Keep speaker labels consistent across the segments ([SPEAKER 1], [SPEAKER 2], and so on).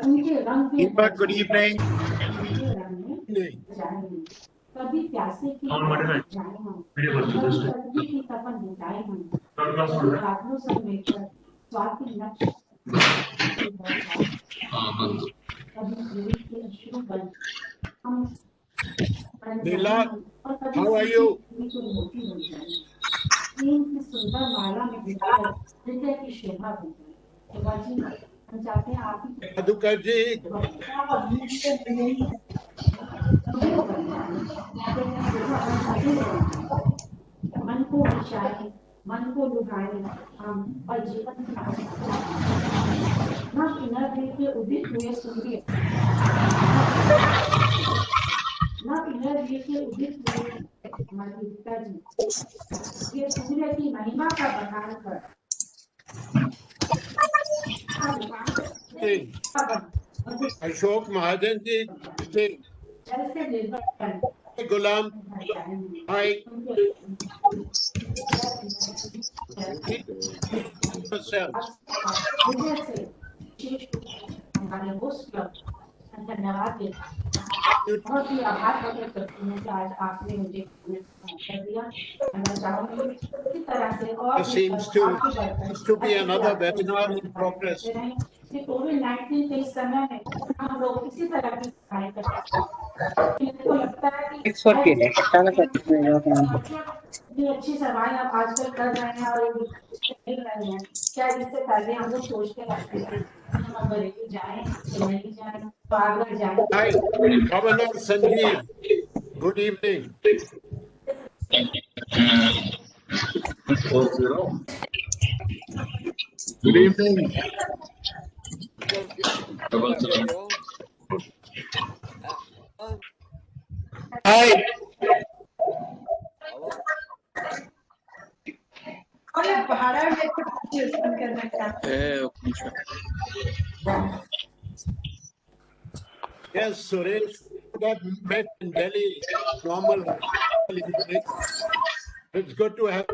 [SPEAKER 1] उनके रंग के
[SPEAKER 2] Good evening.
[SPEAKER 1] उनके रंग में जाएंगे। कभी प्यासे की जाए हम, कभी पत्नी की तपन मिटाए हम, कभी रातों सब मिलकर स्वाति नक्श कभी प्रेम के अश्रु बन हम
[SPEAKER 2] Neela,
[SPEAKER 1] और कभी
[SPEAKER 2] how are
[SPEAKER 1] सीखी
[SPEAKER 2] you?
[SPEAKER 1] को मोती बन जाए। प्रेम की सुंदर माला में गिरकर हृदय की शोभा बन जाए। शोभा जी, हम चाहते हैं आप ही
[SPEAKER 2] Madhukar ji.
[SPEAKER 1] मन को विचारे, मन को लुभाए हम और जीवन की ना किनारे देके उदित हुए सूर्य, ना किनारे देके उदित हुए हमारे पिताजी, ये सूर्य की महिमा का बखान कर
[SPEAKER 2] Ashok Mahajan ji. Gulam. Hi.
[SPEAKER 1] हमारे होस्ट धन्यवाद देता हूँ। बहुत ही आभार प्रकट करती हूँ कि आज आपने मुझे कर दिया। मैं चाहूँगी इसी तरह से और
[SPEAKER 2] Seems to be another webinar in progress.
[SPEAKER 1] कोविड-19 के इस समय में हम लोग इसी तरह की पढ़ाई कर सकते हैं। मुझको लगता है कि ये अच्छी सवाल आप आजकल कर रहे हैं और मिल रहे हैं। क्या इससे पहले हम लोग सोचते रहते थे हम बरेली जाएं, नहीं जाएं, तो आगरा जाएं।
[SPEAKER 2] Hi, Governor Sanjeev. Good evening. Good evening. Hi. Yes, Suresh, that met in Delhi, normal. It's good to have.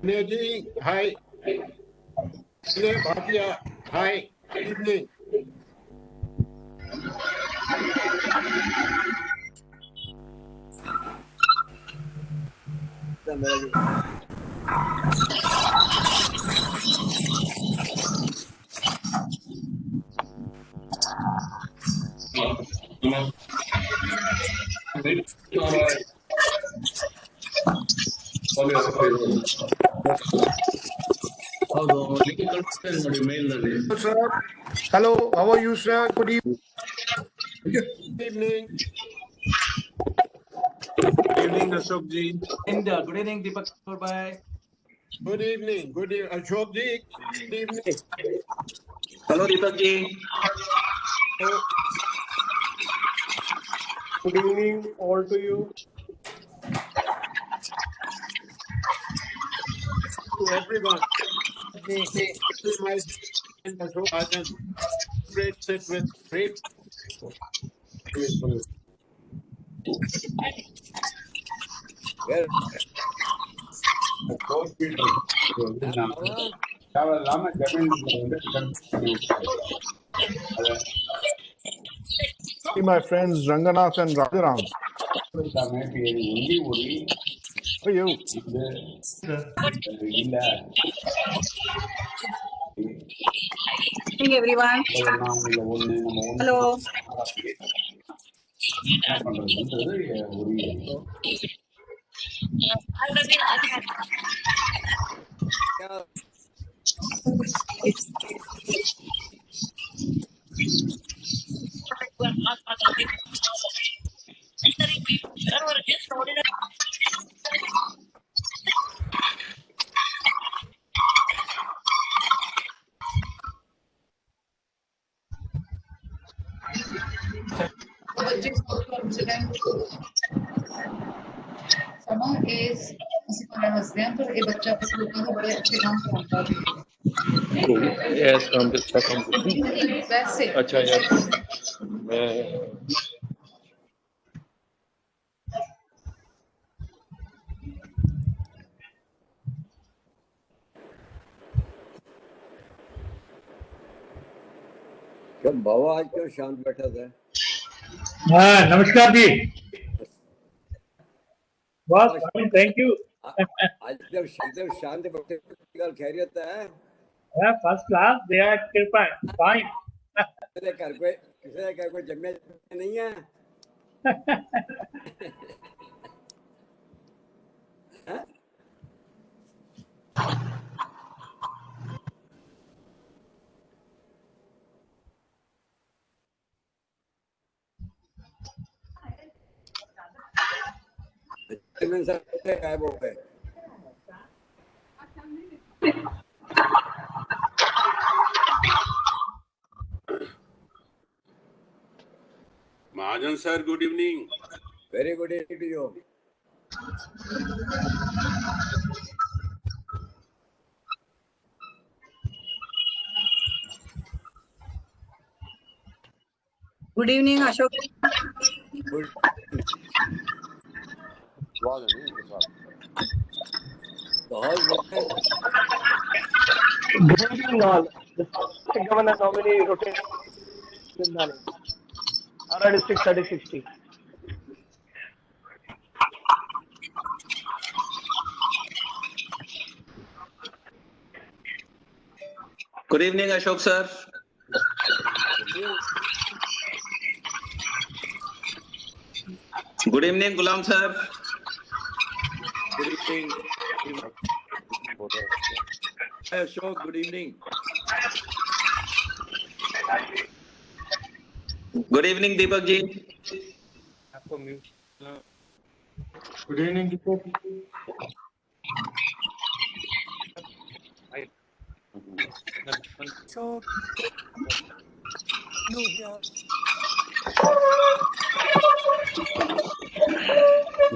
[SPEAKER 2] Neji, hi. Bhatia, hi. Good evening.
[SPEAKER 3] Sir, hello, how are you, sir? Good evening.
[SPEAKER 2] Good evening. Good evening, Ashok ji.
[SPEAKER 4] Good evening, Deepak. Bye.
[SPEAKER 2] Good evening. Good evening, Ashok ji. Good evening.
[SPEAKER 4] Hello, Deepak ji.
[SPEAKER 3] Good evening, all to you.
[SPEAKER 2] To everyone. My Ashok Mahajan. Great sit with great.
[SPEAKER 3] See my friends Ranganath and Rajaram. How are you?
[SPEAKER 5] Hey everyone. Hello.
[SPEAKER 6] समा is ਅਸੀਂ ਕੋਲ ਹੱਸਦੇ ਹਾਂ ਪਰ ਇਹ ਬੱਚਾ ਕੁਝ ਲੋਕਾਂ ਦਾ ਬੜੇ ਅੱਛੇ ਕੰਮ ਕਰਦਾ ਵੀ
[SPEAKER 7] Yes, from the second.
[SPEAKER 6] ਵੈਸੇ
[SPEAKER 7] अच्छा yes.
[SPEAKER 2] क्यों बाबा आज क्यों शांत बैठा था?
[SPEAKER 8] हाँ नमस्कार जी। बस फाइन, थैंक यू।
[SPEAKER 2] आज एकदम शांत बैठे, कल खैरियत है?
[SPEAKER 8] First class, they are fine.
[SPEAKER 2] किसी घर कोई जम्मे नहीं है? हाँ? गायब हो गए।
[SPEAKER 9] Mahajan sir, good evening.
[SPEAKER 2] Very good evening to you.
[SPEAKER 5] Good evening Ashok.
[SPEAKER 2] Good
[SPEAKER 10] Good evening all. The governor nominee rotated around 6:30-60.
[SPEAKER 4] Good evening, Ashok sir. Good evening, Gulam sir.
[SPEAKER 2] Good evening Ashok, good evening.
[SPEAKER 4] Good evening, Deepak ji.
[SPEAKER 3] Good evening, Deepak.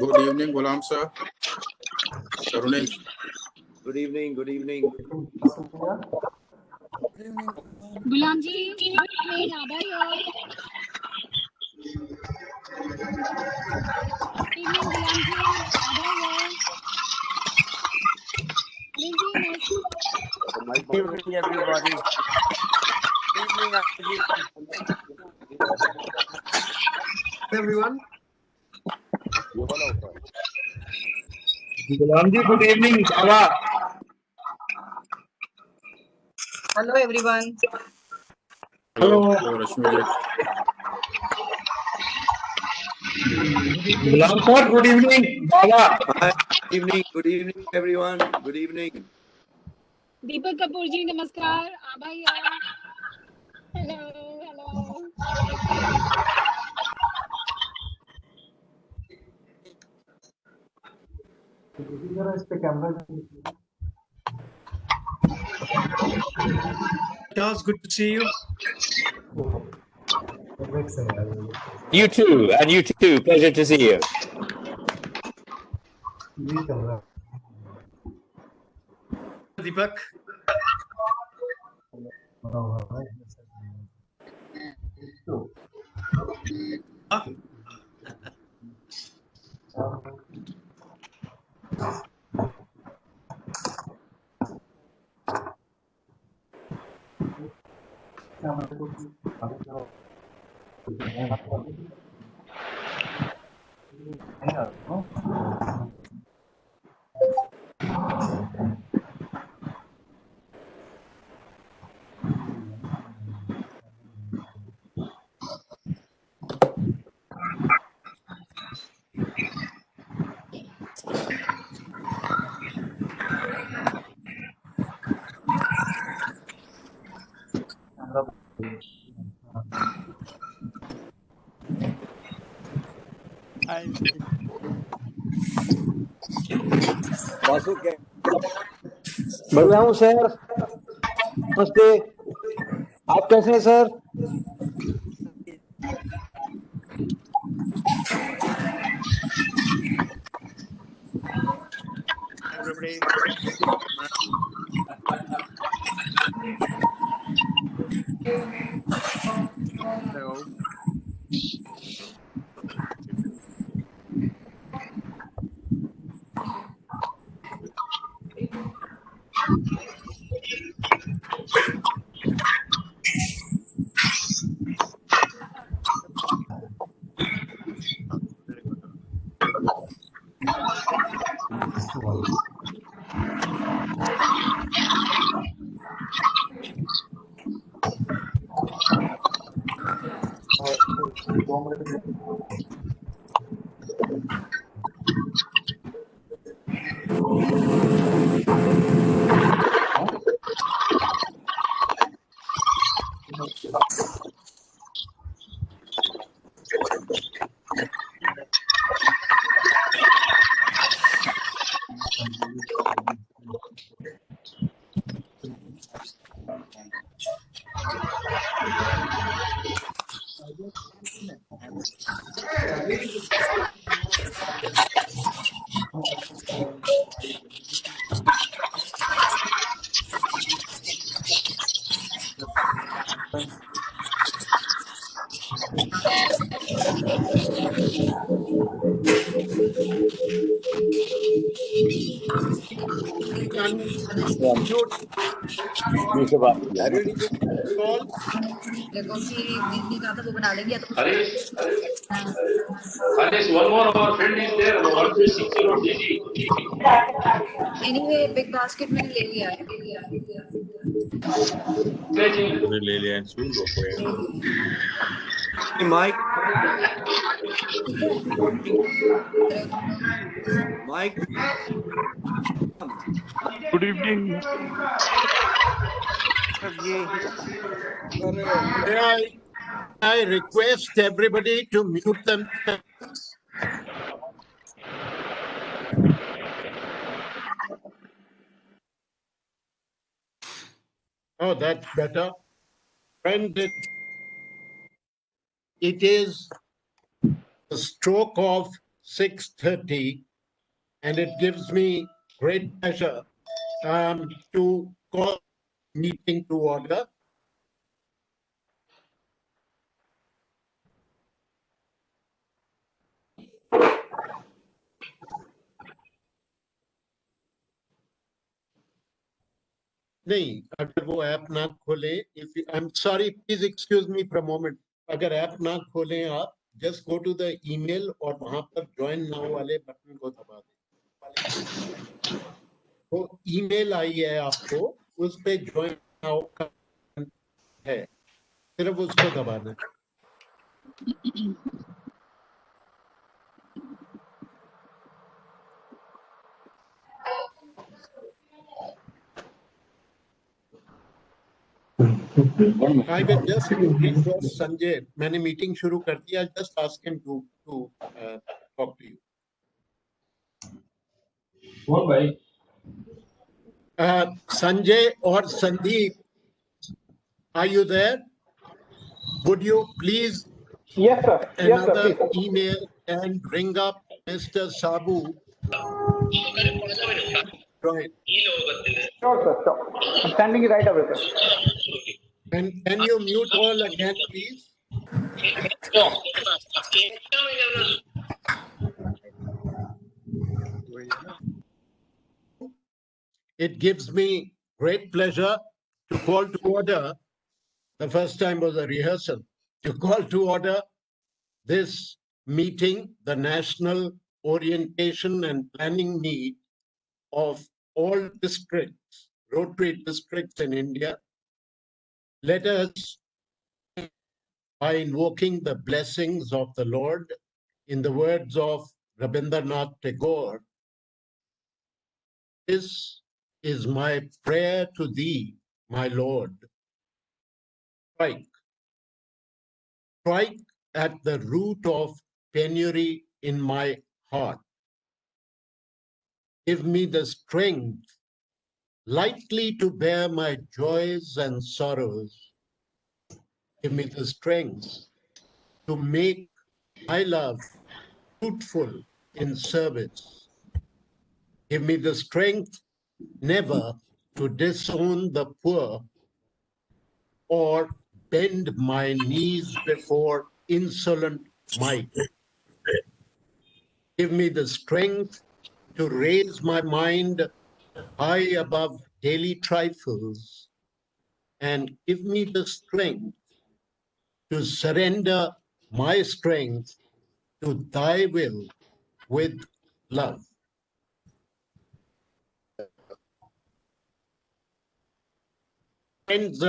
[SPEAKER 9] Good evening, Gulam sir. Karunesh.
[SPEAKER 2] Good evening, good evening.
[SPEAKER 11] Gulam ji, नहीं आधा ही और evening Gulam जी, आधा ही और Anil ji
[SPEAKER 10] Good evening, everybody. Good evening, Ajit.
[SPEAKER 3] Everyone.
[SPEAKER 8] Gulam ji good evening बाबा।
[SPEAKER 5] Hello everyone.
[SPEAKER 9] Hello, Rashmi ji.
[SPEAKER 8] Gulam sir good evening बाबा।
[SPEAKER 2] Good evening everyone, good evening.
[SPEAKER 11] Deepak Kapoor ji नमस्कार, आभा यार, hello hello.
[SPEAKER 10] Charles, good to see you.
[SPEAKER 7] You too, and you too. Pleasure to see you.
[SPEAKER 10] Deepak.
[SPEAKER 2] Vasu के
[SPEAKER 3] बढ़िया हूँ sir. नमस्ते। आप कैसे हैं sir?
[SPEAKER 10] Everybody. Hello.
[SPEAKER 2] Unmute. Are you ready to call?
[SPEAKER 5] देखो कि दीदी का था वो बना लेंगे तो
[SPEAKER 7] Harish, Harish, one more of our friend is there, 1360 DG.
[SPEAKER 5] Anyway big basket मैंने ले लिया है
[SPEAKER 9] ले लिया install
[SPEAKER 10] Mike,
[SPEAKER 5] Mike.
[SPEAKER 10] good evening.
[SPEAKER 2] May I request everybody to mute themselves? Oh, that's better. Friend, it is the stroke of 6:30, and it gives me great pleasure to call meeting to order. नहीं, अगर वो app ना खोले, I'm sorry, please excuse me for a moment. अगर app ना खोले आप, just go to the email और वहां पर join now वाले बटन को दबा दें। वो email आई है आपको, उस पे join now का है, सिर्फ उसको दबाना है। I will just request Sanjay, मैंने मीटिंग शुरू कर दिया, just ask him to talk to you.
[SPEAKER 7] One by.
[SPEAKER 2] Sanjay or Sandeep, are you there? Would you please
[SPEAKER 10] Yes, sir. Yes, sir.
[SPEAKER 2] another
[SPEAKER 10] Please.
[SPEAKER 2] email and bring up Mr. Sabu? Right.
[SPEAKER 10] Sure, sir. Sure. I'm standing right away, sir.
[SPEAKER 2] And can you mute all again, please?
[SPEAKER 10] Sure.
[SPEAKER 2] It gives me great pleasure to call to order. The first time was a rehearsal. To call to order this meeting, the National Orientation and Planning Meet of all districts, Rotary districts in India. Let us, by invoking the blessings of the Lord, in the words of Rabindranath Tagore, this is my prayer to thee, my Lord. Strike. Strike at the root of penury in my heart. Give me the strength lightly to bear my joys and sorrows. Give me the strength to make my love fruitful in service. Give me the strength never to disown the poor or bend my knees before insolent might. Give me the strength to raise my mind high above daily trifles, and give me the strength to surrender my strength to thy will with love. Friends,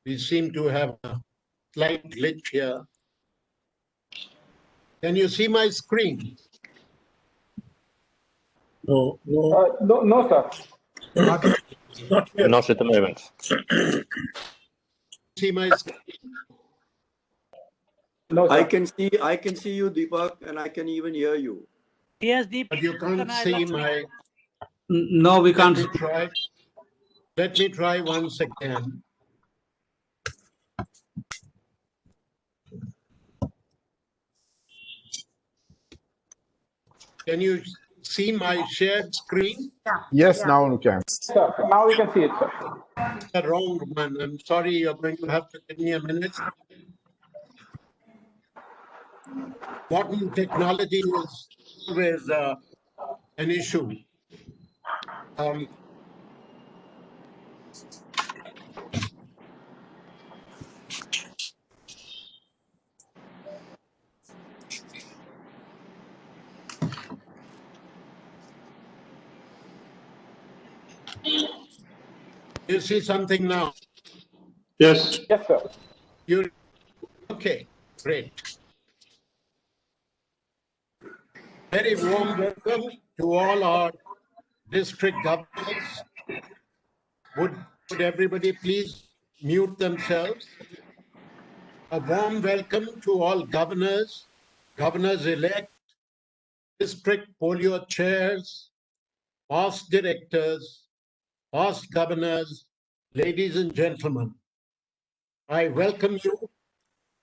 [SPEAKER 2] we seem to have a slight glitch here. Can you see my screen?
[SPEAKER 3] No,
[SPEAKER 8] No, sir.
[SPEAKER 3] not yet.
[SPEAKER 7] Not at the moment.
[SPEAKER 2] See my screen?
[SPEAKER 8] No, sir.
[SPEAKER 12] I can see you, Deepak, and I can even hear you.
[SPEAKER 10] Yes,
[SPEAKER 2] But you can't see my.
[SPEAKER 10] No, we can't.
[SPEAKER 2] Let me try once again. Can you see my shared screen?
[SPEAKER 3] Yes, now you can.
[SPEAKER 8] Sir, now we can see it, sir.
[SPEAKER 2] The wrong one. I'm sorry, you're going to have to give me a minute. Modern technology is always an issue. You see something now?
[SPEAKER 8] Yes, sir.
[SPEAKER 2] You okay? Great. Very warm welcome to all our district governors. Would everybody please mute themselves? A warm welcome to all governors, governors-elect, district polio chairs, past directors, past governors, ladies and gentlemen. I welcome you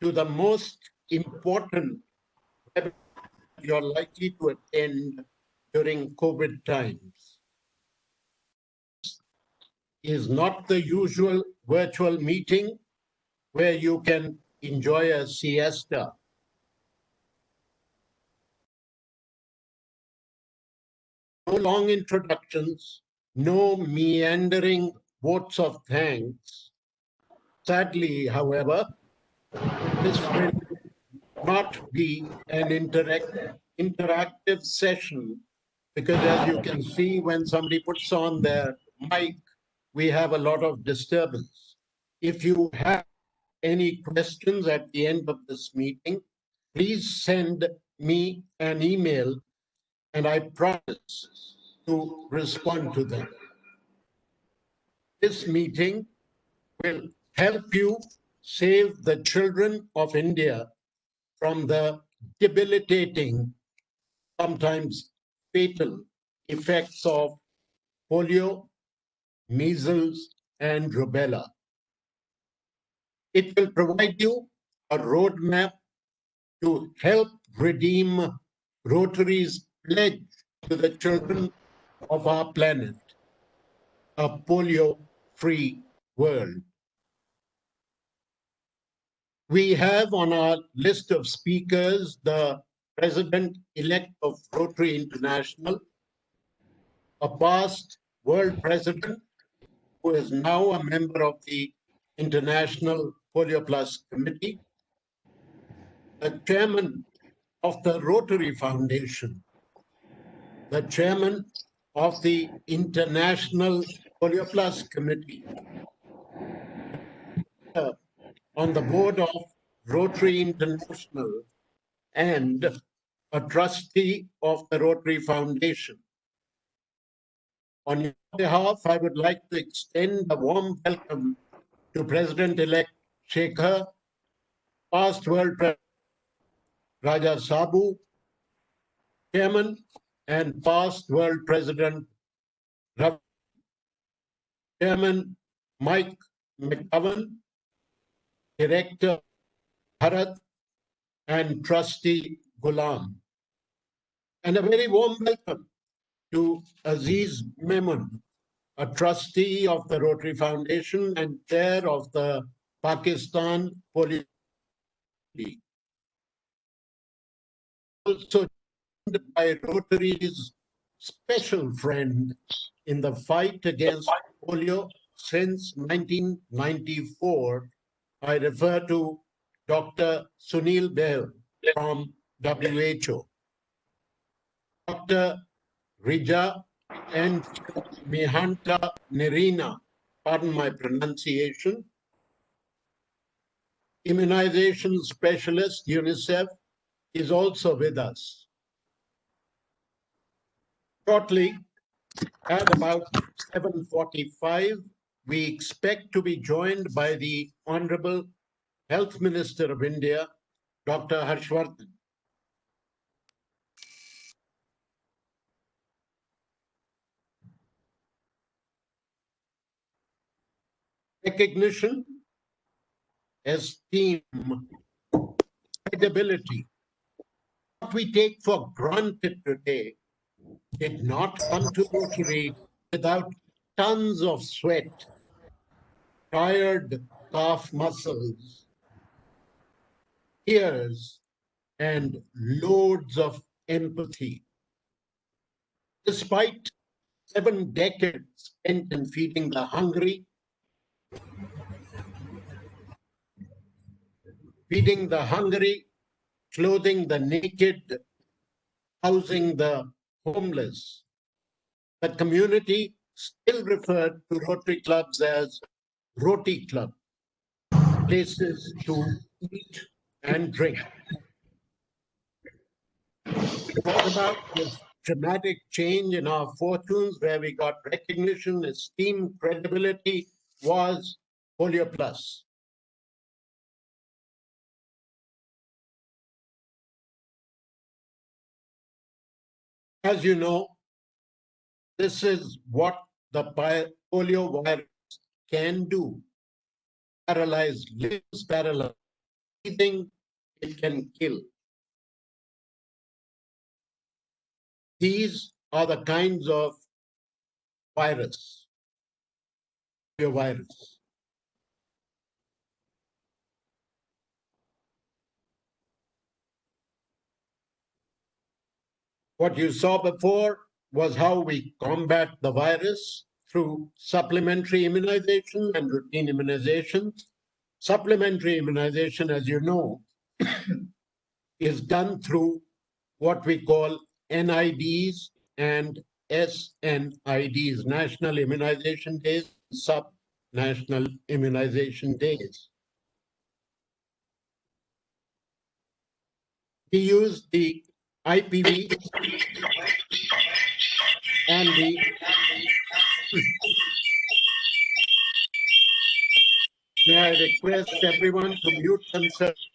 [SPEAKER 2] to the most important webinar you're likely to attend during COVID times. Is not the usual virtual meeting where you can enjoy a siesta. No long introductions, no meandering votes of thanks. Sadly, however, this will not be an interactive session because as you can see, when somebody puts on their mic, we have a lot of disturbance. If you have any questions at the end of this meeting, please send me an email and I promise to respond to them. This meeting will help you save the children of India from the debilitating, sometimes fatal effects of polio, measles, and rubella. It will provide you a roadmap to help redeem Rotary's pledge to the children of our planet, a polio-free world. We have on our list of speakers the President-elect of Rotary International, a past world president who is now a member of the International Polio Plus Committee, the chairman of the Rotary Foundation, the chairman of the International Polio Plus Committee, on the board of Rotary International, and a trustee of the Rotary Foundation. On your behalf, I would like to extend a warm welcome to President-elect Shekhar, past World President Raja Sabu, Chairman and past World President Ravi, Chairman Mike McGovern, Director Bharat, and Trustee Ghulam. And a very warm welcome to Aziz Memon, a trustee of the Rotary Foundation and chair of the Pakistan Polio League. Also joined by Rotary's special friend in the fight against polio since 1994, I refer to Dr. Sunil Behl from WHO. Dr. Rija and Mihanta Nerina, pardon my pronunciation, immunization specialist, UNICEF, is also with us. Shortly, at about 7:45, we expect to be joined by the Honorable Health Minister of India, Dr. Harshvardhan. Recognition, esteem, credibility, what we take for granted today, did not come to Rotary without tons of sweat, tired calf muscles, tears, and loads of empathy. Despite 7 decades spent in feeding the hungry, clothing the naked, housing the homeless, the community still referred to Rotary clubs as Roti Club, places to eat and drink. Brought about this dramatic change in our fortunes where we got recognition, esteem, credibility was Polio Plus. As you know, this is what the polio virus can do. Paralyze limbs, paralyze breathing, it can kill. These are the kinds of virus, polio virus. What you saw before was how we combat the virus through supplementary immunization and routine immunization. Supplementary immunization, as you know, is done through what we call NIDs and SNIDs, National Immunization Days, Sub-National Immunization Days. We use the IPV and the may I request everyone to mute themselves.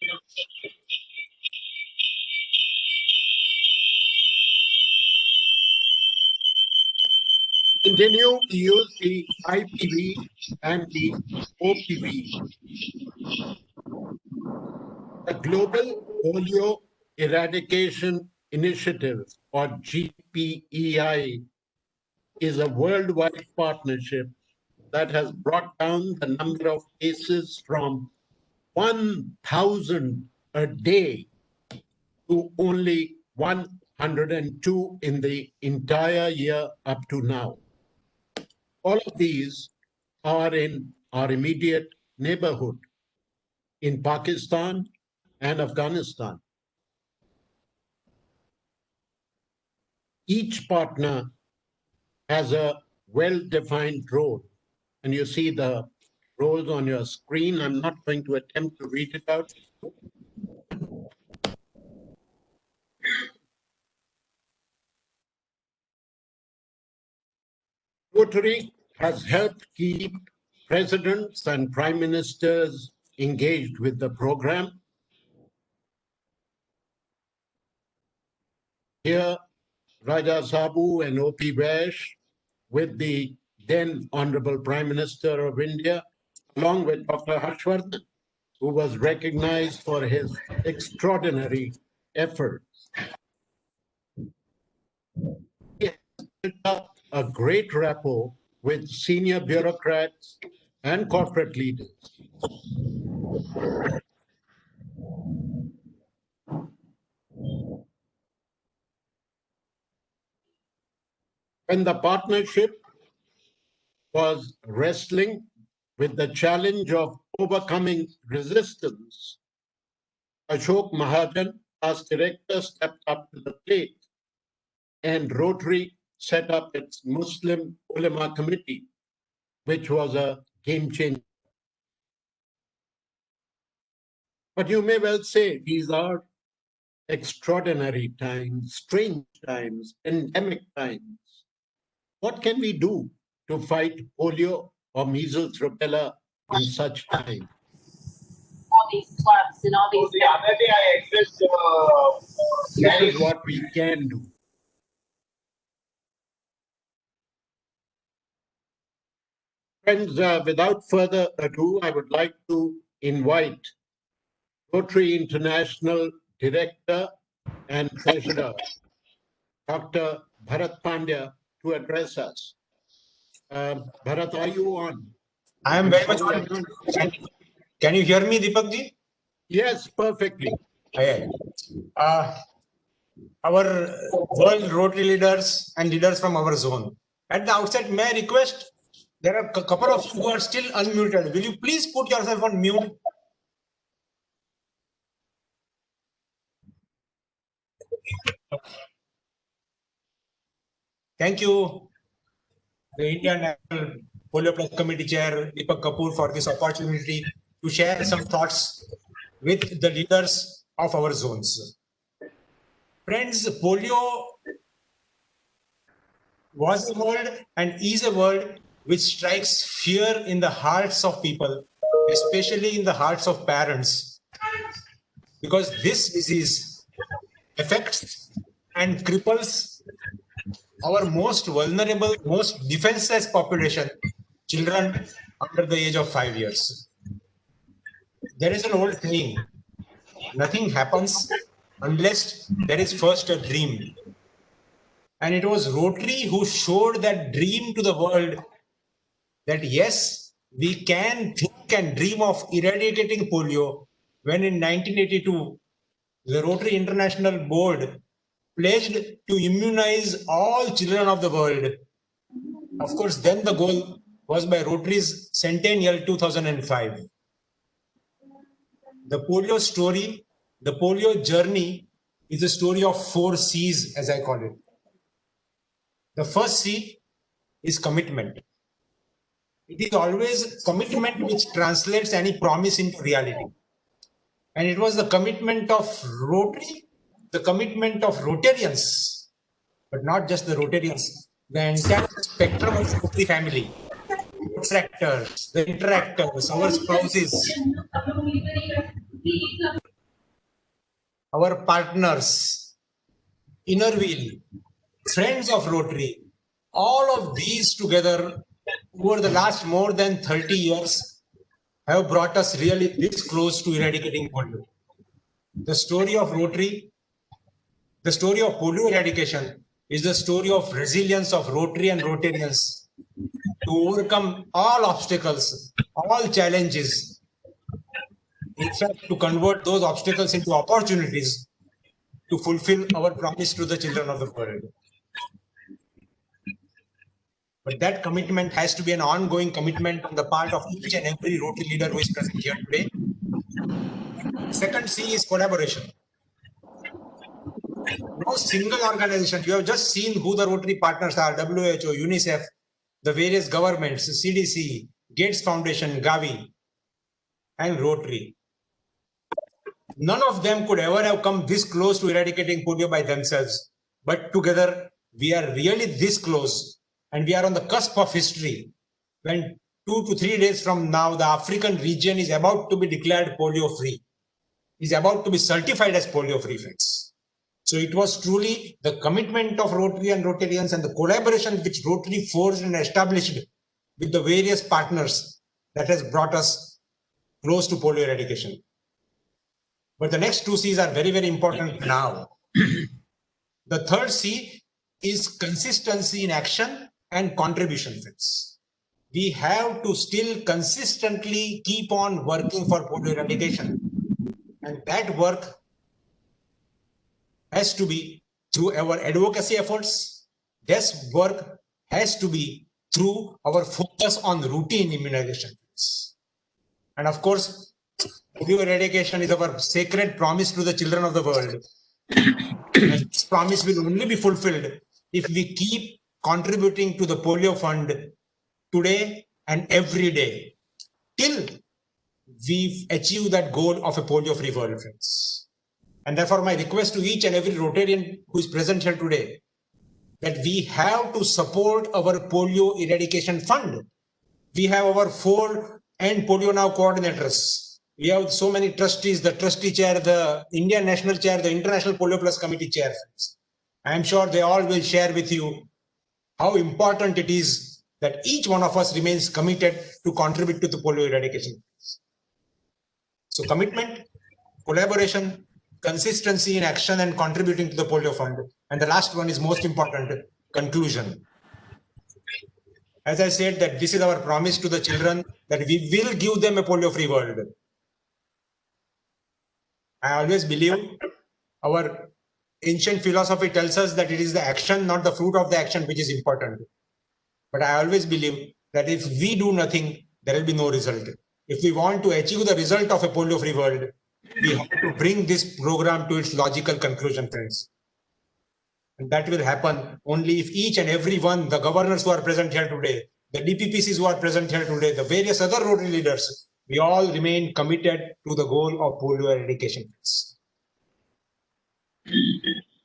[SPEAKER 2] Continue to use the IPV and the OPV. The Global Polio Eradication Initiative, or GPEI, is a worldwide partnership that has brought down the number of cases from 1,000 a day to only 102 in the entire year up to now. All of these are in our immediate neighborhood in Pakistan and Afghanistan. Each partner has a well-defined role, and you see the roles on your screen. I'm not going to attempt to read it out. Rotary has helped keep presidents and prime ministers engaged with the program. Here, Raja Sabu and O.P. Vash, with the then Honorable Prime Minister of India, along with Dr. Harshvardhan, who was recognized for his extraordinary efforts. He has built up a great rapport with senior bureaucrats and corporate leaders. When the partnership was wrestling with the challenge of overcoming resistance, Ashok Mahajan, as director, stepped up to the plate, and Rotary set up its Muslim Ulama Committee, which was a game changer. But you may well say these are extraordinary times, strange times, endemic times. What can we do to fight polio or measles rubella in such times?
[SPEAKER 1] All these clubs and all these.
[SPEAKER 10] The other day I accessed.
[SPEAKER 2] This is what we can do. Friends, without further ado, I would like to invite Rotary International Director and Treasurer, Dr. Bharat Pandya, to address us. Bharat, are you on?
[SPEAKER 3] I am very much on. Can you hear me, Deepak ji?
[SPEAKER 2] Yes, perfectly.
[SPEAKER 3] Our world Rotary leaders and leaders from our zone. At the outset, may I request, there are a couple of you who are still unmuted. Will you please put yourself on mute? Thank you, the Indian National Polio Plus Committee Chair, Deepak Kapoor, for this opportunity to share some thoughts with the leaders of our zones. Friends, polio was a word and is a word which strikes fear in the hearts of people, especially in the hearts of parents, because this disease affects and cripples our most vulnerable, most defenseless population, children under the age of 5 years. There is an old saying, nothing happens unless there is first a dream. And it was Rotary who showed that dream to the world, that yes, we can think and dream of eradicating polio, when in 1982, the Rotary International Board pledged to immunize all children of the world. Of course, then the goal was by Rotary's centennial 2005. The polio story, the polio journey, is a story of 4 C's, as I call it. The first C is commitment. It is always commitment which translates any promise into reality. And it was the commitment of Rotary, the commitment of Rotarians, but not just the Rotarians, the entire spectrum of Rotary family, contractors, the interactors, our spouses, our partners, inner wheel, friends of Rotary, all of these together over the last more than 30 years have brought us really this close to eradicating polio. The story of Rotary, the story of polio eradication is the story of resilience of Rotary and Rotarians to overcome all obstacles, all challenges, in fact, to convert those obstacles into opportunities to fulfill our promise to the children of the world. But that commitment has to be an ongoing commitment on the part of each and every Rotary leader who is present here today. Second C is collaboration. No single organization, you have just seen who the Rotary partners are: WHO, UNICEF, the various governments, CDC, Gates Foundation, Gavi, and Rotary. None of them could ever have come this close to eradicating polio by themselves. But together, we are really this close. And we are on the cusp of history, when 2 to 3 days from now, the African region is about to be declared polio-free, is about to be certified as polio-free, friends. So it was truly the commitment of Rotary and Rotarians and the collaboration which Rotary forged and established with the various partners that has brought us close to polio eradication. But the next 2 C's are very, very important now. The third C is consistency in action and contribution, friends. We have to still consistently keep on working for polio eradication. And that work has to be through our advocacy efforts. This work has to be through our focus on routine immunization. And of course, polio eradication is our sacred promise to the children of the world. And this promise will only be fulfilled if we keep contributing to the polio fund today and every day till we achieve that goal of a polio-free world, friends. And therefore, my request to each and every Rotarian who is present here today, that we have to support our polio eradication fund. We have our 4 End Polio Now coordinators. We have so many trustees, the trustee chair, the Indian national chair, the International Polio Plus Committee chair. I am sure they all will share with you how important it is that each one of us remains committed to contribute to the polio eradication. So commitment, collaboration, consistency in action and contributing to the polio fund. And the last one is most important, conclusion. As I said, that this is our promise to the children that we will give them a polio-free world. I always believe our ancient philosophy tells us that it is the action, not the fruit of the action, which is important. But I always believe that if we do nothing, there will be no result. If we want to achieve the result of a polio-free world, we have to bring this program to its logical conclusion, friends. And that will happen only if each and every one, the governors who are present here today, the DPPCs who are present here today, the various other Rotary leaders, we all remain committed to the goal of polio eradication.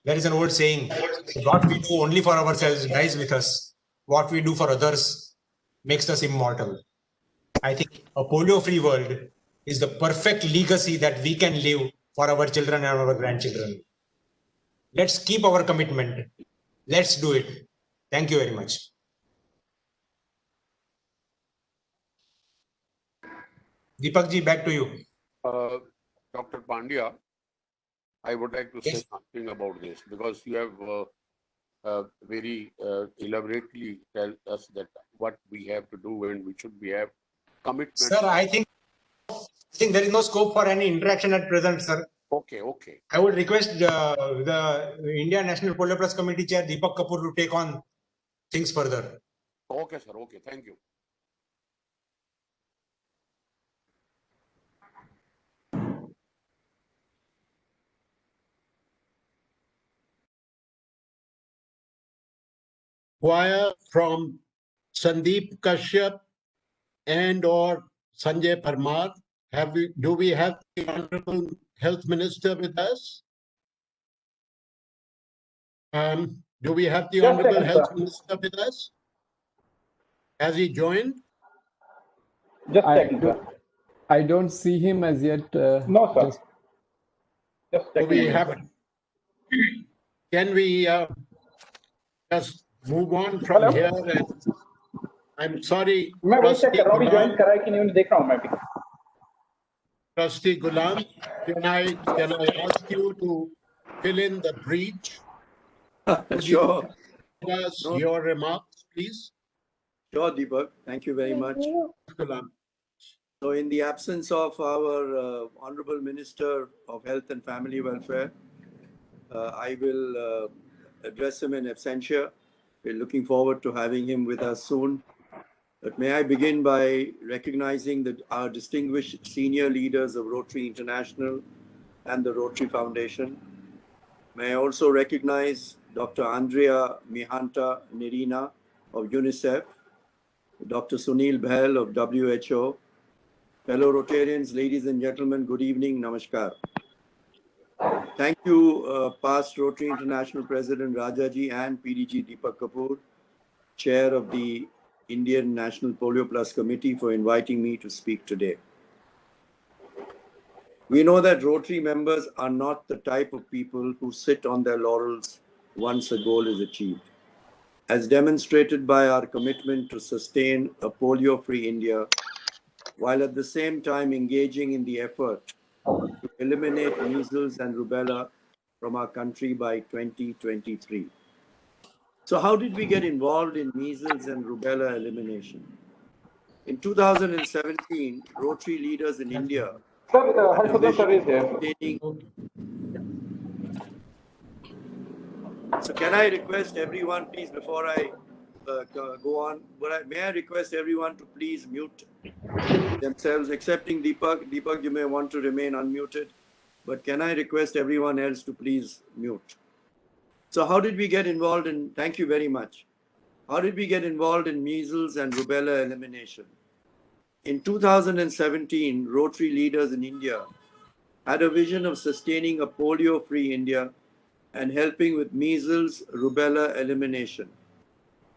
[SPEAKER 3] There is an old saying, what we do only for ourselves dies with us. What we do for others makes us immortal. I think a polio-free world is the perfect legacy that we can leave for our children and our grandchildren. Let's keep our commitment. Let's do it. Thank you very much. Deepak ji, back to you.
[SPEAKER 9] Dr. Pandya, I would like to say something about this because you have very elaborately tell us that what we have to do and we should be have commitment.
[SPEAKER 3] Sir, I think there is no scope for any interaction at present, sir.
[SPEAKER 9] Okay.
[SPEAKER 3] I would request the Indian National Polio Plus Committee Chair Deepak Kapoor to take on things further.
[SPEAKER 9] Okay, sir. Okay, thank you.
[SPEAKER 2] Choir from Sandeep Kashyap and or Sanjay Parmar. Do we have the Honorable Health Minister with us? Do we have the Honorable Health Minister with us? Has he joined?
[SPEAKER 10] Just checking, sir.
[SPEAKER 13] I don't see him as yet.
[SPEAKER 10] No, sir. Just checking.
[SPEAKER 2] We haven't. Can we just move on from here? And I'm sorry, Trustee Gulam. Trustee Gulam, can I ask you to fill in the breach?
[SPEAKER 12] Sure.
[SPEAKER 2] Give us your remarks, please.
[SPEAKER 12] Sure, Deepak. Thank you very much.
[SPEAKER 2] Gulam.
[SPEAKER 12] So in the absence of our Honorable Minister of Health and Family Welfare, I will address him in absentia. We're looking forward to having him with us soon. But may I begin by recognizing our distinguished senior leaders of Rotary International and the Rotary Foundation. May I also recognize Dr. Andrea Mihanta Nirina of UNICEF, Dr. Sunil Bhel of WHO. Fellow Rotarians, ladies and gentlemen, good evening, namaskar. Thank you, past Rotary International President Rajaji and PDG Deepak Kapoor, Chair of the Indian National Polio Plus Committee, for inviting me to speak today. We know that Rotary members are not the type of people who sit on their laurels once a goal is achieved. As demonstrated by our commitment to sustain a polio-free India, while at the same time engaging in the effort to eliminate measles and rubella from our country by 2023. So how did we get involved in measles and rubella elimination? In 2017, Rotary leaders in India had a vision of obtaining. So can I request everyone, please, before I go on. But may I request everyone to please mute themselves, excepting Deepak. Deepak, you may want to remain unmuted, but can I request everyone else to please mute? So how did we get involved in, thank you very much. How did we get involved in measles and rubella elimination? In 2017, Rotary leaders in India had a vision of sustaining a polio-free India and helping with measles, rubella elimination,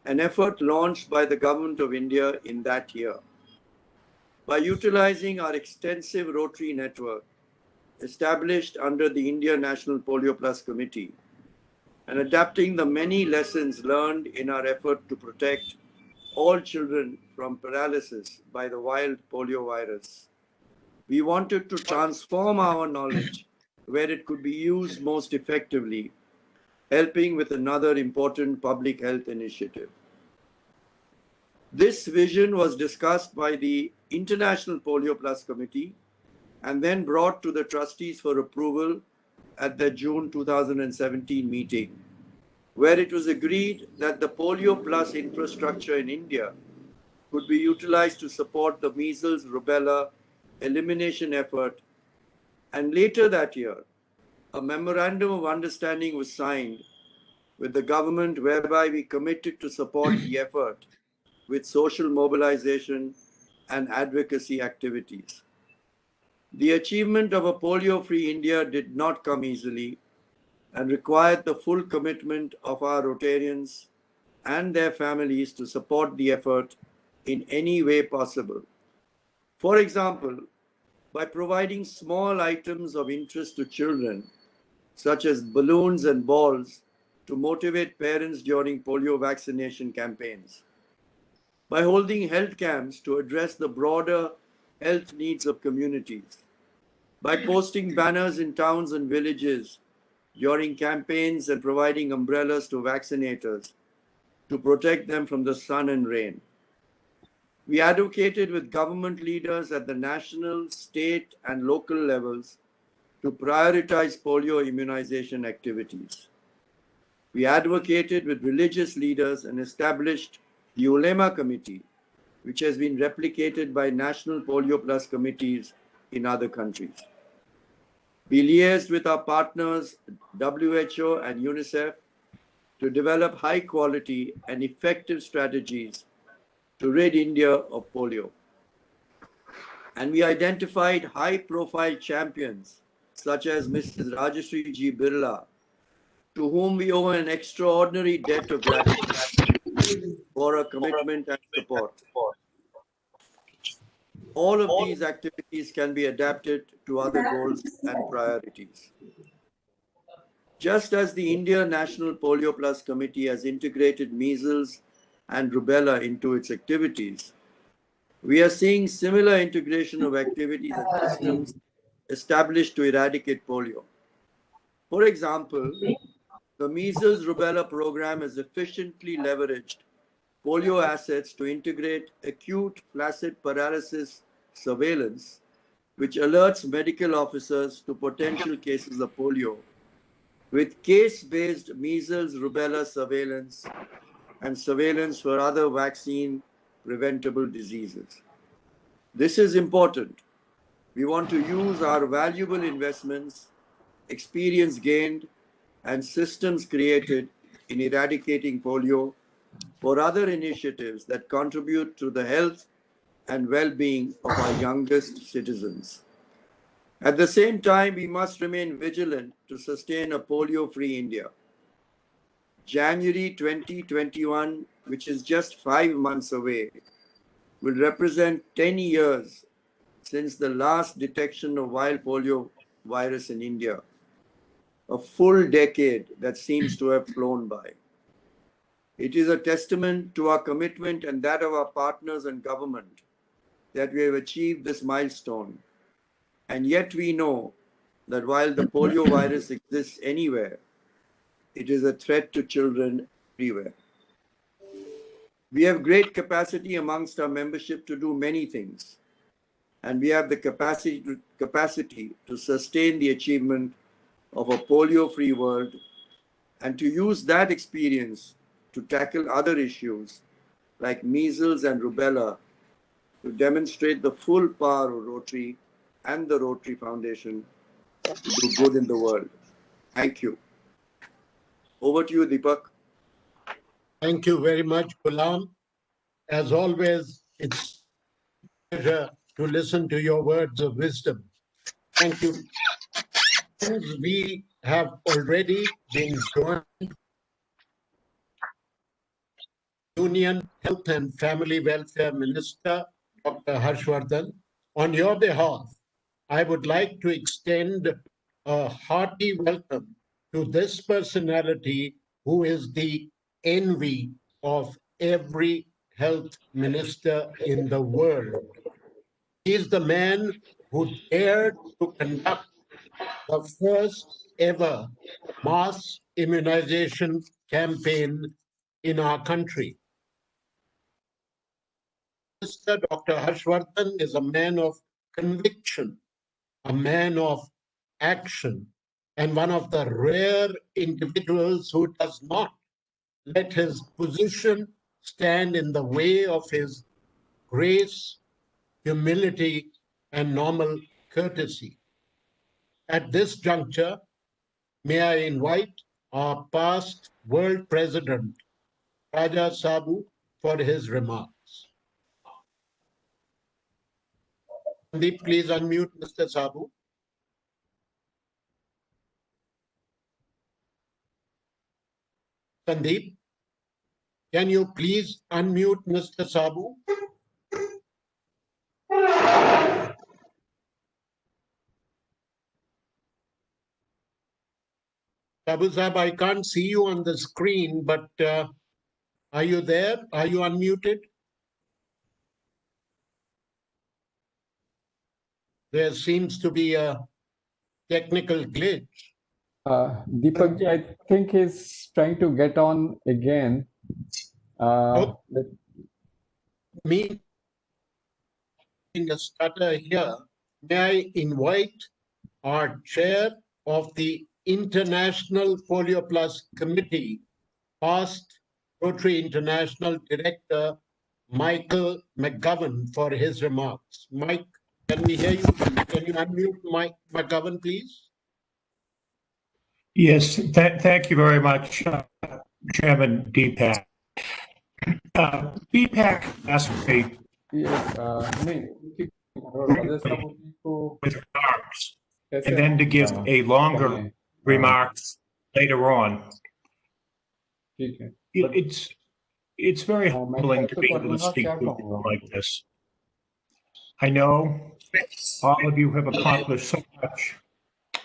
[SPEAKER 12] an effort launched by the Government of India in that year. By utilizing our extensive Rotary network, established under the India National Polio Plus Committee, and adapting the many lessons learned in our effort to protect all children from paralysis by the wild polio virus, we wanted to transform our knowledge where it could be used most effectively, helping with another important public health initiative. This vision was discussed by the International Polio Plus Committee and then brought to the trustees for approval at the June 2017 meeting, where it was agreed that the Polio Plus infrastructure in India could be utilized to support the measles rubella elimination effort. And later that year, a memorandum of understanding was signed with the government whereby we committed to support the effort with social mobilization and advocacy activities. The achievement of a polio-free India did not come easily and required the full commitment of our Rotarians and their families to support the effort in any way possible. For example, by providing small items of interest to children, such as balloons and balls, to motivate parents during polio vaccination campaigns. By holding health camps to address the broader health needs of communities. By posting banners in towns and villages during campaigns and providing umbrellas to vaccinators to protect them from the sun and rain. We advocated with government leaders at the national, state, and local levels to prioritize polio immunization activities. We advocated with religious leaders and established the Ulema Committee, which has been replicated by national Polio Plus committees in other countries. We liaised with our partners, WHO and UNICEF, to develop high quality and effective strategies to rid India of polio. And we identified high profile champions such as Mrs. Rajashri G. Birla, to whom we owe an extraordinary debt of gratitude for her commitment and support. All of these activities can be adapted to other goals and priorities. Just as the India National Polio Plus Committee has integrated measles and rubella into its activities, we are seeing similar integration of activities and systems established to eradicate polio. For example, the measles rubella program has efficiently leveraged polio assets to integrate acute flaccid paralysis surveillance, which alerts medical officers to potential cases of polio, with case-based measles rubella surveillance and surveillance for other vaccine preventable diseases. This is important. We want to use our valuable investments, experience gained, and systems created in eradicating polio for other initiatives that contribute to the health and well-being of our youngest citizens. At the same time, we must remain vigilant to sustain a polio-free India. January 2021, which is just 5 months away, will represent 10 years since the last detection of wild polio virus in India, a full decade that seems to have flown by. It is a testament to our commitment and that of our partners and government that we have achieved this milestone. And yet we know that while the polio virus exists anywhere, it is a threat to children everywhere. We have great capacity amongst our membership to do many things, and we have the capacity to sustain the achievement of a polio-free world and to use that experience to tackle other issues like measles and rubella to demonstrate the full power of Rotary and the Rotary Foundation to do good in the world. Thank you. Over to you, Deepak.
[SPEAKER 2] Thank you very much, Ghulam. As always, it's a pleasure to listen to your words of wisdom. Thank you. We have already been joined Union Health and Family Welfare Minister, Dr. Harshvardhan. On your behalf, I would like to extend a hearty welcome to this personality who is the envy of every health minister in the world. He is the man who dared to conduct the first ever mass immunization campaign in our country. Mr. Dr. Harshvardhan is a man of conviction, a man of action, and one of the rare individuals who does not let his position stand in the way of his grace, humility, and normal courtesy. At this juncture, may I invite our past world president, Raja Sabu, for his remarks. Sandeep, please unmute Mr. Sabu. Sandeep, can you please unmute Mr. Sabu? Sabu Sahab, I can't see you on the screen, but are you there? Are you unmuted? There seems to be a technical glitch.
[SPEAKER 13] Deepak, I think he's trying to get on again.
[SPEAKER 2] Me in a stutter here, may I invite our chair of the International Polio Plus Committee, past Rotary International Director, Michael McGovern, for his remarks. Mike, can we hear you? Can you unmute Mike McGovern, please?
[SPEAKER 14] Yes, thank you very much, Chairman Deepak. Deepak asked me with remarks, and then to give a longer remarks later on. It's very humbling to be able to speak to you like this. I know all of you have accomplished so much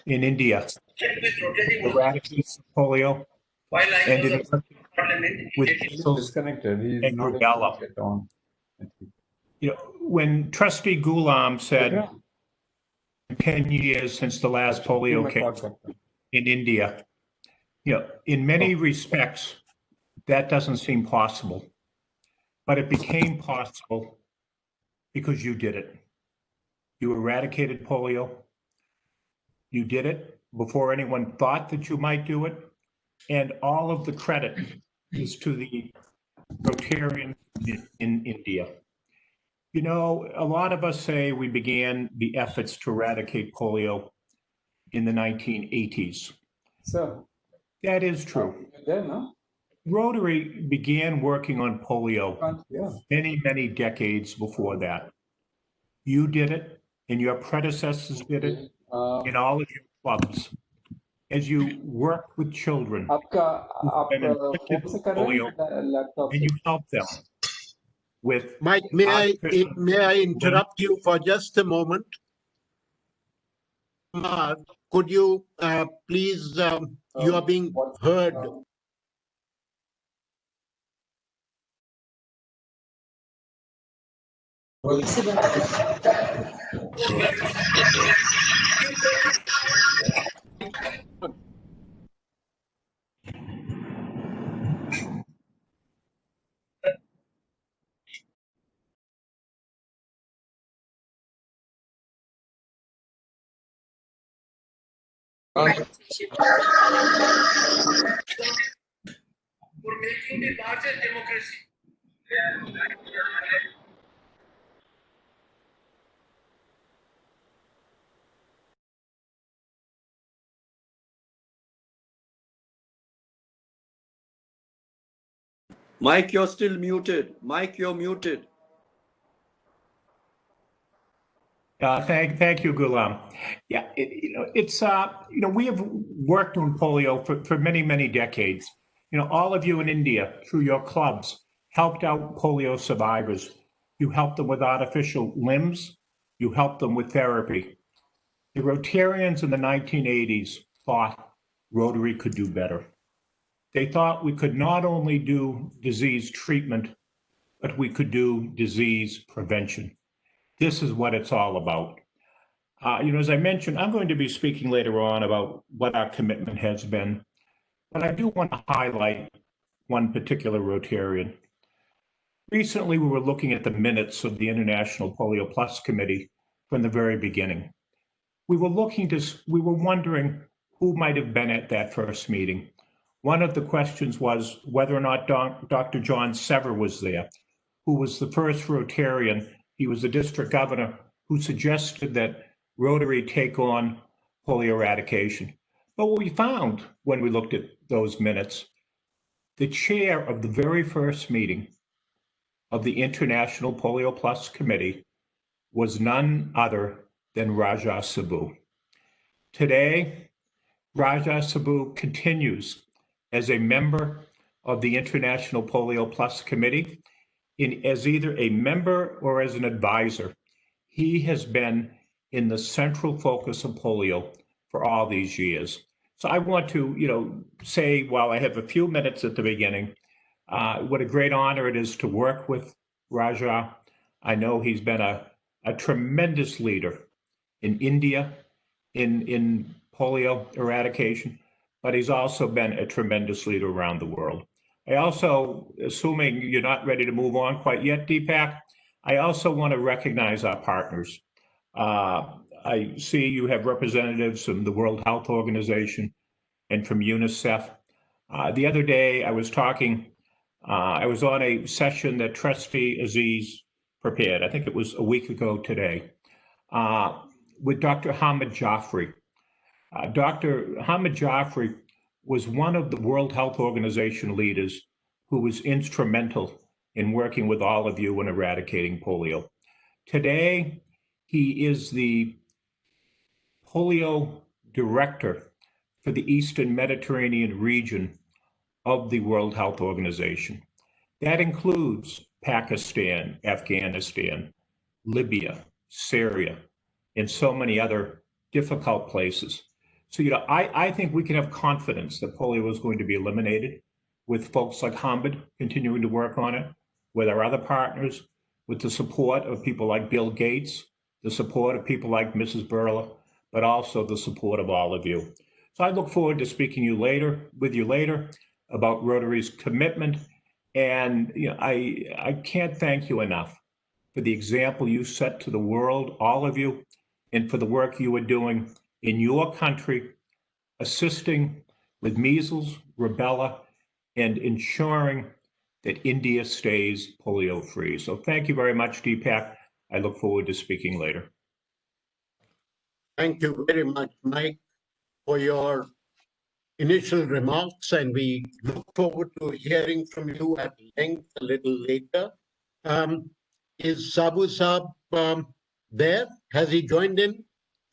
[SPEAKER 14] in India, eradicating polio, and in with measles and rubella. You know, when Trustee Ghulam said 10 years since the last polio case in India, you know, in many respects, that doesn't seem possible. But it became possible because you did it. You eradicated polio. You did it before anyone thought that you might do it. And all of the credit is to the Rotarians in India. You know, a lot of us say we began the efforts to eradicate polio in the 1980s.
[SPEAKER 13] So
[SPEAKER 14] that is true. Rotary began working on polio many decades before that. You did it, and your predecessors did it, in all of your clubs. As you worked with children who've been inflicted with polio, and you helped them with
[SPEAKER 2] Mike, may I interrupt you for just a moment? Could you please, you are being heard.
[SPEAKER 15] for making the largest democracy.
[SPEAKER 12] Mike, you're still muted. Mike, you're muted.
[SPEAKER 14] Thank you, Ghulam. Yeah, we have worked on polio for many decades. All of you in India, through your clubs, helped out polio survivors. You helped them with artificial limbs. You helped them with therapy. The Rotarians in the 1980s thought Rotary could do better. They thought we could not only do disease treatment, but we could do disease prevention. This is what it's all about. As I mentioned, I'm going to be speaking later on about what our commitment has been, but I do want to highlight one particular Rotarian. Recently, we were looking at the minutes of the International Polio Plus Committee from the very beginning. We were wondering who might have been at that first meeting. One of the questions was whether or not Dr. John Sever was there, who was the first Rotarian. He was the district governor who suggested that Rotary take on polio eradication. But what we found when we looked at those minutes, the chair of the very first meeting of the International Polio Plus Committee was none other than Raja Sabu. Today, Raja Sabu continues as a member of the International Polio Plus Committee as either a member or as an advisor. He has been in the central focus of polio for all these years. So I want to, say, while I have a few minutes at the beginning, what a great honor it is to work with Raja. I know he's been a tremendous leader in India in polio eradication, but he's also been a tremendous leader around the world. I also, assuming you're not ready to move on quite yet, Deepak, I also want to recognize our partners. I see you have representatives from the World Health Organization and from UNICEF. The other day, I was on a session that Trustee Aziz prepared. I think it was a week ago today, with Dr. Hamid Jaffrey. Dr. Hamid Jaffrey was one of the World Health Organization leaders who was instrumental in working with all of you in eradicating polio. Today, he is the polio director for the Eastern Mediterranean region of the World Health Organization. That includes Pakistan, Afghanistan, Libya, Syria, and so many other difficult places. So, I think we can have confidence that polio is going to be eliminated with folks like Hamid continuing to work on it, with our other partners, with the support of people like Bill Gates, the support of people like Mrs. Burla, but also the support of all of you. So I look forward to speaking with you later about Rotary's commitment. And I can't thank you enough for the example you set to the world, all of you, and for the work you are doing in your country, assisting with measles, rubella, and ensuring that India stays polio-free. So thank you very much, Deepak. I look forward to speaking later.
[SPEAKER 2] Thank you very much, Mike, for your initial remarks, and we look forward to hearing from you at length a little later. Is Sabu Saab there? Has he joined in?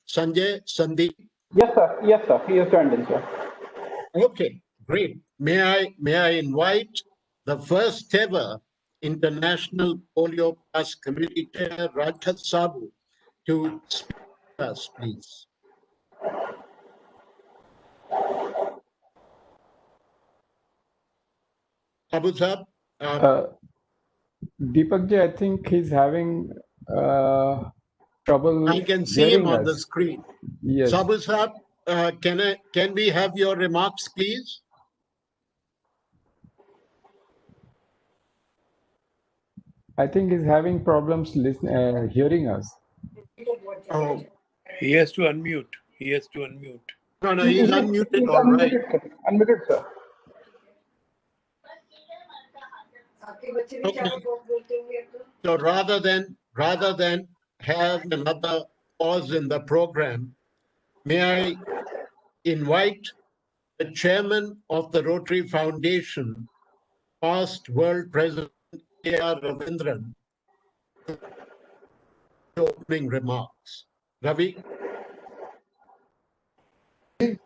[SPEAKER 2] Sanjay, Sandeep?
[SPEAKER 10] Yes, sir. Yes, sir. He has joined in, sir.
[SPEAKER 2] Okay, great. May I invite the first ever International Polio Plus Committee Chair, Raja Sabu, to speak to us, please. Sabu Saab?
[SPEAKER 13] Deepak ji, I think he's having trouble.
[SPEAKER 2] I can see him on the screen.
[SPEAKER 13] Yes.
[SPEAKER 2] Sabu Saab, can we have your remarks, please?
[SPEAKER 13] I think he's having problems hearing us.
[SPEAKER 2] Oh,
[SPEAKER 15] He has to unmute. He has to unmute.
[SPEAKER 2] no, he's unmuted, all right.
[SPEAKER 10] Unmuted, sir.
[SPEAKER 2] Okay. So rather than have another pause in the program, may I invite the chairman of the Rotary Foundation, past world president A.R. Ravindran, to opening remarks. Ravi?
[SPEAKER 16] Can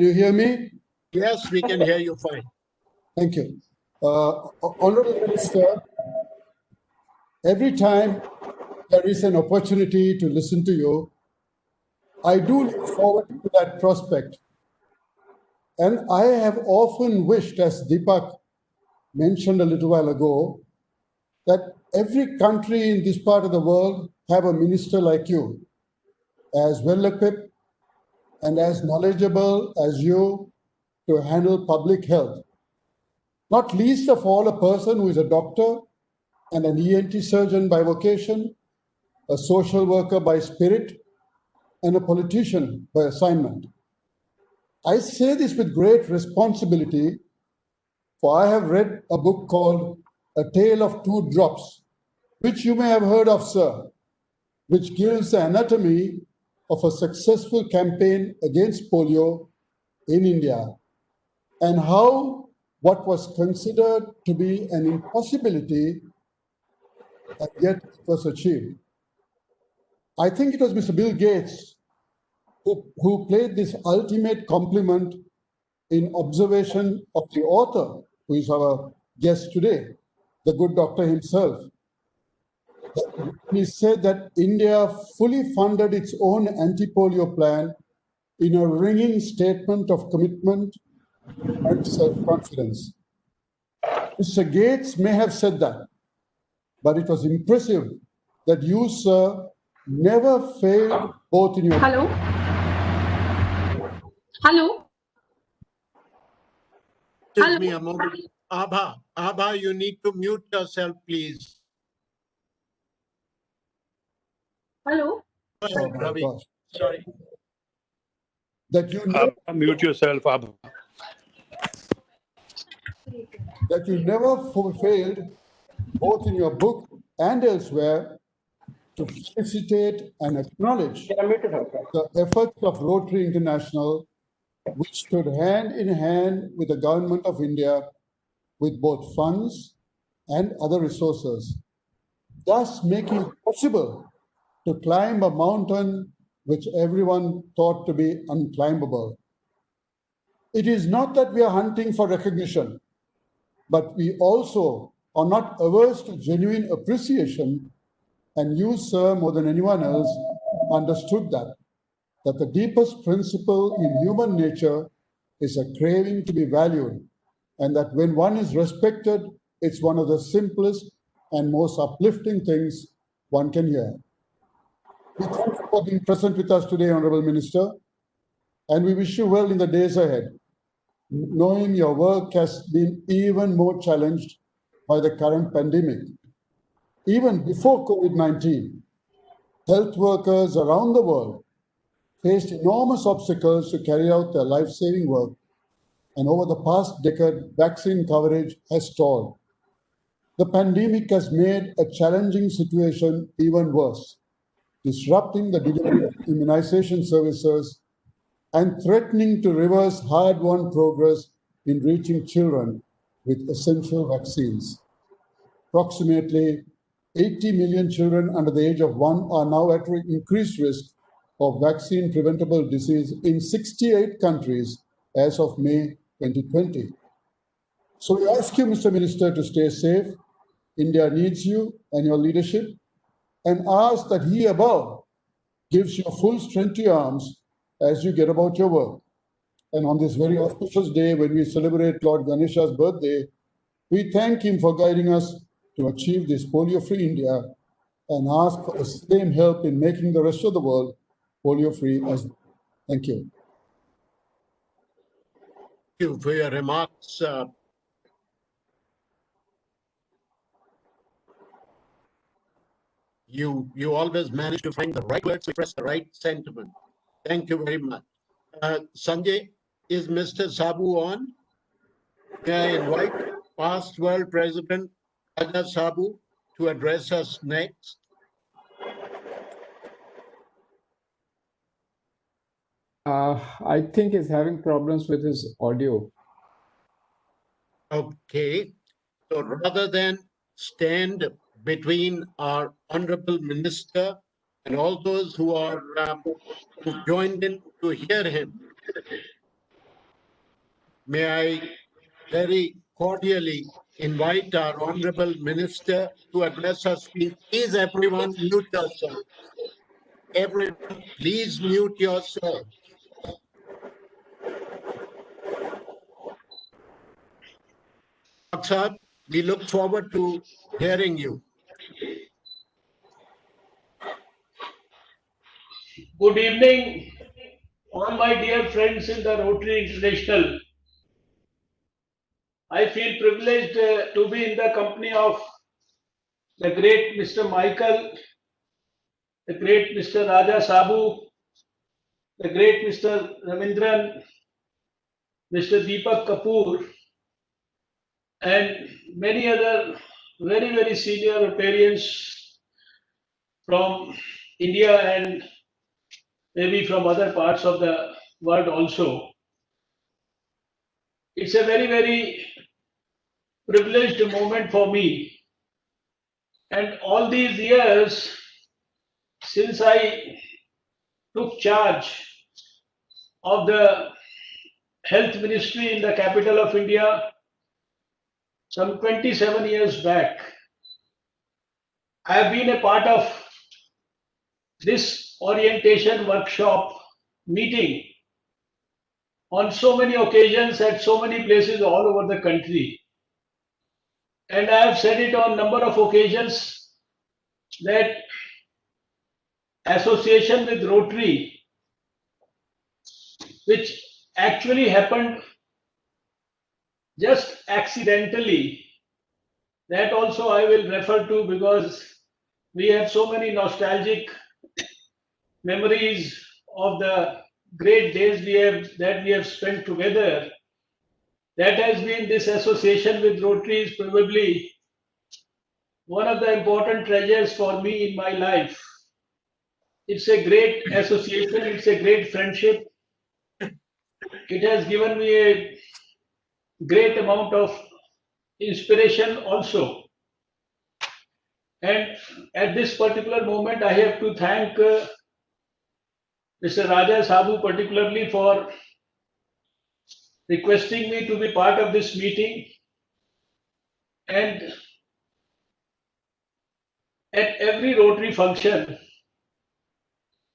[SPEAKER 16] you hear me?
[SPEAKER 2] Yes, we can hear you fine.
[SPEAKER 16] Thank you. Honorable Minister, every time there is an opportunity to listen to you, I do look forward to that prospect. And I have often wished, as Deepak mentioned a little while ago, that every country in this part of the world have a minister like you, as well equipped and as knowledgeable as you to handle public health. Not least of all, a person who is a doctor and an ENT surgeon by vocation, a social worker by spirit, and a politician by assignment. I say this with great responsibility, for I have read a book called A Tale of Two Drops, which you may have heard of, sir, which gives the anatomy of a successful campaign against polio in India and how what was considered to be an impossibility, and yet it was achieved. I think it was Mr. Bill Gates who played this ultimate compliment in observation of the author, who is our guest today, the good doctor himself. He said that India fully funded its own anti-polio plan in a ringing statement of commitment and self-confidence. Mr. Gates may have said that, but it was impressive that you, sir, never failed both in your...
[SPEAKER 11] Hello? Hello?
[SPEAKER 2] Excuse me a moment. Abha, you need to mute yourself, please.
[SPEAKER 11] Hello?
[SPEAKER 2] Go ahead,
[SPEAKER 16] Oh my
[SPEAKER 2] Ravi.
[SPEAKER 16] gosh.
[SPEAKER 2] Sorry.
[SPEAKER 16] That you never,
[SPEAKER 15] Mute yourself, Abha.
[SPEAKER 16] that you never failed, both in your book and elsewhere, to felicitate and acknowledge the efforts of Rotary International, which stood hand in hand with the Government of India with both funds and other resources, thus making it possible to climb a mountain which everyone thought to be unclimbable. It is not that we are hunting for recognition, but we also are not averse to genuine appreciation, and you, sir, more than anyone else, understood that the deepest principle in human nature is a craving to be valued, and that when one is respected, it's one of the simplest and most uplifting things one can hear. We thank you for being present with us today, Honorable Minister, and we wish you well in the days ahead, knowing your work has been even more challenged by the current pandemic. Even before COVID-19, health workers around the world faced enormous obstacles to carry out their life-saving work, and over the past decade, vaccine coverage has stalled. The pandemic has made a challenging situation even worse, disrupting the delivery of immunization services and threatening to reverse hard-won progress in reaching children with essential vaccines. Approximately 80 million children under the age of 1 are now at increased risk of vaccine-preventable disease in 68 countries as of May 2020. So we ask you, Mr. Minister, to stay safe. India needs you and your leadership, and ask that He above gives you full strength to your arms as you get about your work. And on this very auspicious day when we celebrate Lord Ganesha's birthday, we thank Him for guiding us to achieve this polio-free India and ask for the same help in making the rest of the world polio-free as well. Thank you.
[SPEAKER 2] Thank you for your remarks. You always manage to find the right words to express the right sentiment. Thank you very much. Sanjay, is Mr. Sabu on? May I invite? past World President Raja Sabu to address us next.
[SPEAKER 13] I think he's having problems with his audio.
[SPEAKER 2] Okay, so rather than stand between our Honorable Minister and all those who are who joined in to hear him, may I very cordially invite our Honorable Minister to address us. Please, everyone, mute yourself. Everyone, please mute yourself. Sir, we look forward to hearing you.
[SPEAKER 17] Good evening, all my dear friends in the Rotary International. I feel privileged to be in the company of the great Mr. Michael, the great Mr. Raja Sabu, the great Mr. Ravindran, Mr. Deepak Kapoor, and many other very, very senior Rotarians from India and maybe from other parts of the world also. It's a very, very privileged moment for me. And all these years, since I took charge of the health ministry in the capital of India, some 27 years back, I have been a part of this orientation workshop meeting on so many occasions at so many places all over the country. And I have said it on number of occasions that association with Rotary, which actually happened just accidentally, that also I will refer to because we have so many nostalgic memories of the great days that we have spent together. That has been this association with Rotary is probably one of the important treasures for me in my life. It's a great association, it's a great friendship. It has given me a great amount of inspiration also. And at this particular moment, I have to thank Mr. Raja Sabu particularly for requesting me to be part of this meeting. And at every Rotary function,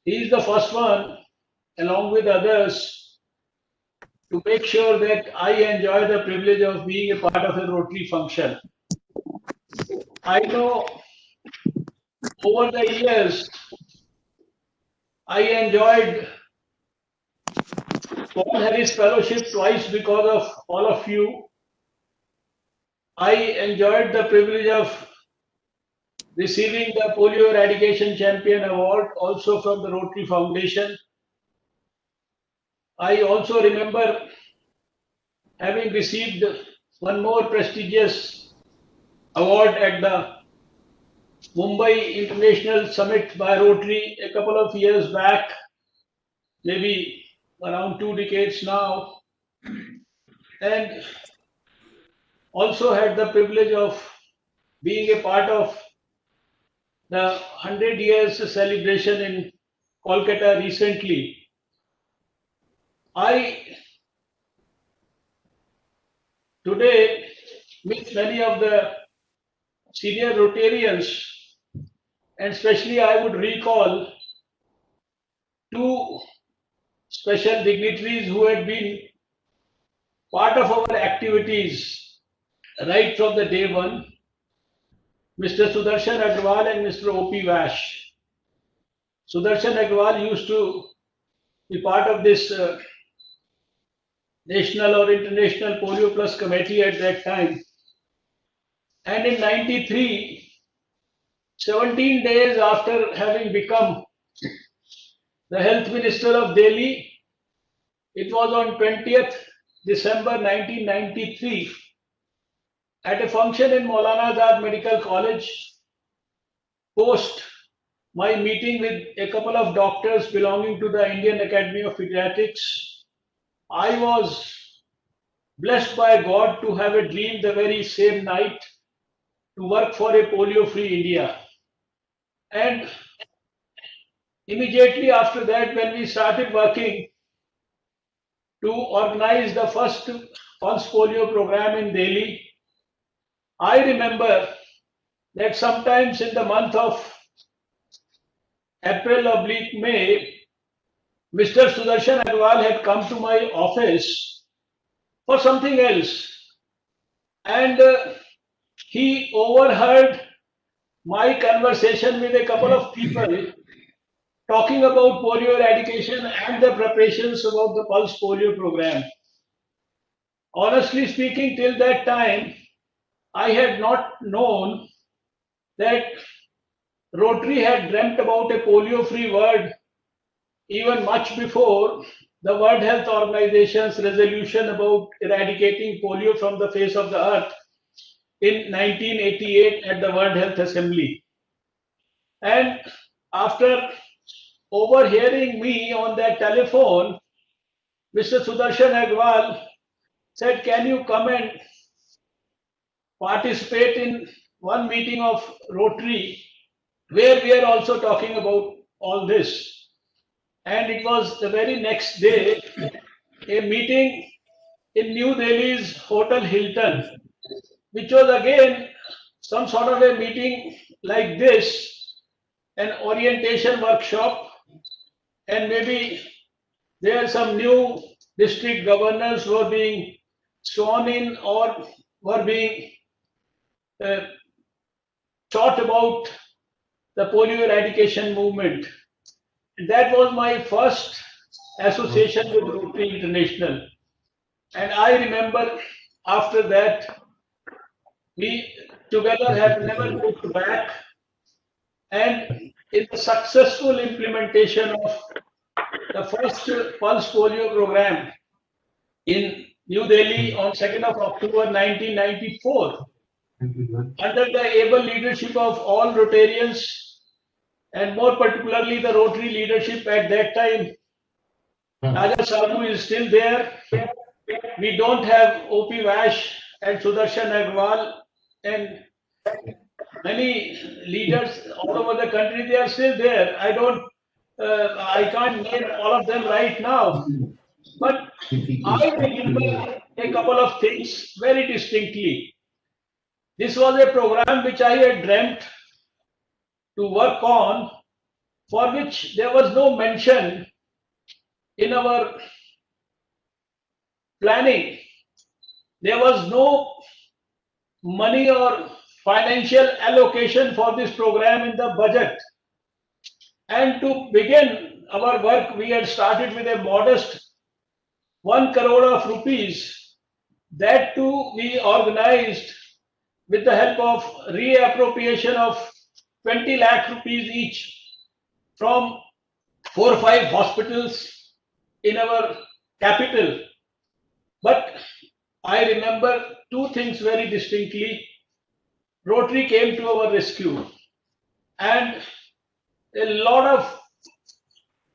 [SPEAKER 17] he is the first one, along with others, to make sure that I enjoy the privilege of being a part of a Rotary function. I know over the years, I enjoyed Paul Harris Fellowship twice because of all of you. I enjoyed the privilege of receiving the Polio Eradication Champion Award also from the Rotary Foundation. I also remember having received one more prestigious award at the Mumbai International Summit by Rotary a couple of years back, maybe around 2 decades now, and also had the privilege of being a part of the 100 years celebration in Kolkata recently. I today meet many of the senior Rotarians, and especially I would recall two special dignitaries who had been part of our activities right from the day one, Mr. Sudarshan Agrawal and Mr. O.P. Vash. Sudarshan Agrawal used to be part of this National or International Polio Plus Committee at that time. And in 93, 17 days after having become the Health Minister of Delhi, it was on 20th December 1993 at a function in Maulana Azad Medical College, post my meeting with a couple of doctors belonging to the Indian Academy of Pediatrics, I was blessed by God to have a dream the very same night to work for a polio-free India. And immediately after that, when we started working to organize the first pulse polio program in Delhi, I remember that sometimes in the month of April/May, Mr. Sudarshan Agarwal had come to my office for something else, and he overheard my conversation with a couple of people talking about polio eradication and the preparations about the pulse polio program. Honestly speaking, till that time, I had not known that Rotary had dreamt about a polio-free world even much before the World Health Organization's resolution about eradicating polio from the face of the earth in 1988 at the World Health Assembly. And after overhearing me on that telephone, Mr. Sudarshan Agarwal said, "Can you come and participate in one meeting of Rotary where we are also talking about all this?" And it was the very next day, a meeting in New Delhi's Hotel Hilton, which was again some sort of a meeting like this, an orientation workshop, and maybe there are some new district governors were being sworn in or were being taught about the polio eradication movement. That was my first association with Rotary International. And I remember after that, we together have never looked back. And in the successful implementation of the first pulse polio program in New Delhi on 2nd of October 1994, under the able leadership of all Rotarians, and more particularly the Rotary leadership at that time, Raja Sabu is still there. We don't have O.P. Vash and Sudarshan Agarwal and many leaders all over the country. They are still there. I can't name all of them right now, but I remember a couple of things very distinctly. This was a program which I had dreamt to work on, for which there was no mention in our planning. There was no money or financial allocation for this program in the budget. And to begin our work, we had started with a modest 1 crore of rupees. That too we organized with the help of reappropriation of 20 lakh rupees each from 4 or 5 hospitals in our capital. But I remember two things very distinctly. Rotary came to our rescue, and a lot of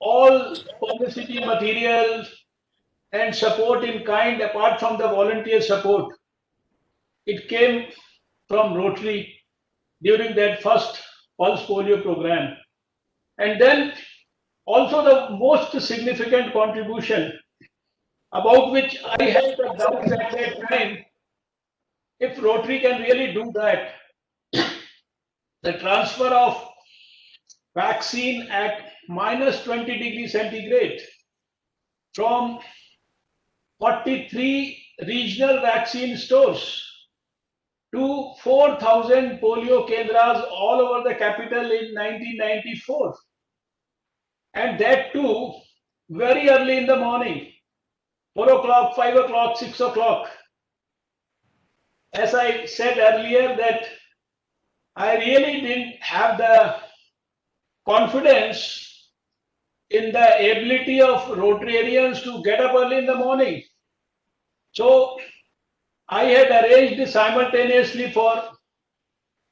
[SPEAKER 17] all publicity material and support in kind, apart from the volunteer support, it came from Rotary during that first pulse polio program. And then also the most significant contribution, about which I had the doubts at that time, if Rotary can really do that, the transfer of vaccine at -20 degrees centigrade from 43 regional vaccine stores to 4,000 polio kendras all over the capital in 1994. And that too very early in the morning, 4 o'clock, 5 o'clock, 6 o'clock. As I said earlier, that I really didn't have the confidence in the ability of Rotarians to get up early in the morning. So I had arranged simultaneously for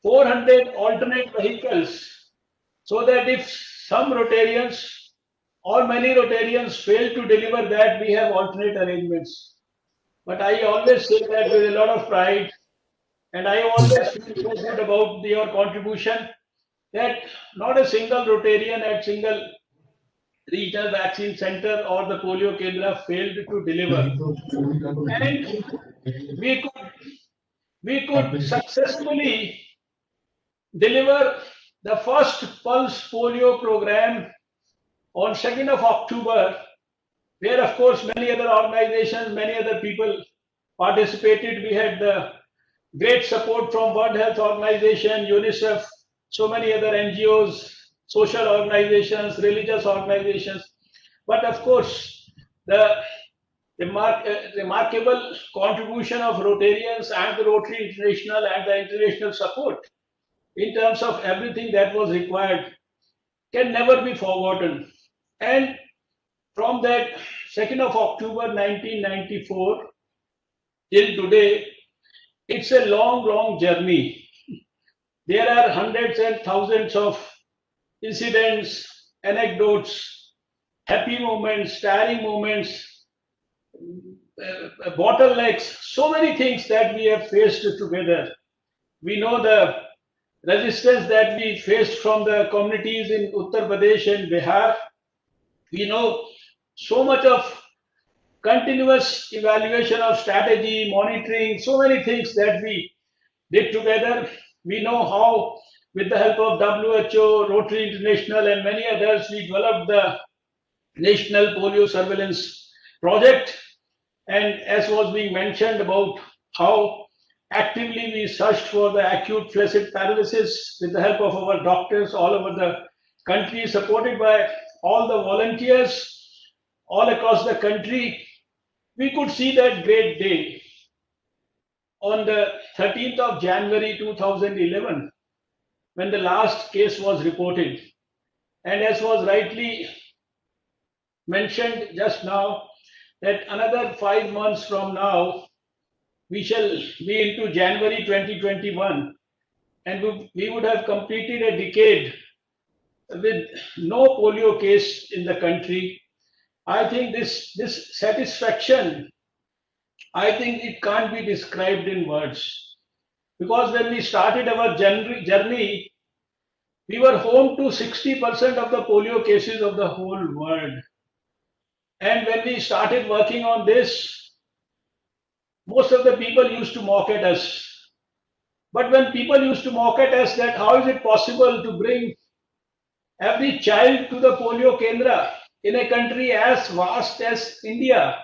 [SPEAKER 17] 400 alternate vehicles so that if some Rotarians or many Rotarians fail to deliver that, we have alternate arrangements. But I always say that with a lot of pride, and I always feel so good about your contribution that not a single Rotarian at single regional vaccine center or the polio kendra failed to deliver. And we could successfully deliver the first pulse polio program on 2nd of October, where of course many other organizations, many other people participated. We had the great support from World Health Organization, UNICEF, so many other NGOs, social organizations, religious organizations. But of course, the remarkable contribution of Rotarians and the Rotary International and the international support in terms of everything that was required can never be forgotten. And from that 2nd of October 1994 till today, it's a long journey. There are hundreds and thousands of incidents, anecdotes, happy moments, tiring moments, bottlenecks, so many things that we have faced together. We know the resistance that we faced from the communities in Uttar Pradesh and Bihar. We know so much of continuous evaluation of strategy, monitoring, so many things that we did together. We know how, with the help of WHO, Rotary International, and many others, we developed the National Polio Surveillance Project. And as was being mentioned about how actively we searched for the acute flaccid paralysis with the help of our doctors all over the country, supported by all the volunteers all across the country. We could see that great day on the 13th of January 2011 when the last case was reported. And as was rightly mentioned just now, that another 5 months from now, we shall be into January 2021, and we would have completed a decade with no polio case in the country. I think this satisfaction, I think it can't be described in words. Because when we started our journey, we were home to 60% of the polio cases of the whole world. And when we started working on this, most of the people used to mock at us. But when people used to mock at us that how is it possible to bring every child to the polio kendra in a country as vast as India,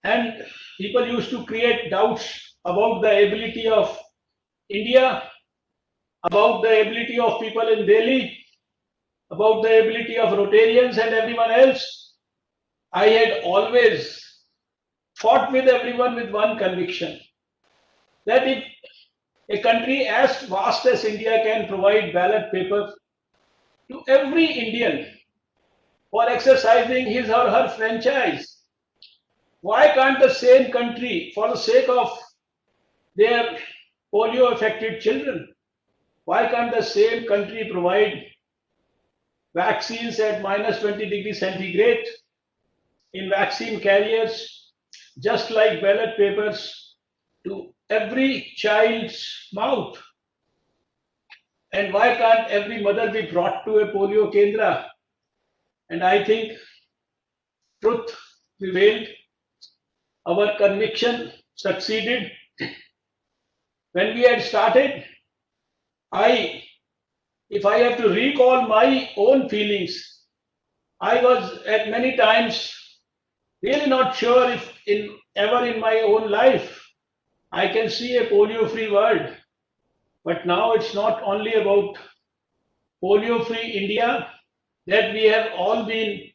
[SPEAKER 17] and people used to create doubts about the ability of India, about the ability of people in Delhi, about the ability of Rotarians and everyone else, I had always fought with everyone with one conviction, that if a country as vast as India can provide ballot paper to every Indian for exercising his or her franchise, why can't the same country, for the sake of their polio affected children, why can't the same country provide vaccines at -20°C in vaccine carriers, just like ballot papers, to every child's mouth? And why can't every mother be brought to a polio kendra? And I think truth prevailed. Our conviction succeeded. When we had started, if I have to recall my own feelings, I was at many times really not sure if ever in my own life I can see a polio-free world. But now it's not only about polio-free India, that we have all been,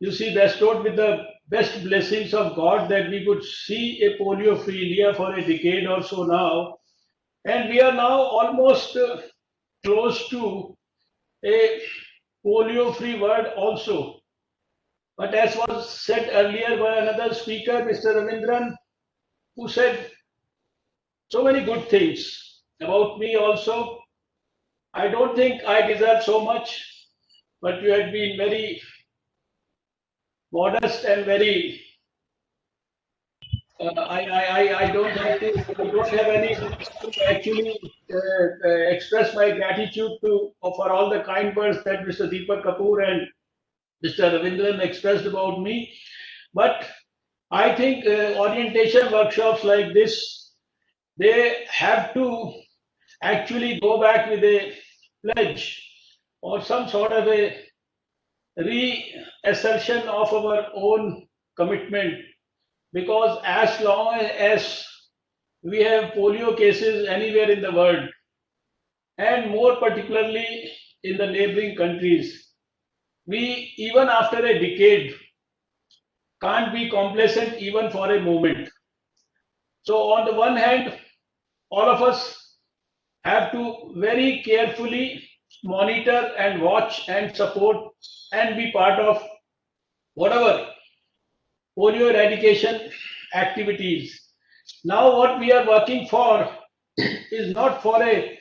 [SPEAKER 17] bestowed with the best blessings of God, that we could see a polio-free India for a decade or so now. And we are now almost close to a polio-free world also. But as was said earlier by another speaker, Mr. Ravindran, who said so many good things about me also. I don't think I deserve so much, but you had been very modest and very. I don't have to. I don't have any to actually express my gratitude for all the kind words that Mr. Deepak Kapoor and Mr. Ravindran expressed about me. But I think orientation workshops like this, they have to actually go back with a pledge or some sort of a reassertion of our own commitment, because as long as we have polio cases anywhere in the world, and more particularly in the neighboring countries, we, even after a decade, can't be complacent even for a moment. So on the one hand, all of us have to very carefully monitor and watch and support and be part of whatever polio eradication activities. Now what we are working for is not for a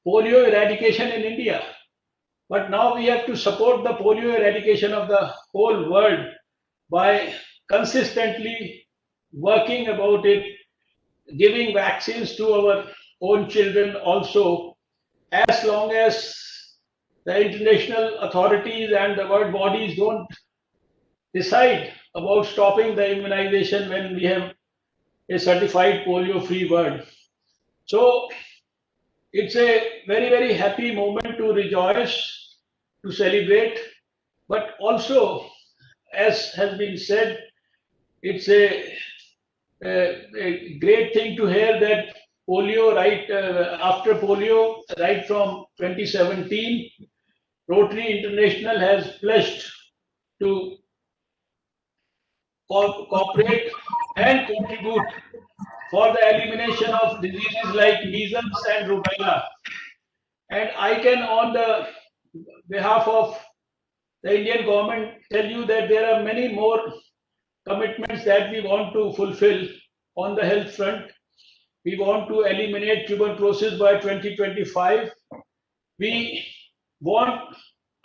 [SPEAKER 17] polio eradication in India, but now we have to support the polio eradication of the whole world by consistently working about it, giving vaccines to our own children also, as long as the international authorities and the world bodies don't decide about stopping the immunization when we have a certified polio-free world. So it's a very, very happy moment to rejoice, to celebrate, but also, as has been said, it's a great thing to hear that polio, after polio, right from 2017, Rotary International has pledged to cooperate and contribute for the elimination of diseases like measles and rubella. And I can, on the behalf of the Indian government, tell you that there are many more commitments that we want to fulfill on the health front. We want to eliminate tuberculosis by 2025. We want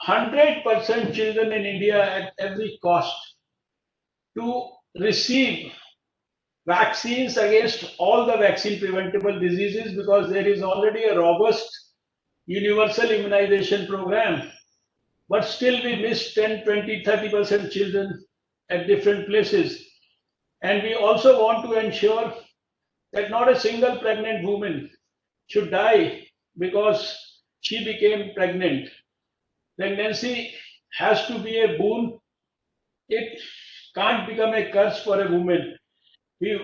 [SPEAKER 17] 100% children in India at every cost to receive vaccines against all the vaccine preventable diseases, because there is already a robust universal immunization program. But still we miss 10, 20, 30% children at different places. And we also want to ensure that not a single pregnant woman should die because she became pregnant. Pregnancy has to be a boon. It can't become a curse for a woman. We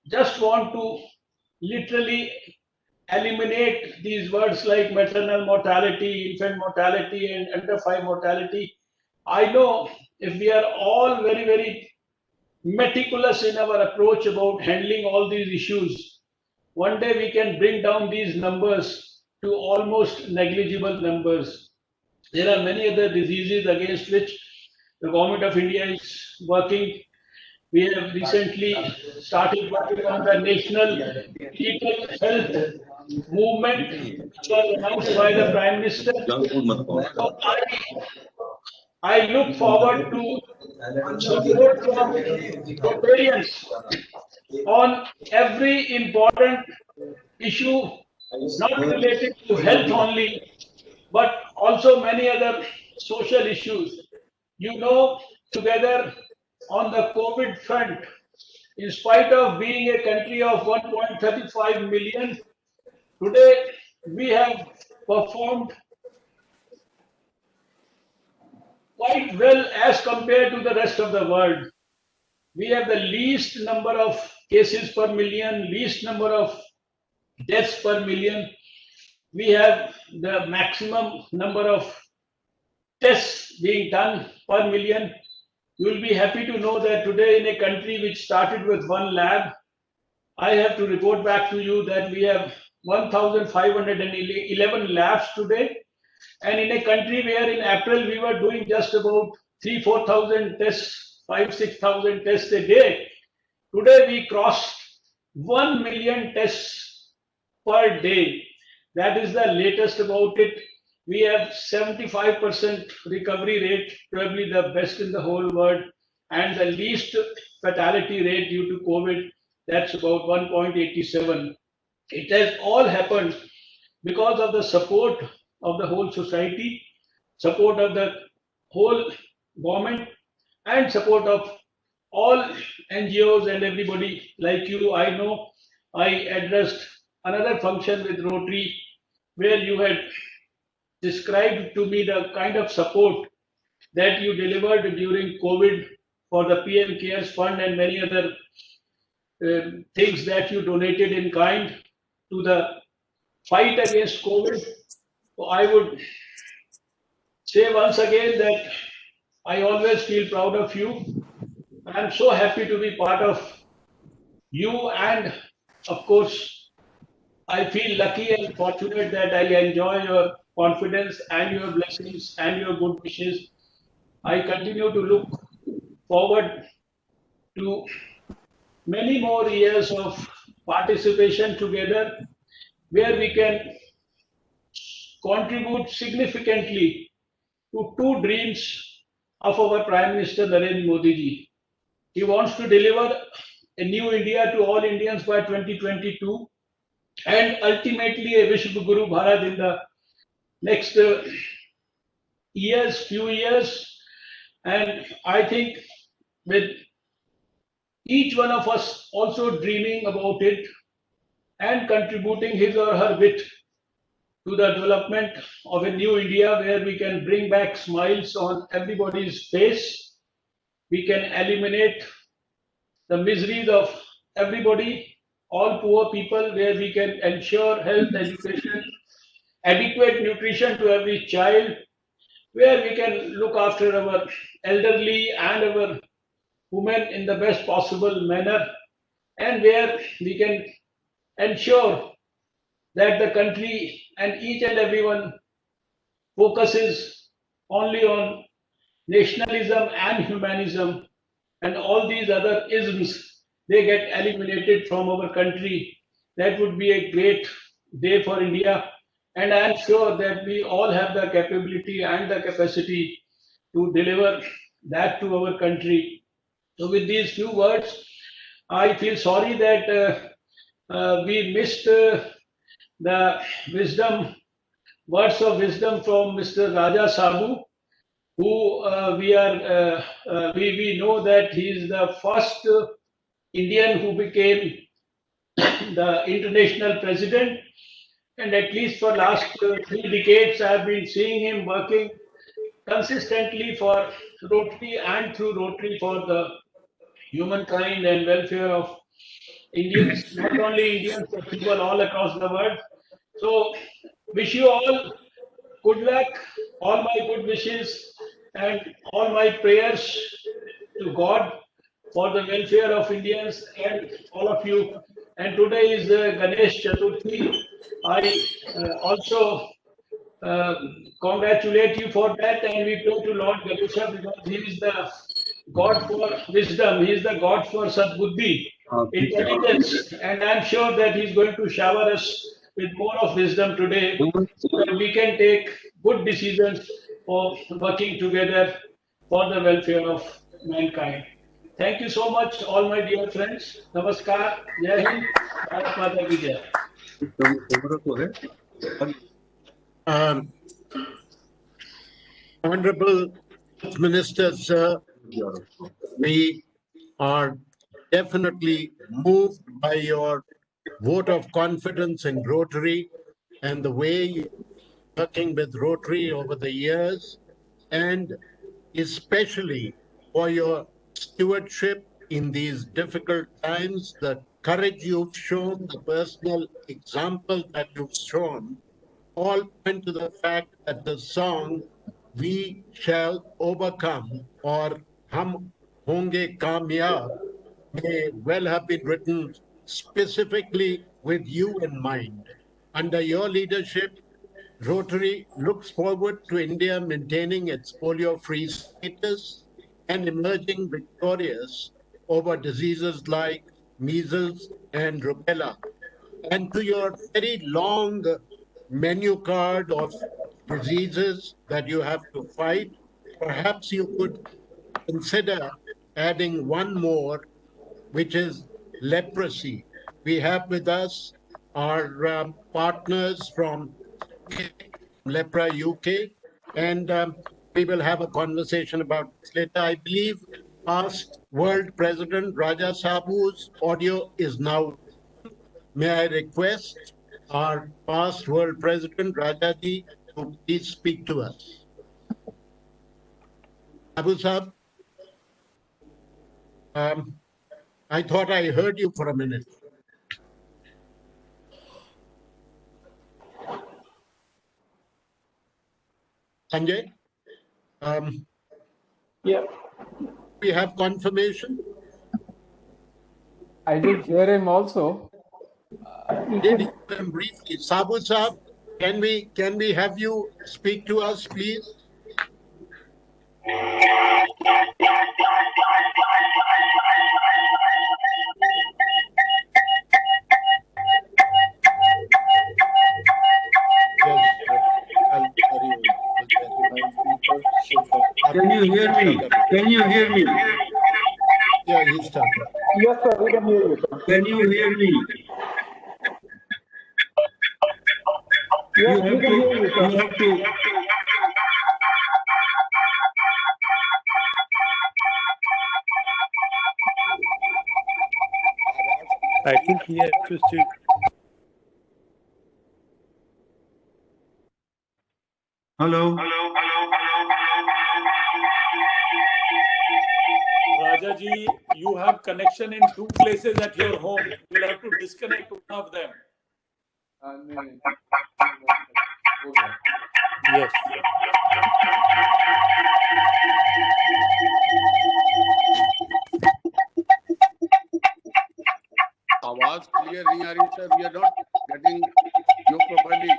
[SPEAKER 17] just want to literally eliminate these words like maternal mortality, infant mortality, and under 5 mortality. I know if we are all very, very meticulous in our approach about handling all these issues, one day we can bring down these numbers to almost negligible numbers. There are many other diseases against which the government of India is working. We have recently started working on the national people health movement, which was announced by the Prime Minister. So I look forward to support from Rotarians on every important issue, not related to health only, but also many other social issues. You know, together on the COVID front, in spite of being a country of 1.35 million, today we have performed quite well as compared to the rest of the world. We have the least number of cases per million, least number of deaths per million. We have the maximum number of tests being done per million. You will be happy to know that today, in a country which started with 1 lab, I have to report back to you that we have 1,511 labs today. And in a country where in April we were doing just about 3,000-4,000 tests, 5,000-6,000 tests a day, today we crossed 1 million tests per day. That is the latest about it. We have 75% recovery rate, probably the best in the whole world, and the least fatality rate due to COVID, that's about 1.87. It has all happened because of the support of the whole society, support of the whole government, and support of all NGOs and everybody like you. I know I addressed another function with Rotary where you had described to me the kind of support that you delivered during COVID for the PM Cares Fund and many other things that you donated in kind to the fight against COVID. So I would say once again that I always feel proud of you. I'm so happy to be part of you, and of course, I feel lucky and fortunate that I enjoy your confidence and your blessings and your good wishes. I continue to look forward to many more years of participation together where we can contribute significantly to two dreams of our Prime Minister Narendra Modi ji. He wants to deliver a new India to all Indians by 2022 and ultimately a Vishwa Guru Bharat in the next few years. And I think with each one of us also dreaming about it and contributing his or her bit to the development of a new India where we can bring back smiles on everybody's face, we can eliminate the miseries of everybody, all poor people, where we can ensure health, education, adequate nutrition to every child, where we can look after our elderly and our women in the best possible manner, and where we can ensure that the country and each and everyone focuses only on nationalism and humanism, and all these other isms, they get eliminated from our country. That would be a great day for India. And I am sure that we all have the capability and the capacity to deliver that to our country. So with these few words, I feel sorry that we missed the words of wisdom from Mr. Raja Sabu, who we know that he is the first Indian who became the international president, and at least for last 3 decades I have been seeing him working consistently for Rotary and through Rotary for the humankind and welfare of Indians, not only Indians but people all across the world. So wish you all good luck, all my good wishes and all my prayers to God for the welfare of Indians and all of you. And today is Ganesh Chaturthi. I also congratulate you for that, and we pray to Lord Ganesha because he is the God for wisdom, he is the God for Sadbuddhi, intelligence, and I'm sure that he's going to shower us with more of wisdom today so that we can take good decisions for working together for the welfare of mankind. Thank you so much, all my dear friends. Namaskar, Jai Hind, Bharat Mata Ki Jai.
[SPEAKER 2] Honorable Minister, sir, we are definitely moved by your vote of confidence in Rotary and the way you're working with Rotary over the years, and especially for your stewardship in these difficult times, the courage you've shown, the personal example that you've shown, all point to the fact that the song "We Shall Overcome" or "Hum Honge Kamyab" may well have been written specifically with you in mind. Under your leadership, Rotary looks forward to India maintaining its polio-free status and emerging victorious over diseases like measles, and rubella. And to your very long menu card of diseases that you have to fight, perhaps you could consider adding one more, which is leprosy. We have with us our partners from Lepra UK, and we will have a conversation about this later. I believe past World President Raja Sabu's audio is now. May I request our past World President Rajaji to please speak to us. Abu Sab, I thought I heard you for a minute. Sanjay?
[SPEAKER 10] Yeah.
[SPEAKER 2] We have confirmation?
[SPEAKER 13] I did hear him also.
[SPEAKER 2] Did hear him briefly. Sabu Saab, can we have you speak to us, please?
[SPEAKER 18] Can you hear me? Can you hear me?
[SPEAKER 2] Yeah, he started.
[SPEAKER 10] Yes, sir. We can hear you, sir.
[SPEAKER 18] Can you hear me?
[SPEAKER 10] Yes, we can hear you, sir.
[SPEAKER 18] You have to.
[SPEAKER 15] I think he has to still.
[SPEAKER 18] Hello.
[SPEAKER 17] Rajaji, you have connection in two places at your home. You'll have to disconnect one of them.
[SPEAKER 15] Yes.
[SPEAKER 9] आवाज clear नहीं आ रही sir, we are not getting you properly.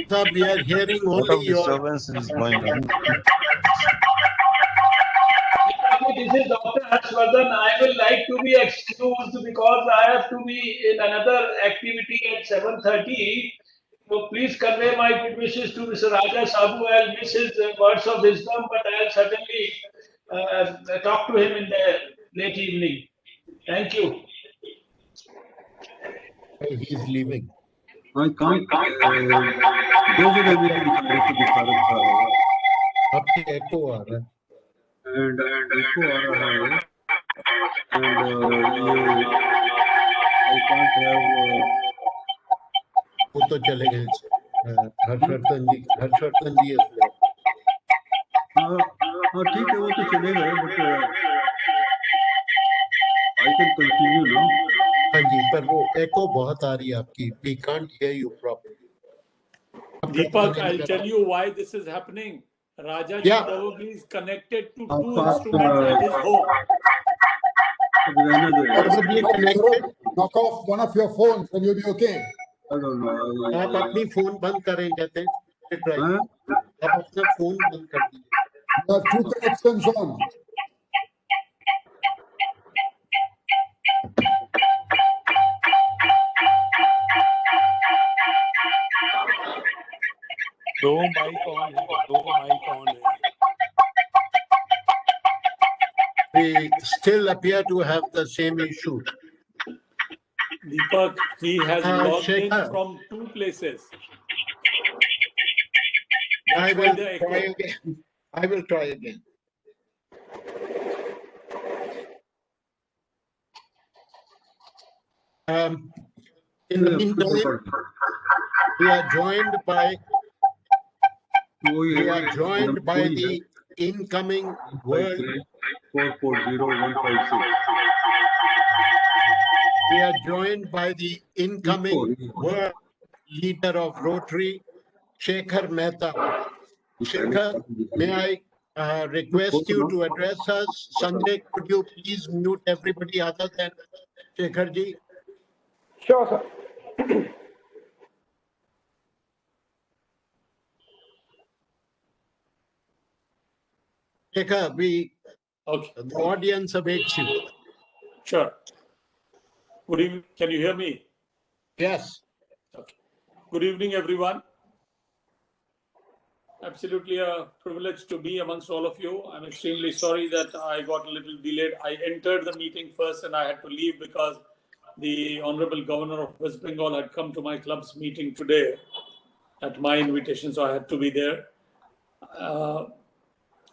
[SPEAKER 2] Sir, we are hearing only your...
[SPEAKER 19] disturbance is going on.
[SPEAKER 17] This is Dr. Harshvardhan. I will like to be excused because I have to be in another activity at 7:30. So please convey my good wishes to Mr. Raja Sabu. I'll miss his words of wisdom, but I'll certainly talk to him in the late evening. Thank you.
[SPEAKER 2] He's leaving.
[SPEAKER 18] I can't.
[SPEAKER 2] आपकी echo आ रहा है.
[SPEAKER 18] And echo आ रहा है. And I can't have.
[SPEAKER 2] वो तो चले गए. हर्षवर्धन जी है.
[SPEAKER 18] हाँ ठीक है, वो तो चले गए, but I can continue now.
[SPEAKER 2] हाँ जी, पर वो echo बहुत आ रही है आपकी. We can't hear you properly.
[SPEAKER 17] Deepak, I'll tell you why this is happening. Raja ji probably is connected to two instruments at his home.
[SPEAKER 2] Probably connected.
[SPEAKER 16] Knock off one of your phones and you'll be okay.
[SPEAKER 18] I don't know.
[SPEAKER 2] आप अपनी phone बंद करें कहते हैं. आप अपना phone बंद कर दीजिए.
[SPEAKER 16] You have two connections on.
[SPEAKER 15] दो माइक ऑन है.
[SPEAKER 2] We still appear to have the same issue.
[SPEAKER 17] Deepak, he has logged in
[SPEAKER 2] Shekhar.
[SPEAKER 17] from two places.
[SPEAKER 2] I will try again. In the meantime, we are joined by the incoming world.
[SPEAKER 18] 440156.
[SPEAKER 2] We are joined by the incoming world leader of Rotary, Shekhar Mehta. Shekhar, may I request you to address us? Sanjay, could you please mute everybody other than Shekhar ji?
[SPEAKER 10] Sure, sir.
[SPEAKER 2] Shekhar,
[SPEAKER 17] Okay.
[SPEAKER 2] the audience awaits you.
[SPEAKER 17] Sure. Good evening. Can you hear me?
[SPEAKER 2] Yes.
[SPEAKER 17] Okay. Good evening, everyone. Absolutely a privilege to be amongst all of you. I'm extremely sorry that I got a little delayed. I entered the meeting first and I had to leave because the Honorable Governor of West Bengal had come to my club's meeting today at my invitation, so I had to be there.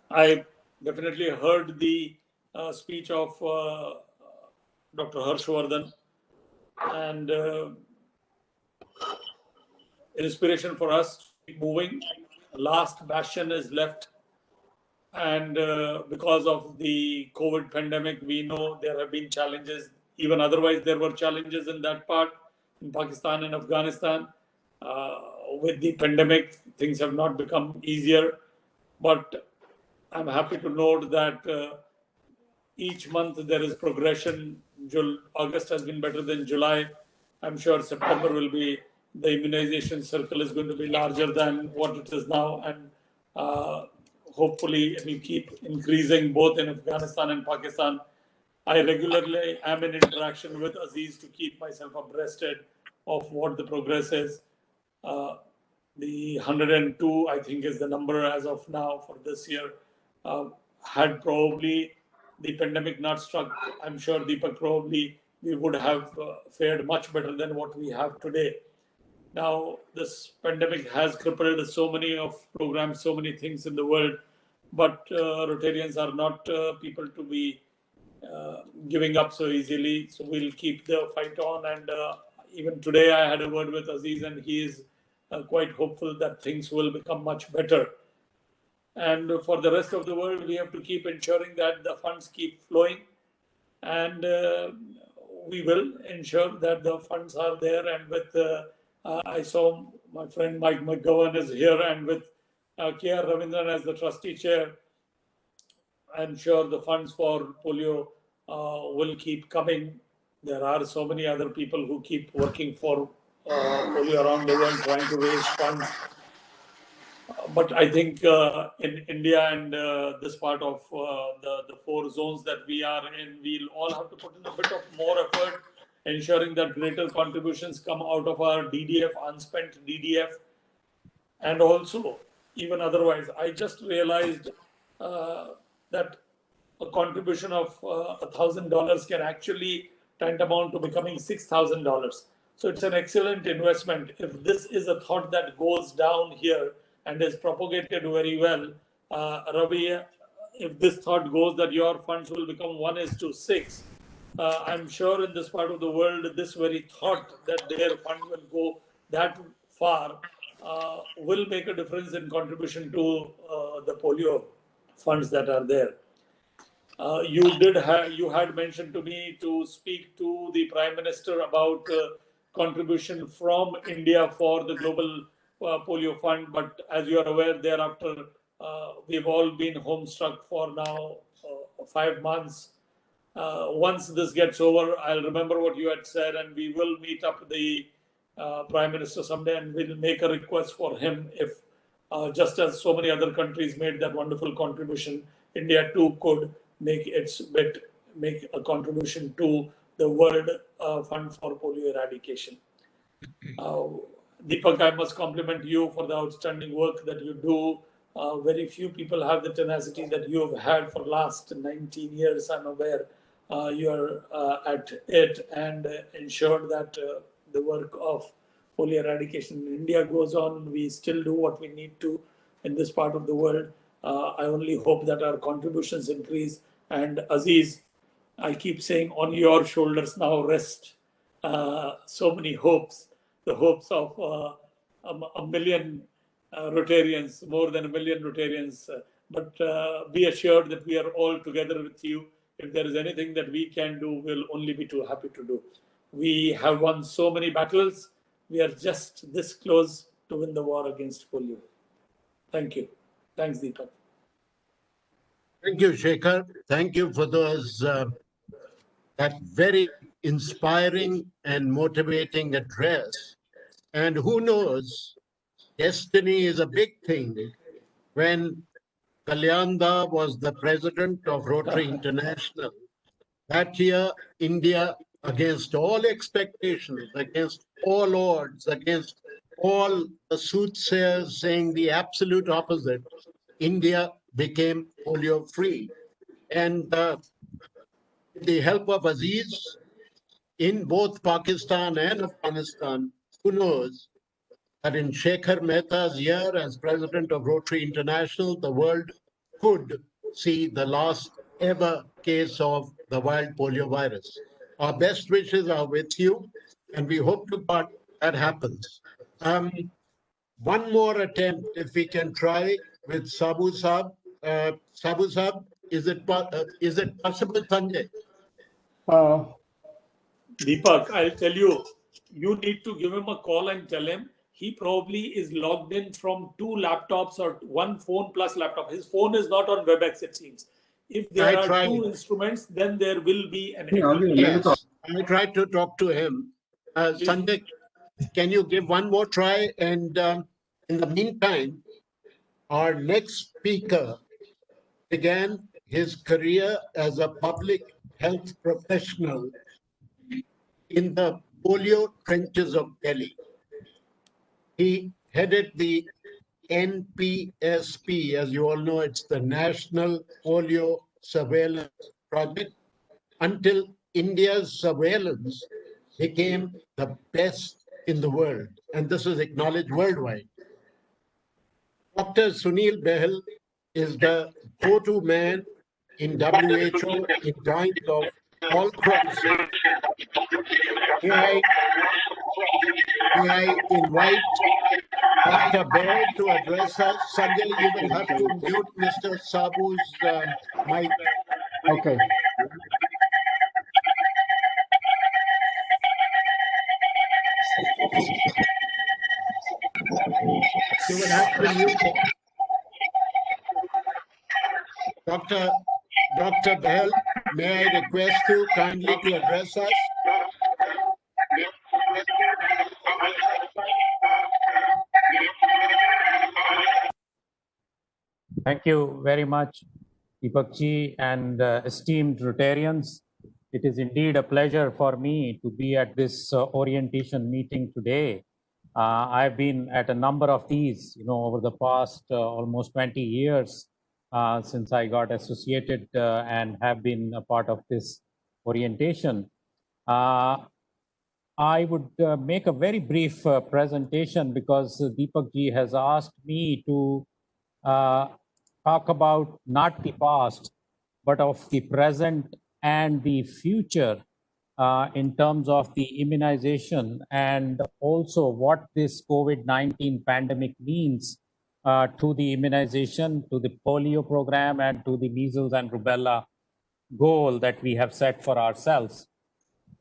[SPEAKER 17] I definitely heard the speech of Dr. Harshvardhan, and inspiration for us to keep moving. Last bastion is left, and because of the COVID pandemic, we know there have been challenges. Even otherwise, there were challenges in that part, in Pakistan and Afghanistan. With the pandemic, things have not become easier, but I'm happy to note that each month there is progression. August has been better than July. I'm sure September will be, the immunization circle is going to be larger than what it is now, and hopefully it will keep increasing both in Afghanistan and Pakistan. I regularly am in interaction with Aziz to keep myself abreasted of what the progress is. The 102, I think, is the number as of now for this year. Had probably the pandemic not struck, I'm sure, Deepak, probably we would have fared much better than what we have today. Now, this pandemic has crippled so many of programs, so many things in the world, but Rotarians are not people to be giving up so easily. So we'll keep the fight on. And even today, I had a word with Aziz, and he is quite hopeful that things will become much better. And for the rest of the world, we have to keep ensuring that the funds keep flowing, and we will ensure that the funds are there. And with I saw my friend Mike McGovern is here, and with K.R. Ravindran as the trustee chair, I'm sure the funds for polio will keep coming. There are so many other people who keep working for polio around the world, trying to raise funds. But I think in India and this part of the 4 zones that we are in, we'll all have to put in a bit of more effort, ensuring that greater contributions come out of our DDF, unspent DDF, and also even otherwise. I just realized that a contribution of $1,000 can actually tantamount to becoming $6,000. So it's an excellent investment. If this is a thought that goes down here and is propagated very well, Ravi, if this thought goes that your funds will become 1:6, I'm sure in this part of the world, this very thought that their fund will go that far will make a difference in contribution to the polio funds that are there. You had mentioned to me to speak to the Prime Minister about contribution from India for the global polio fund. But as you are aware, thereafter we've all been homestuck for now 5 months. Once this gets over, I'll remember what you had said, and we will meet up the Prime Minister someday, and we'll make a request for him. If just as so many other countries made that wonderful contribution, India too could make its bit, make a contribution to the World Fund for Polio Eradication. Deepak, I must compliment you for the outstanding work that you do. Very few people have the tenacity that you have had for the last 19 years. I'm aware you're at it, and ensured that the work of polio eradication in India goes on. We still do what we need to in this part of the world. I only hope that our contributions increase. And Aziz, I keep saying, on your shoulders now rest so many hopes, the hopes of a million Rotarians, more than 1 million Rotarians. But be assured that we are all together with you. If there is anything that we can do, we'll only be too happy to do. We have won so many battles. We are just this close to win the war against polio. Thank you. Thanks, Deepak.
[SPEAKER 2] Thank you, Shekhar. Thank you for those that very inspiring and motivating address. And who knows, destiny is a big thing when Kalyanda was the president of Rotary International, that year India, against all expectations, against all odds, against all the soothsayers saying the absolute opposite, India became polio free. And with the help of Aziz, in both Pakistan and Afghanistan, who knows that in Shekhar Mehta's year as president of Rotary International, the world could see the last ever case of the wild polio virus. Our best wishes are with you, and we hope to God that happens. One more attempt, if we can try, with Sabu Saab. Sabu Saab, is it possible, Sanjay?
[SPEAKER 17] Deepak, I'll tell you, you need to give him a call and tell him he probably is logged in from 2 laptops or 1 phone plus laptop. His phone is not on WebEx, it seems. If there are 2 instruments, then there will be an echo.
[SPEAKER 2] Yes, I tried to talk to him. Sanjay, can you give one more try? And in the meantime, our next speaker began his career as a public health professional in the polio trenches of Delhi. He headed the NPSP, as you all know, it's the National Polio Surveillance Project, until India's surveillance became the best in the world. And this is acknowledged worldwide. Dr. Sunil Behel is the go-to man in WHO in times of all crisis. May I invite Dr. Behel to address us? Sanjay, you will have to mute Mr. Sabu's mic.
[SPEAKER 13] Okay.
[SPEAKER 2] You will have to mute it. Dr. Behel, may I request you kindly to address us?
[SPEAKER 19] Thank you very much, Deepak ji and esteemed Rotarians. It is indeed a pleasure for me to be at this orientation meeting today. I've been at a number of these, over the past almost 20 years since I got associated and have been a part of this orientation. I would make a very brief presentation because Deepak ji has asked me to talk about not the past, but of the present and the future in terms of the immunization and also what this COVID-19 pandemic means to the immunization, to the polio program, and to the measles and rubella goal that we have set for ourselves.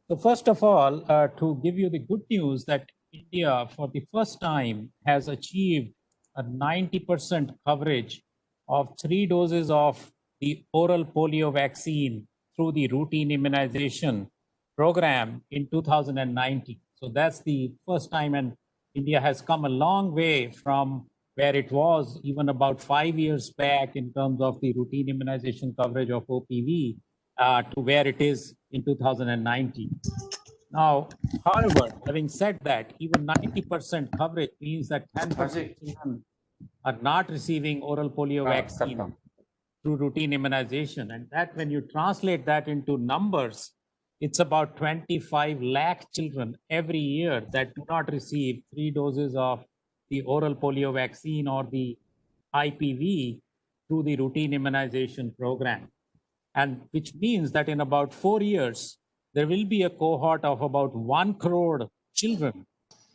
[SPEAKER 19] So first of all, to give you the good news that India for the first time has achieved a 90% coverage of 3 doses of the oral polio vaccine through the routine immunization program in 2019. So that's the first time, and India has come a long way from where it was even about 5 years back in terms of the routine immunization coverage of OPV to where it is in 2019. Now, however, having said that, even 90% coverage means that 10% children are not receiving oral polio vaccine through routine immunization. And that when you translate that into numbers, it's about 25 lakh children every year that do not receive 3 doses of the oral polio vaccine or the IPV through the routine immunization program. And which means that in about 4 years, there will be a cohort of about 1 crore children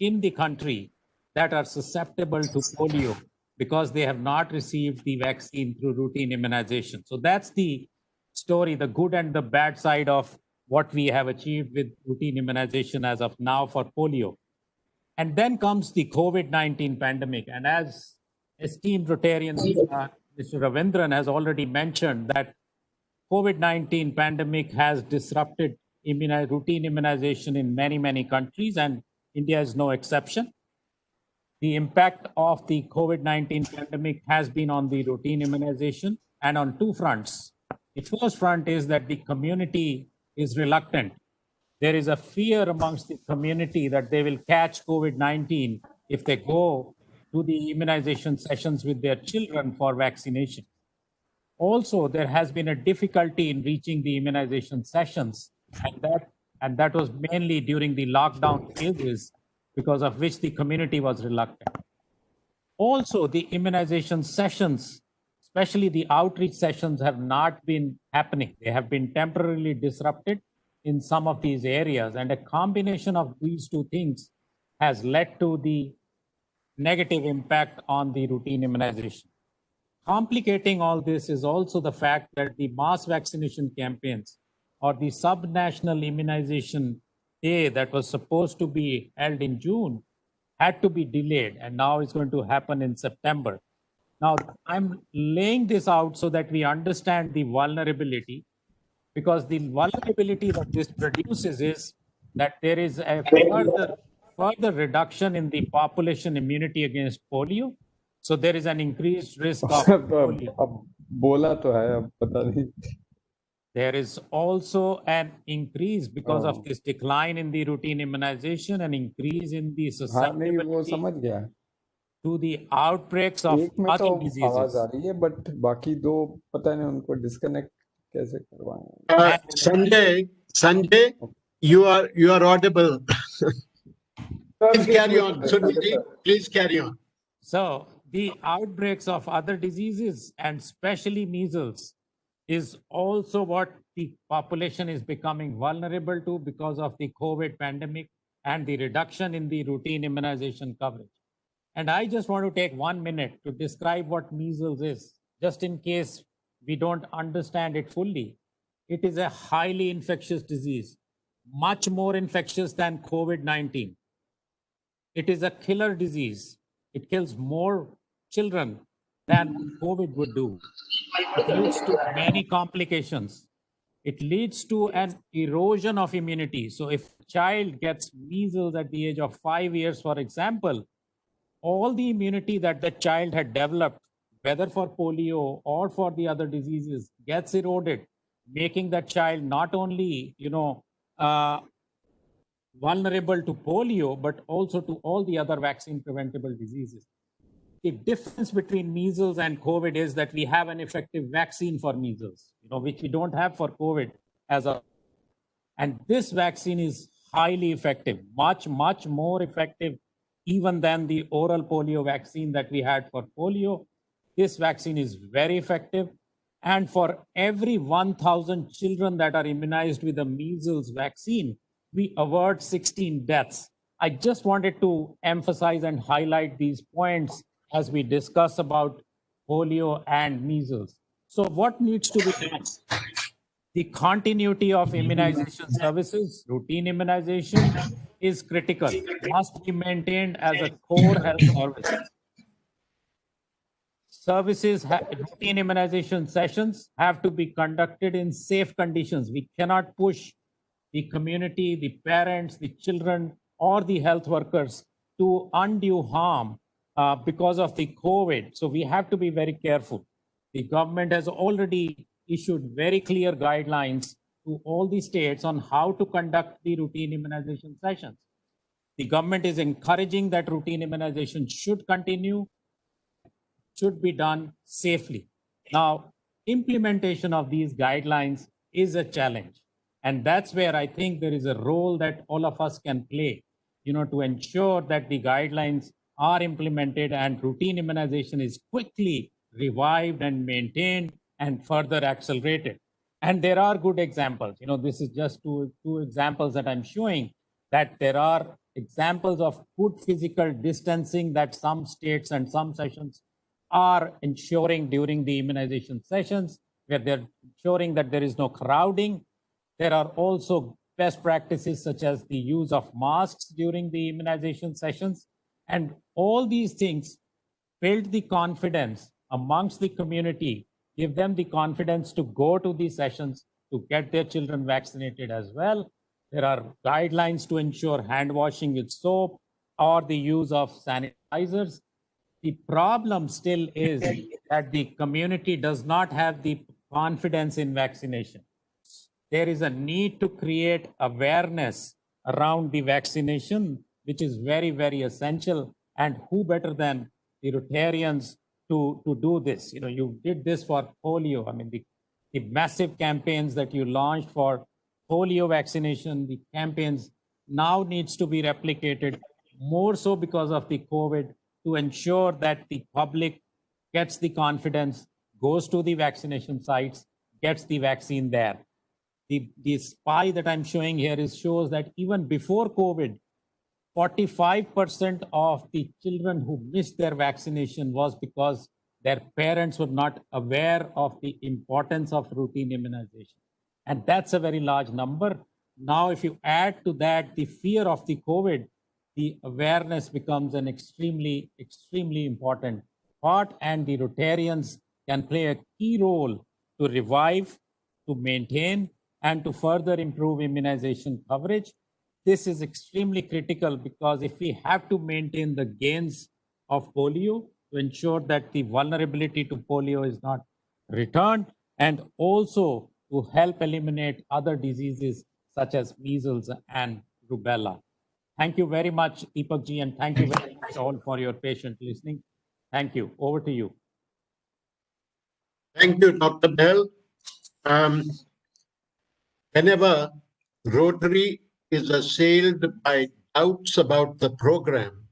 [SPEAKER 19] in the country that are susceptible to polio because they have not received the vaccine through routine immunization. So that's the story, the good and the bad side of what we have achieved with routine immunization as of now for polio. And then comes the COVID-19 pandemic. And as esteemed Rotarians, Mr. Ravindran has already mentioned that COVID-19 pandemic has disrupted routine immunization in many, many countries, and India is no exception. the impact of the COVID-19 pandemic has been on the routine immunization and on two fronts. The first front is that the community is reluctant. There is a fear amongst the community that they will catch COVID-19 if they go to the immunization sessions with their children for vaccination. Also, there has been a difficulty in reaching the immunization sessions, and that was mainly during the lockdown phases, because of which the community was reluctant. Also, the immunization sessions, especially the outreach sessions, have not been happening. They have been temporarily disrupted in some of these areas, and a combination of these two things has led to the negative impact on the routine immunization. Complicating all this is also the fact that the mass vaccination campaigns or the subnational immunization day that was supposed to be held in June had to be delayed, and now it's going to happen in September. Now, I'm laying this out so that we understand the vulnerability, because the vulnerability that this produces is that there is a further reduction in the population immunity against polio. So there is an increased risk of polio.
[SPEAKER 13] अब बोला तो है, अब पता नहीं.
[SPEAKER 19] There is also an increase because of this decline in the routine immunization, an increase in the
[SPEAKER 13] हाँ नहीं, वो
[SPEAKER 19] susceptibility
[SPEAKER 13] समझ गया.
[SPEAKER 19] to the outbreaks of
[SPEAKER 13] एक में तो
[SPEAKER 19] other
[SPEAKER 13] आवाज
[SPEAKER 19] diseases.
[SPEAKER 13] आ रही है, बट बाकी दो पता नहीं उनको डिस्कनेक्ट कैसे करवाएं.
[SPEAKER 2] Sanjay, you are audible. Please carry on, Suniti. Please carry on.
[SPEAKER 19] So the outbreaks of other diseases, and especially measles, is also what the population is becoming vulnerable to because of the COVID pandemic and the reduction in the routine immunization coverage. And I just want to take 1 minute to describe what measles is, just in case we don't understand it fully. It is a highly infectious disease, much more infectious than COVID-19. It is a killer disease. It kills more children than COVID would do. It leads to many complications. It leads to an erosion of immunity. So if a child gets measles at the age of 5 years, for example, all the immunity that the child had developed, whether for polio or for the other diseases, gets eroded, making that child not only, vulnerable to polio, but also to all the other vaccine preventable diseases. The difference between measles and COVID is that we have an effective vaccine for measles, which we don't have for COVID and this vaccine is highly effective, much, much more effective even than the oral polio vaccine that we had for polio. This vaccine is very effective. And for every 1,000 children that are immunized with the measles vaccine, we avert 16 deaths. I just wanted to emphasize and highlight these points as we discuss about polio and measles. So what needs to be done? The continuity of immunization services, routine immunization is critical, must be maintained as a core health service. Routine immunization sessions have to be conducted in safe conditions. We cannot push the community, the parents, the children, or the health workers to undue harm because of the COVID. So we have to be very careful. The government has already issued very clear guidelines to all the states on how to conduct the routine immunization sessions. The government is encouraging that routine immunization should continue, should be done safely. Now, implementation of these guidelines is a challenge. And that's where I think there is a role that all of us can play, to ensure that the guidelines are implemented and routine immunization is quickly revived and maintained and further accelerated. And there are good examples. This is just two examples that I'm showing, that there are examples of good physical distancing that some states and some sessions are ensuring during the immunization sessions, where they're ensuring that there is no crowding. There are also best practices such as the use of masks during the immunization sessions. And all these things build the confidence amongst the community, give them the confidence to go to these sessions, to get their children vaccinated as well. There are guidelines to ensure hand washing with soap or the use of sanitizer. advisors. The problem still is that the community does not have the confidence in vaccination. There is a need to create awareness around the vaccination, which is very, very essential. And who better than the Rotarians to do this? You know, you did this for polio. I mean, the massive campaigns that you launched for polio vaccination, the campaigns now needs to be replicated more so because of the COVID, to ensure that the public gets the confidence, goes to the vaccination sites, gets the vaccine there. The spy that I'm showing here shows that even before COVID, 45% of the children who missed their vaccination was because their parents were not aware of the importance of routine immunization. And that's a very large number. Now, if you add to that the fear of the COVID, the awareness becomes an extremely, extremely important part, and the Rotarians can play a key role to revive, to maintain, and to further improve immunization coverage. This is extremely critical because if we have to maintain the gains of polio to ensure that the vulnerability to polio is not returned, and also to help eliminate other diseases such as measles and rubella. Thank you very much, Deepak ji, and thank you very much all for your patient listening. Thank you. Over to you.
[SPEAKER 2] Thank you, Dr. Bell. Whenever Rotary is assailed by doubts about the program,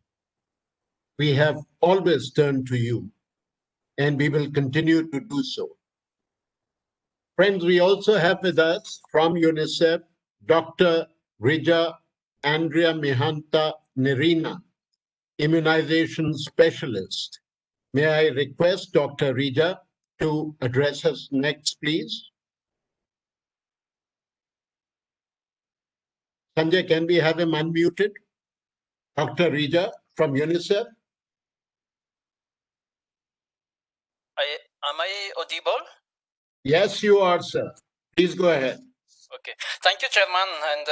[SPEAKER 2] we have always turned to you, and we will continue to do so. Friends, we also have with us from UNICEF, Dr. Rija Andrea Mihanta Nerina, immunization specialist. May I request Dr. Rija to address us next, please? Sanjay, can we have him unmuted? Dr. Rija from UNICEF.
[SPEAKER 20] Am I audible?
[SPEAKER 2] Yes, you are, sir. Please go ahead.
[SPEAKER 20] Okay. Thank you, Chairman, and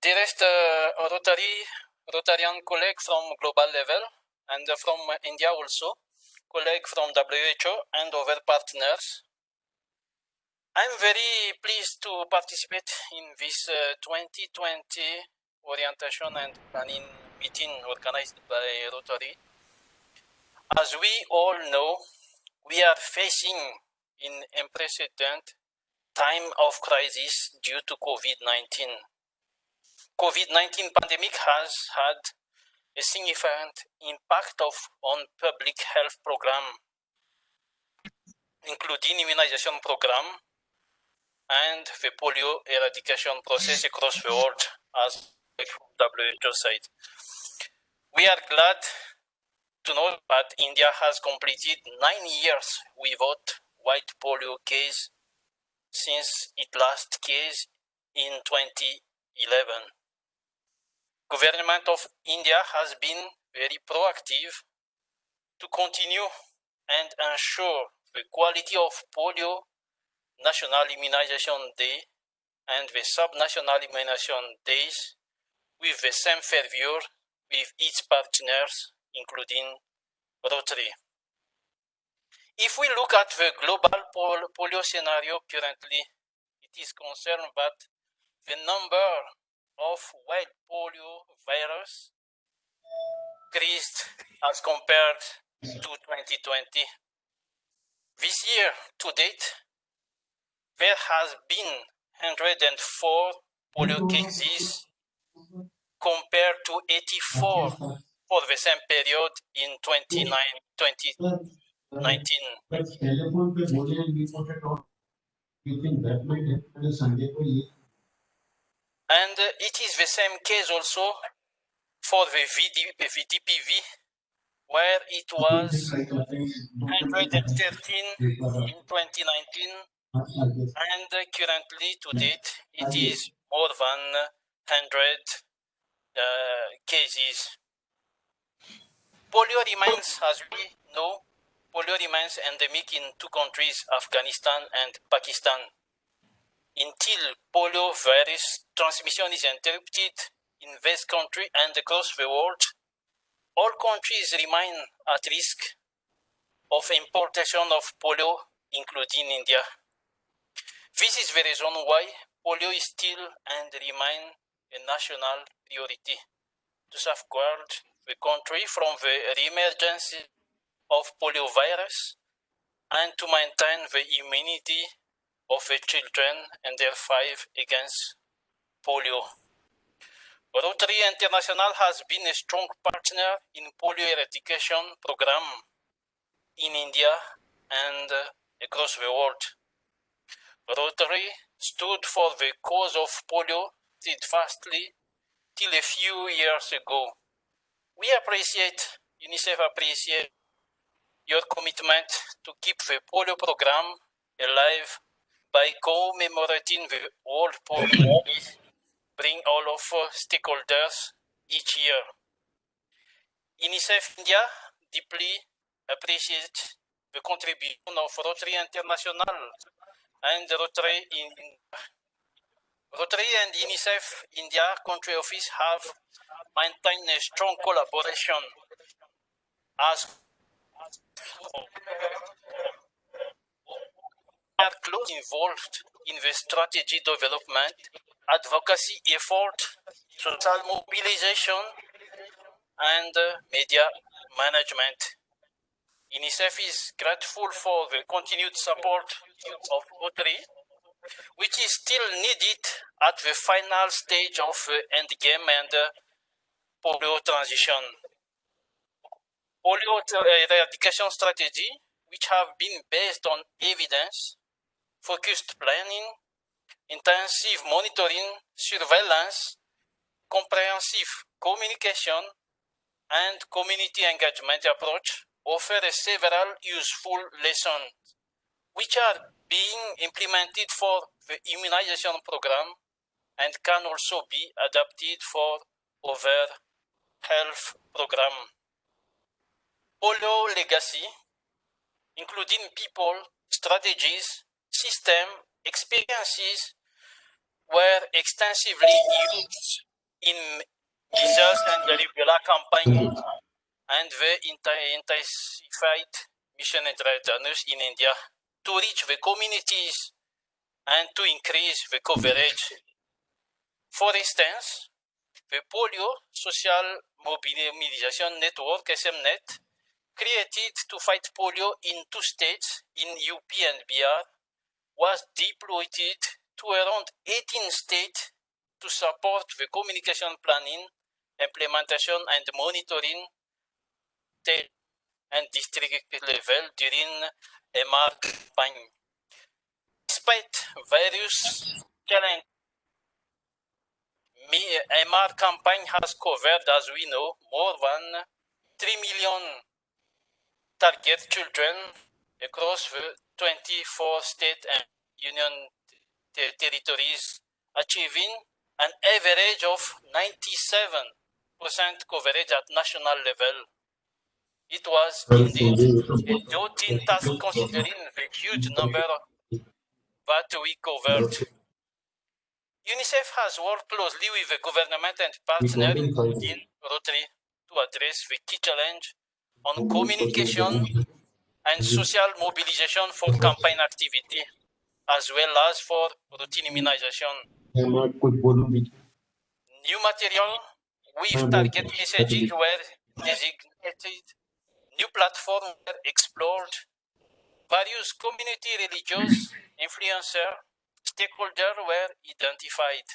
[SPEAKER 20] dearest Rotarian colleagues from global level, and from India also, colleagues from WHO and other partners. I'm very pleased to participate in this 2020 orientation and planning meeting organized by Rotary. As we all know, we are facing an unprecedented time of crisis due to COVID-19. COVID-19 pandemic has had a significant impact on public health program, including immunization program and the polio eradication process across the world, as WHO said. We are glad to know that India has completed 9 years without white polio case since its last case in 2011. Government of India has been very proactive to continue and ensure the quality of polio National Immunization Day and the Sub-National Immunization Days with the same fervor with its partners, including Rotary. If we look at the global polio scenario currently, it is concerned that the number of wild polio virus increased as compared to 2020. This year to date, there has been 104 polio cases compared to 84 for the same period in 2019. And it is the same case also for the VDPV, where it was 113 in 2019, and currently to date it is more than 100 cases. Polio remains, as we know, polio remains endemic in two countries, Afghanistan and Pakistan. Until polio virus transmission is interrupted in this country and across the world, all countries remain at risk of importation of polio, including India. This is the reason why polio is still and remain a national priority to safeguard the country from the re-emergence of poliovirus and to maintain the immunity of the children and their fight against polio. Rotary International has been a strong partner in polio eradication program in India and across the world. Rotary stood for the cause of polio steadfastly till a few years ago. We appreciate, UNICEF appreciate your commitment to keep the polio program alive by commemorating the World Polio Day, bring all of stakeholders each year. UNICEF India deeply appreciates the contribution of Rotary International and Rotary and UNICEF India country office have maintained a strong collaboration as we are closely involved in the strategy development, advocacy effort, social mobilization, and media management. UNICEF is grateful for the continued support of Rotary, which is still needed at the final stage of the endgame and polio transition. Polio eradication strategy, which have been based on evidence, focused planning, intensive monitoring, surveillance, comprehensive communication, and community engagement approach offer several useful lessons, which are being implemented for the immunization program and can also be adapted for other health programs. Polio legacy, including people, strategies, system, experiences, were extensively used in measles and the Rubella campaign and the intensified mission intravenous in India to reach the communities and to increase the coverage. For instance, the Polio Social Mobilization Network, SMNet, created to fight polio in 2 states, in UP and BR, was deployed to around 18 states to support the communication planning, implementation, and monitoring and district level during MR campaign. Despite various challenges, MR campaign has covered, as we know, more than 3 million target children across the 24 state and union territories, achieving an average of 97% coverage at national level. It was indeed a daunting task considering the huge number that we covered. UNICEF has worked closely with the government and partners, including Rotary, to address the key challenge on communication and social mobilization for campaign activity, as well as for routine immunization. New material with target messaging were designated, new platforms were explored, various community religious influencers, stakeholders were identified.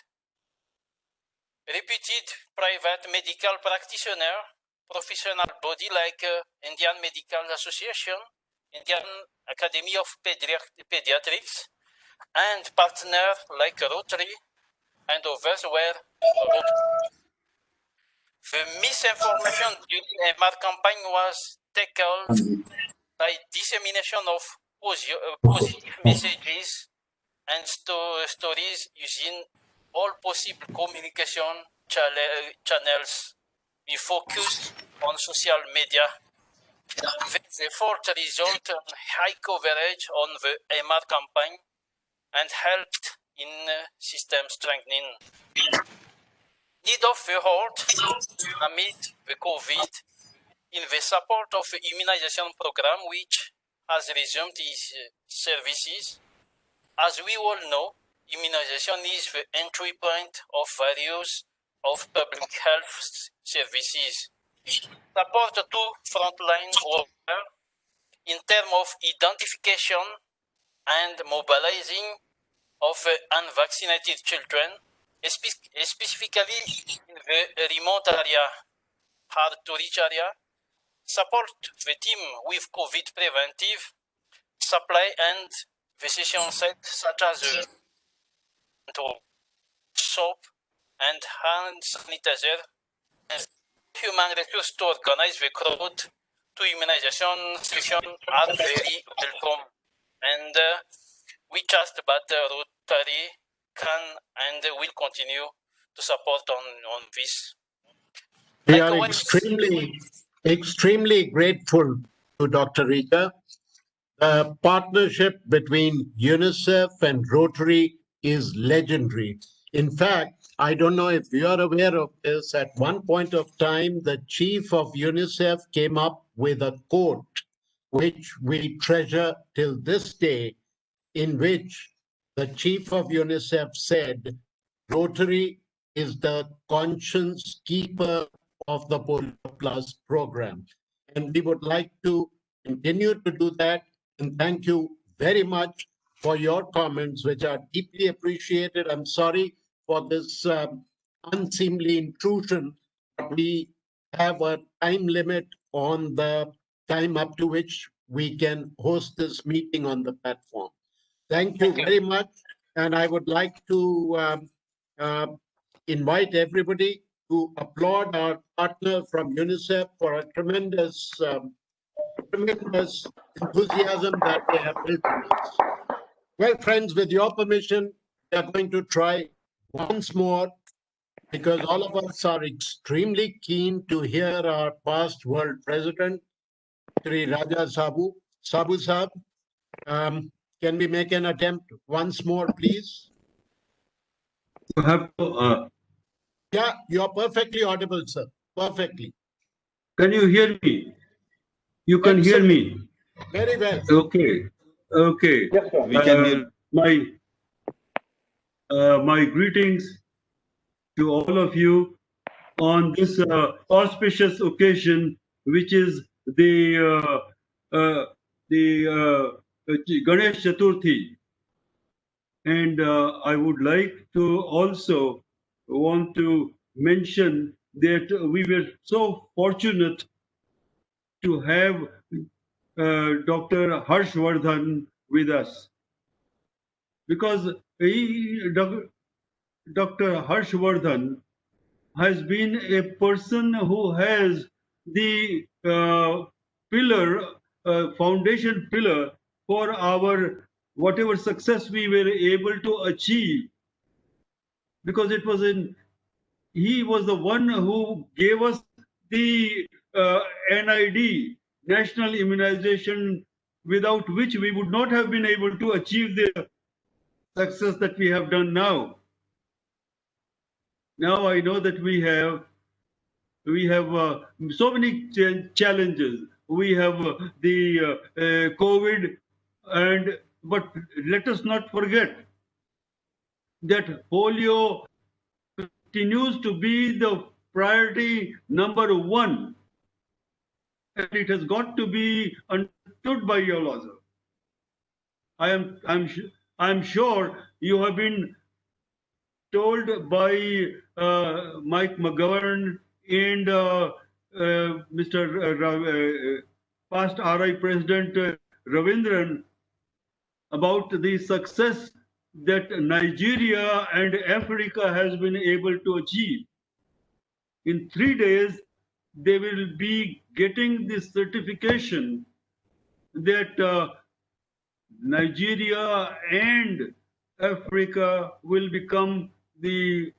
[SPEAKER 20] Reputed private medical practitioners, professional body like Indian Medical Association, Indian Academy of Pediatrics, and partners like Rotary and others were involved. The misinformation during the MR campaign was tackled by dissemination of positive messages and stories using all possible communication channels. We focused on social media. This effort resulted in high coverage on the MR campaign and helped in system strengthening. Need of the heart amid the COVID in the support of immunization program which has resumed its services. As we all know, immunization is the entry point of various of public health services. Support to frontline workers in terms of identification and mobilizing of unvaccinated children, specifically in the remote area, hard to reach area, support the team with COVID preventive, supply and physician sets such as soap and hand sanitizer, and human resources to organize the crowd to immunization session are very welcome. And we trust that Rotary can and will continue to support on this.
[SPEAKER 2] We are extremely grateful to Dr. Rita. The partnership between UNICEF and Rotary is legendary. In fact, I don't know if you are aware of this, at one point of time, the chief of UNICEF came up with a quote, which we treasure till this day, in which the chief of UNICEF said, Rotary is the conscience keeper of the Polio Plus program. And we would like to continue to do that. And thank you very much for your comments, which are deeply appreciated. I'm sorry for this unseemly intrusion, but we have a time limit on the time up to which we can host this meeting on the platform. Thank you very much. And I would like to invite everybody to applaud our partner from UNICEF for a tremendous enthusiasm that they have built in us. Well, friends, with your permission, we are going to try once more, because all of us are extremely keen to hear our past world president, Sri Raja Sabu Sahab. Can we make an attempt once more, please?
[SPEAKER 18] You have to.
[SPEAKER 2] Yeah, you're perfectly audible, sir. Perfectly.
[SPEAKER 18] Can you hear me? You can hear me.
[SPEAKER 2] Very well.
[SPEAKER 18] Okay. Okay.
[SPEAKER 15] Yes, sir. We can hear.
[SPEAKER 18] My greetings to all of you on this auspicious occasion, which is the Ganesh Chaturthi. And I would like to also want to mention that we were so fortunate to have Dr. Harshvardhan with us, because Dr. Harshvardhan has been a person who has the foundation pillar for our whatever success we were able to achieve, because he was the one who gave us the NID, National Immunization, without which we would not have been able to achieve the success that we have done now. Now I know that we have so many challenges. We have the COVID, but let us not forget that polio continues to be the priority number one, and it has got to be understood by you also. I'm sure you have been told by Mike McGovern and Mr. past RI President Ravindran about the success that Nigeria and Africa has been able to achieve. In 3 days, they will be getting this certification that Nigeria and Africa will become the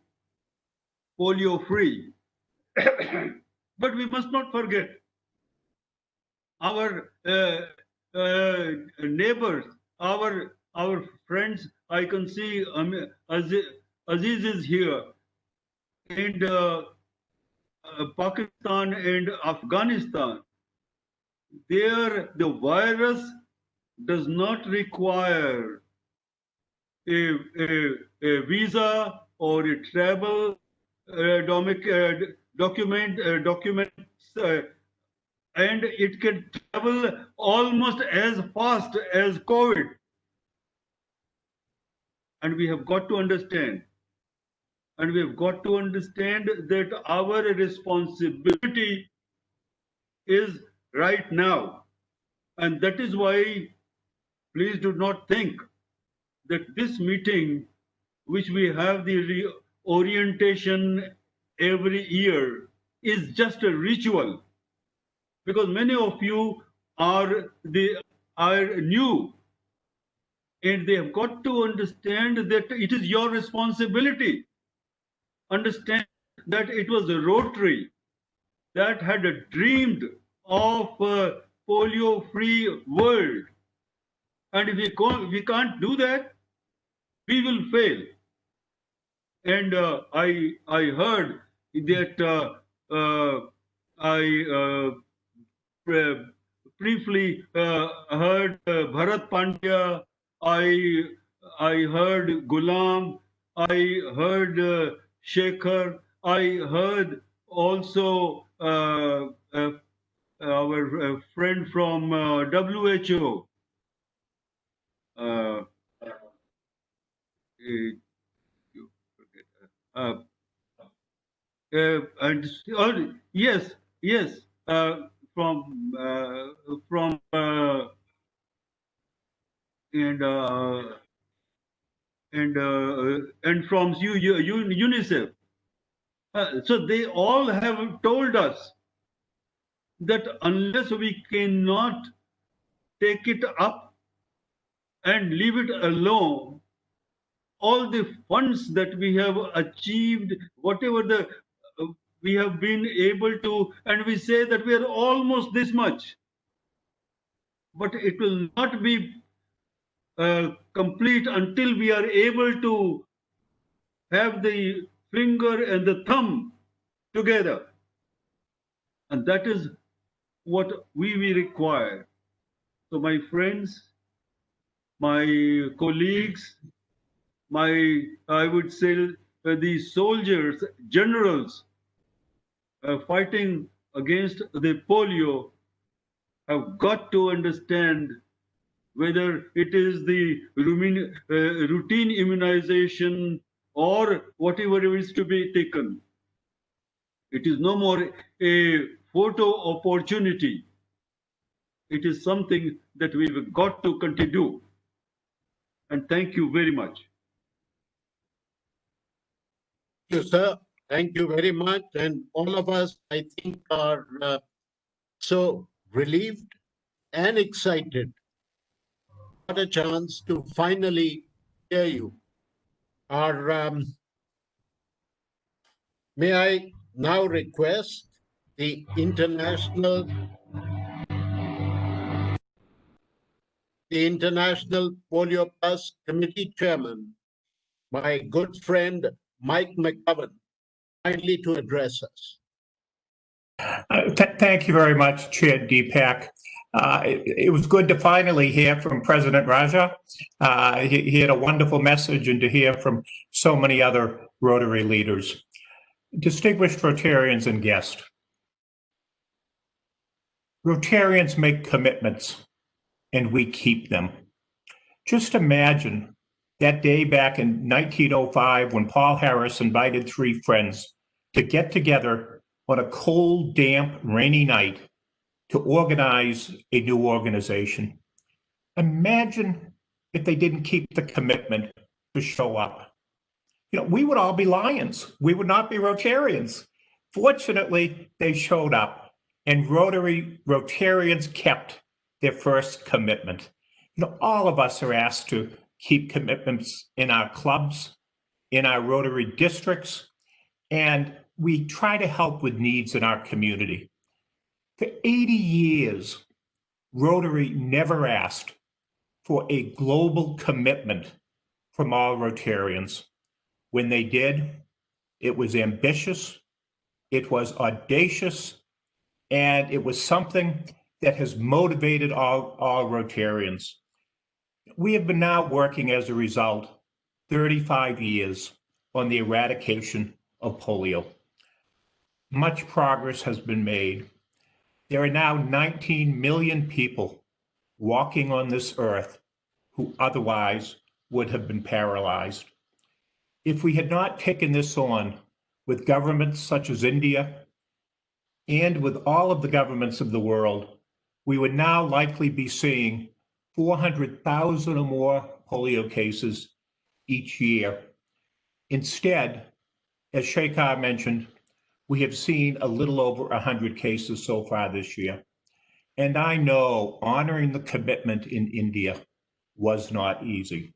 [SPEAKER 18] polio free. But we must not forget our neighbors, our friends. I can see Aziz is here, and Pakistan and Afghanistan, there the virus does not require a visa or a travel document, and it can travel almost as fast as COVID. And we have got to understand, that our responsibility is right now. And that is why, please do not think that this meeting, which we have the orientation every year, is just a ritual, because many of you are new, and they have got to understand that it is your responsibility. Understand that it was a Rotary that had dreamed of a polio-free world, and if we can't do that, we will fail. And I heard that I briefly heard Bharat Pandya, I heard Gulam, I heard Shekhar, I heard also our friend from WHO. And yes, from and from UNICEF. So they all have told us that unless we cannot take it up and leave it alone, all the funds that we have achieved, whatever we have been able to, and we say that we are almost this much, but it will not be complete until we are able to have the finger and the thumb together. And that is what we require. So my friends, my colleagues, I would say the soldiers, generals fighting against the polio have got to understand whether it is the routine immunization or whatever is to be taken. It is no more a photo opportunity. It is something that we've got to continue. And thank you very much.
[SPEAKER 2] Thank you, sir. Thank you very much. And all of us, I think, are so relieved and excited. Got a chance to finally hear you. May I now request the International Polio Plus Committee Chairman, my good friend Mike McGovern, kindly to address us.
[SPEAKER 14] Thank you very much, Chair Deepak. It was good to finally hear from President Raja. He had a wonderful message, and to hear from so many other Rotary leaders. Distinguished Rotarians and guests, Rotarians make commitments, and we keep them. Just imagine that day back in 1905 when Paul Harris invited 3 friends to get together on a cold, damp, rainy night to organize a new organization. Imagine if they didn't keep the commitment to show up. We would all be lions. We would not be Rotarians. Fortunately, they showed up, and Rotarians kept their first commitment. All of us are asked to keep commitments in our clubs, in our Rotary districts, and we try to help with needs in our community. For 80 years, Rotary never asked for a global commitment from all Rotarians. When they did, it was ambitious, It was audacious, and it was something that has motivated all Rotarians. We have been now working as a result 35 years on the eradication of polio. Much progress has been made. There are now 19 million people walking on this earth who otherwise would have been paralyzed. If we had not taken this on with governments such as India and with all of the governments of the world, we would now likely be seeing 400,000 or more polio cases each year. Instead, as Shekhar mentioned, we have seen a little over 100 cases so far this year. And I know honoring the commitment in India was not easy.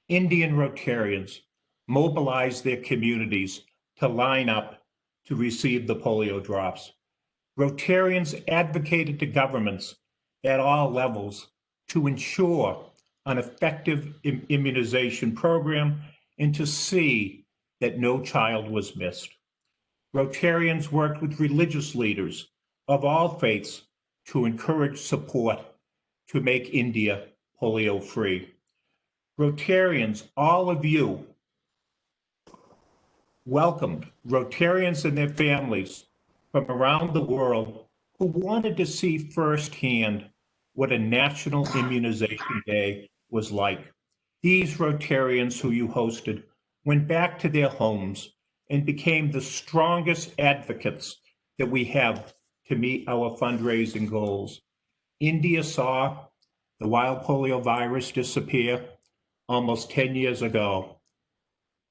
[SPEAKER 14] Indian Rotarians mobilized their communities to line up to receive the polio drops. Rotarians advocated to governments at all levels to ensure an effective immunization program and to see that no child was missed. Rotarians worked with religious leaders of all faiths to encourage support to make India polio-free. Rotarians, all of you, welcomed Rotarians and their families from around the world who wanted to see firsthand what a National Immunization Day was like. These Rotarians who you hosted went back to their homes and became the strongest advocates that we have to meet our fundraising goals. India saw the wild polio virus disappear almost 10 years ago.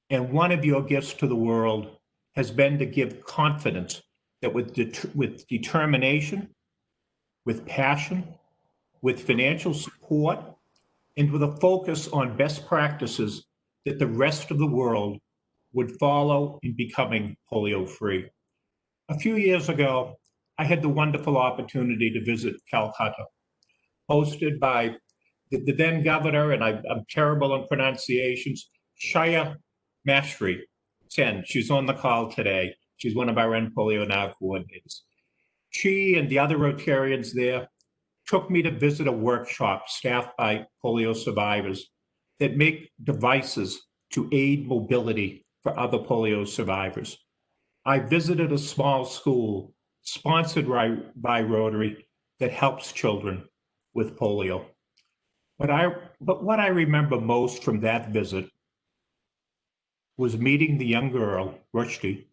[SPEAKER 14] And one of your gifts to the world has been to give confidence that with determination, with passion, with financial support, and with a focus on best practices, that the rest of the world would follow in becoming polio-free. A few years ago, I had the wonderful opportunity to visit Calcutta, hosted by the then governor, and I'm terrible on pronunciations, Shaya Mastri Sen. She's on the call today. She's one of our End Polio Now coordinators. She and the other Rotarians there took me to visit a workshop staffed by polio survivors that make devices to aid mobility for other polio survivors. I visited a small school sponsored by Rotary that helps children with polio. But what I remember most from that visit was meeting the young girl, Rushdie,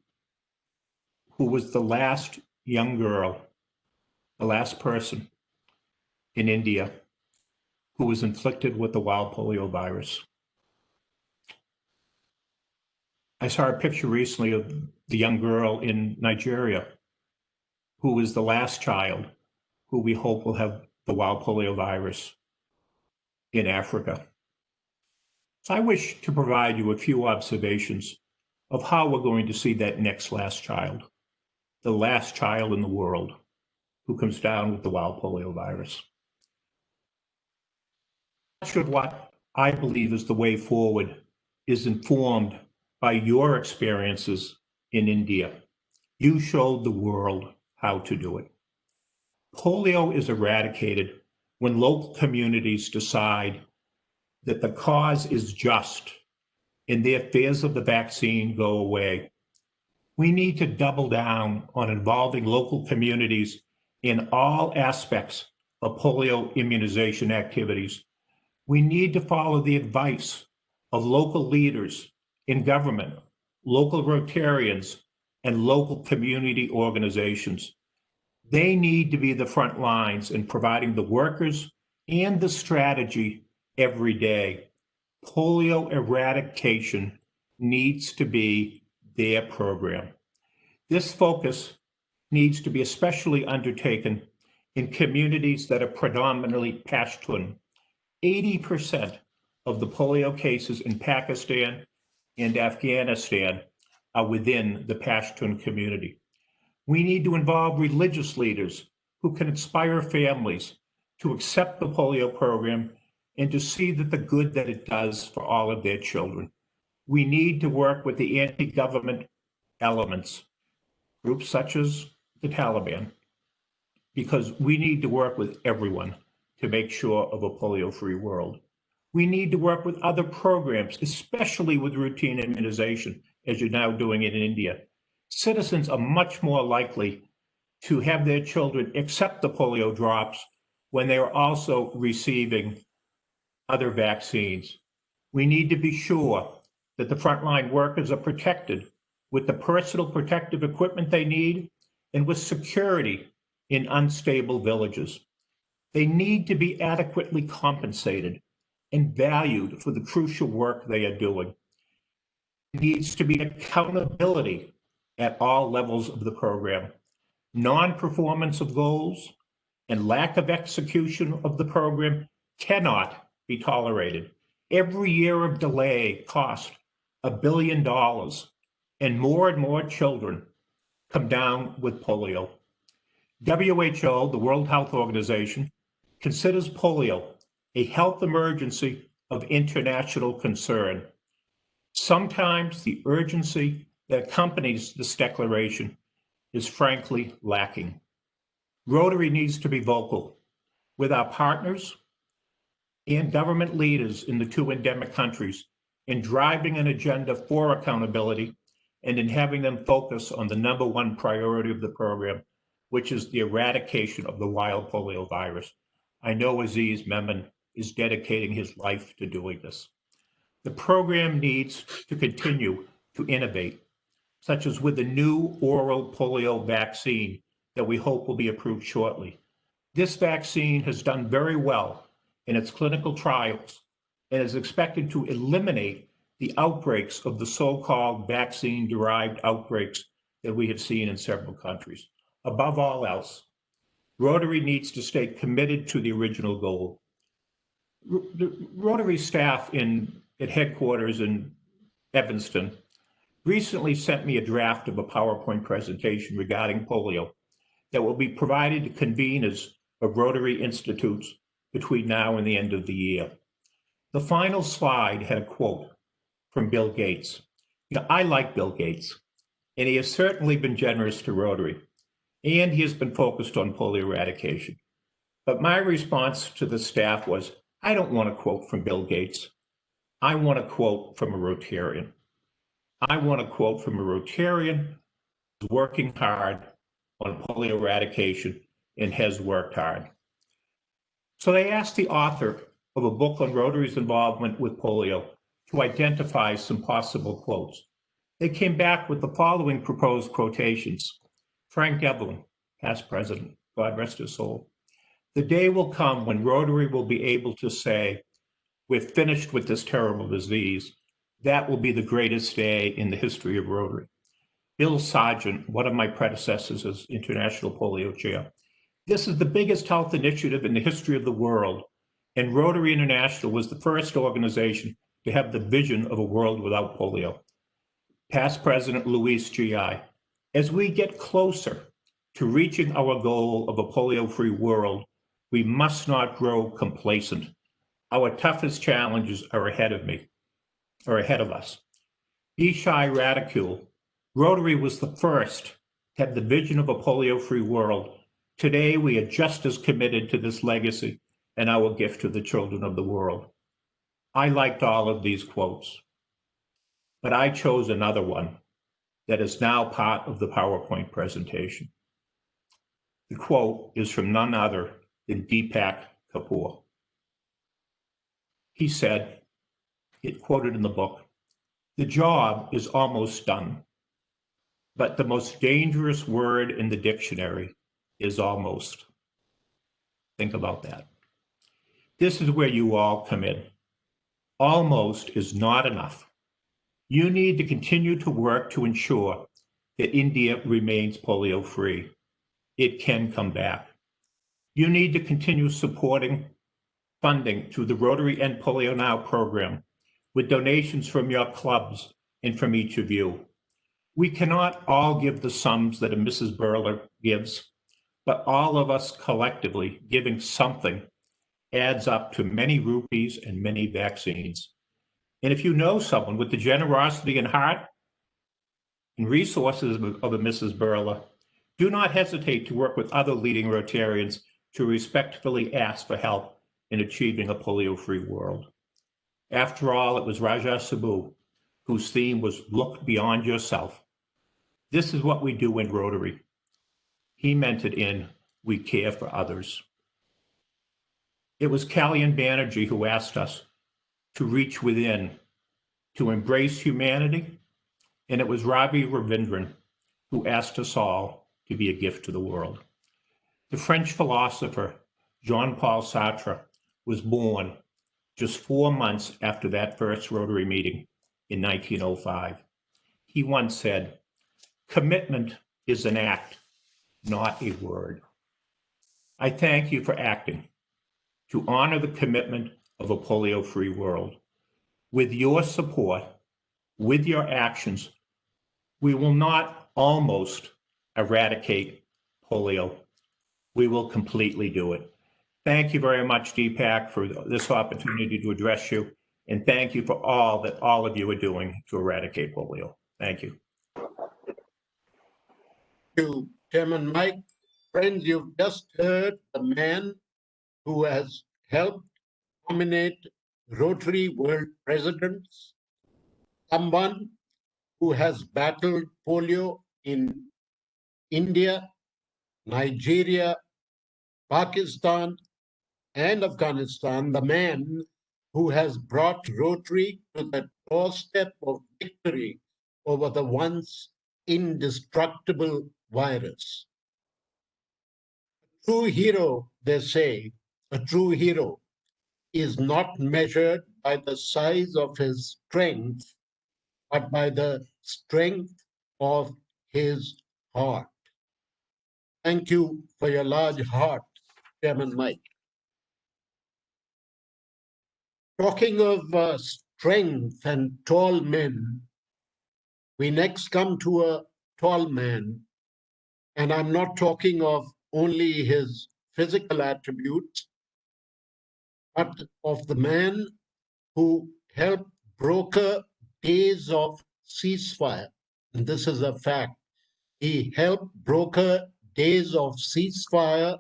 [SPEAKER 14] who was the last young girl, the last person in India who was inflicted with the wild polio virus. I saw a picture recently of the young girl in Nigeria who was the last child who we hope will have the wild polio virus in Africa. So I wish to provide you a few observations of how we're going to see that next last child, the last child in the world who comes down with the wild polio virus. Much of what I believe is the way forward is informed by your experiences in India. You showed the world how to do it. Polio is eradicated when local communities decide that the cause is just and their fears of the vaccine go away. We need to double down on involving local communities in all aspects of polio immunization activities. We need to follow the advice of local leaders in government, local Rotarians, and local community organizations. They need to be the front lines in providing the workers and the strategy every day. Polio eradication needs to be their program. This focus needs to be especially undertaken in communities that are predominantly Pashtun. 80% of the polio cases in Pakistan and Afghanistan are within the Pashtun community. We need to involve religious leaders who can inspire families to accept the polio program and to see that the good that it does for all of their children. We need to work with the anti-government elements groups such as the Taliban, because we need to work with everyone to make sure of a polio-free world. We need to work with other programs, especially with routine immunization, as you're now doing it in India. Citizens are much more likely to have their children accept the polio drops when they are also receiving other vaccines. We need to be sure that the frontline workers are protected with the personal protective equipment they need and with security in unstable villages. They need to be adequately compensated and valued for the crucial work they are doing. There needs to be accountability at all levels of the program. Non-performance of goals and lack of execution of the program cannot be tolerated. Every year of delay costs $1 billion, and more children come down with polio. WHO, the World Health Organization, considers polio a health emergency of international concern. Sometimes the urgency that accompanies this declaration is frankly lacking. Rotary needs to be vocal with our partners and government leaders in the 2 endemic countries in driving an agenda for accountability and in having them focus on the #1 priority of the program, which is the eradication of the wild polio virus. I know Aziz Memon is dedicating his life to doing this. The program needs to continue to innovate, such as with the new oral polio vaccine that we hope will be approved shortly. This vaccine has done very well in its clinical trials and is expected to eliminate the outbreaks of the so-called vaccine-derived outbreaks that we have seen in several countries. Above all else, Rotary needs to stay committed to the original goal. The Rotary staff at headquarters in Evanston recently sent me a draft of a PowerPoint presentation regarding polio that will be provided to conveners of Rotary Institutes between now and the end of the year. The final slide had a quote from Bill Gates. I like Bill Gates, and he has certainly been generous to Rotary, and he has been focused on polio eradication. But my response to the staff was, I don't want a quote from Bill Gates. I want a quote from a Rotarian. I want a quote from a Rotarian who's working hard on polio eradication and has worked hard. So they asked the author of a book on Rotary's involvement with polio to identify some possible quotes. They came back with the following proposed quotations. Frank Devlin, past president, God rest his soul. The day will come when Rotary will be able to say, we're finished with this terrible disease. That will be the greatest day in the history of Rotary. Bill Sargent, one of my predecessors as International Polio Chair. This is the biggest health initiative in the history of the world, and Rotary International was the first organization to have the vision of a world without polio. Past President Luis G.I., as we get closer to reaching our goal of a polio-free world, we must not grow complacent. Our toughest challenges are ahead of us. Ishai Radicule, Rotary was the first to have the vision of a polio-free world. Today, we are just as committed to this legacy and our gift to the children of the world. I liked all of these quotes, but I chose another one that is now part of the PowerPoint presentation. The quote is from none other than Deepak Kapoor. He said, it quoted in the book, the job is almost done, but the most dangerous word in the dictionary is almost. Think about that. This is where you all come in. Almost is not enough. You need to continue to work to ensure that India remains polio-free. It can come back. You need to continue supporting funding through the Rotary End Polio Now program with donations from your clubs and from each of you. We cannot all give the sums that a Mrs. Burler gives, but all of us collectively giving something adds up to many rupees and many vaccines. And if you know someone with the generosity and heart and resources of the Mrs. Burla, do not hesitate to work with other leading Rotarians to respectfully ask for help in achieving a polio-free world. After all, it was Raja Sabu whose theme was "Look Beyond Yourself." This is what we do in Rotary. He meant it in "We Care for Others." It was Kalyan Banerjee who asked us to reach within, to embrace humanity, and it was Ravi Ravindran who asked us all to be a gift to the world. The French philosopher Jean-Paul Sartre was born just 4 months after that first Rotary meeting in 1905. He once said, "Commitment is an act, not a word." I thank you for acting to honor the commitment of a polio-free world. With your support, with your actions, we will not almost eradicate polio. We will completely do it. Thank you very much, Deepak, for this opportunity to address you. And thank you for all that all of you are doing to eradicate polio. Thank you.
[SPEAKER 2] Thank you, Chairman Mike. Friends, you've just heard the man who has helped nominate Rotary World Presidents, someone who has battled polio in India, Nigeria, Pakistan, and Afghanistan, the man who has brought Rotary to the doorstep of victory over the once indestructible virus. A true hero, they say, a true hero is not measured by the size of his strength, but by the strength of his heart. Thank you for your large heart, Chairman Mike. Talking of strength and tall men, we next come to a tall man, and I'm not talking of only his physical attributes, but of the man who helped broker days of ceasefire. And this is a fact. He helped broker days of ceasefire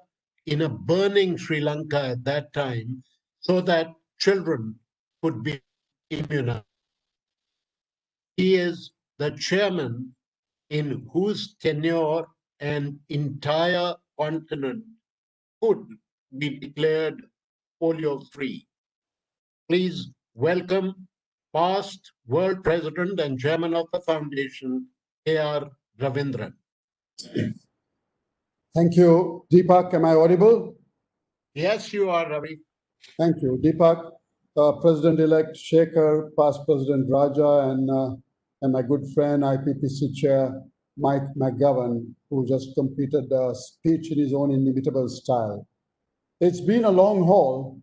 [SPEAKER 2] in a burning Sri Lanka at that time so that children could be immunized. He is the chairman in whose tenure an entire continent could be declared polio-free. Please welcome past world president and chairman of the foundation, A.R. Ravindran.
[SPEAKER 16] Thank you. Deepak, am I audible?
[SPEAKER 2] Yes, you are, Ravi.
[SPEAKER 16] Thank you. Deepak, President-elect Shekhar, past President Raja, and my good friend, IPPC Chair Mike McGovern, who just completed a speech in his own inimitable style. It's been a long haul.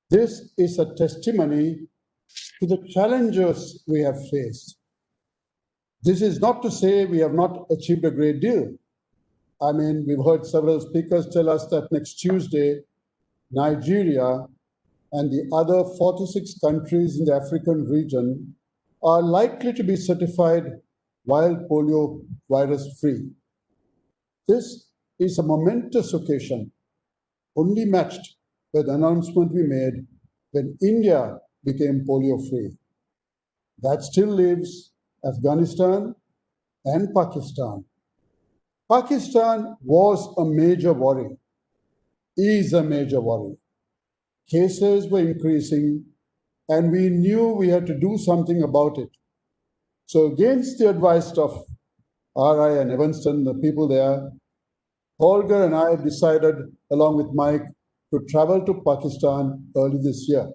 [SPEAKER 16] This is a testimony to the challenges we have faced. This is not to say we have not achieved a great deal. I mean, we've heard several speakers tell us that next Tuesday, Nigeria and the other 46 countries in the African region are likely to be certified wild polio virus free. This is a momentous occasion, only matched by the announcement we made when India became polio free. That still leaves Afghanistan and Pakistan. Pakistan was a major worry, is a major worry. Cases were increasing, and we knew we had to do something about it. So against the advice of RI and Evanston, the people there, Holger and I decided, along with Mike, to travel to Pakistan early this year.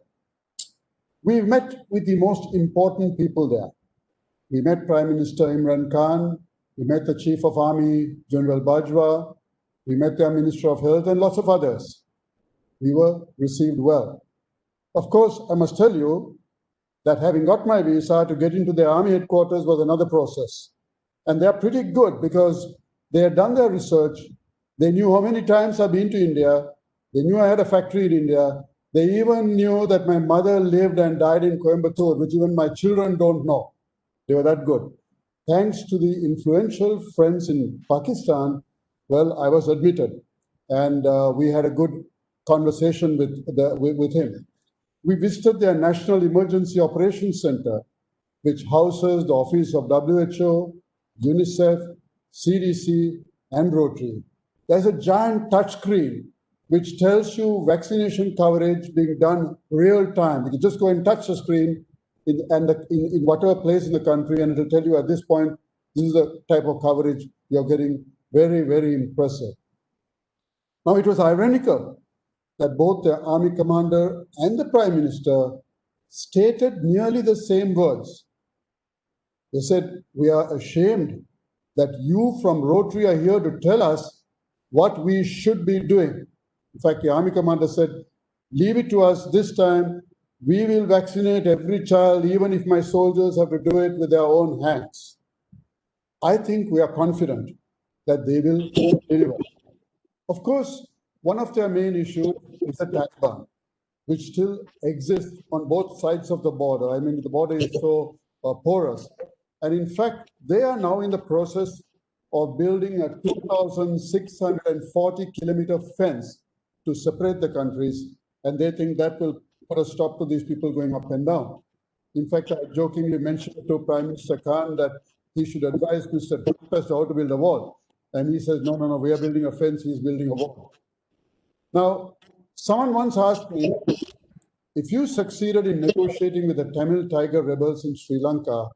[SPEAKER 16] We met with the most important people there. We met Prime Minister Imran Khan, we met the Chief of Army, General Bajwa, we met their Minister of Health and lots of others. We were received well. Of course, I must tell you that having got my visa, to get into their army headquarters was another process. And they're pretty good because they had done their research. They knew how many times I've been to India. They knew I had a factory in India. They even knew that my mother lived and died in Coimbatore, which even my children don't know. They were that good. thanks to the influential friends in Pakistan, well, I was admitted, and we had a good conversation with him. We visited their National Emergency Operations Center, which houses the office of WHO, UNICEF, CDC, and Rotary. There's a giant touchscreen which tells you vaccination coverage being done real time. You can just go and touch the screen in whatever place in the country, and it'll tell you at this point, this is the type of coverage you're getting. Very, very impressive. Now, it was ironical that both the army commander and the prime minister stated nearly the same words. They said, "We are ashamed that you from Rotary are here to tell us what we should be doing." In fact, the army commander said, "Leave it to us this time. We will vaccinate every child, even if my soldiers have to do it with their own hands." I think we are confident that they will deliver. Of course, one of their main issues is the Taliban, which still exists on both sides of the border. I mean, the border is so porous. And in fact, they are now in the process of building a 2,640-kilometer fence to separate the countries, and they think that will put a stop to these people going up and down. In fact, I jokingly mentioned to Prime Minister Khan that he should advise Mr. Trump as to how to build a wall. And he says, no, we are building a fence, he's building a wall. Now, someone once asked me, if you succeeded in negotiating with the Tamil Tiger rebels in Sri Lanka,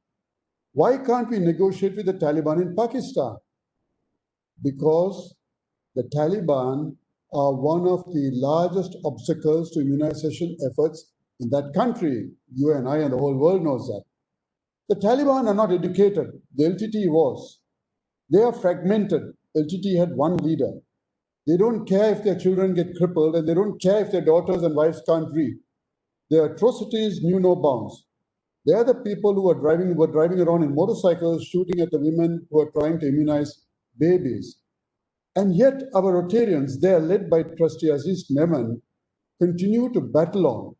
[SPEAKER 16] why can't we negotiate with the Taliban in Pakistan? Because the Taliban are one of the largest obstacles to immunization efforts in that country. You and I and the whole world knows that. The Taliban are not educated. The LTT was. They are fragmented. LTT had one leader. They don't care if their children get crippled, and they don't care if their daughters and wives can't read. Their atrocities knew no bounds. They are the people who were driving around in motorcycles, shooting at the women who are trying to immunize babies. And yet our Rotarians, they are led by Trustee Aziz Memon, continue to battle on.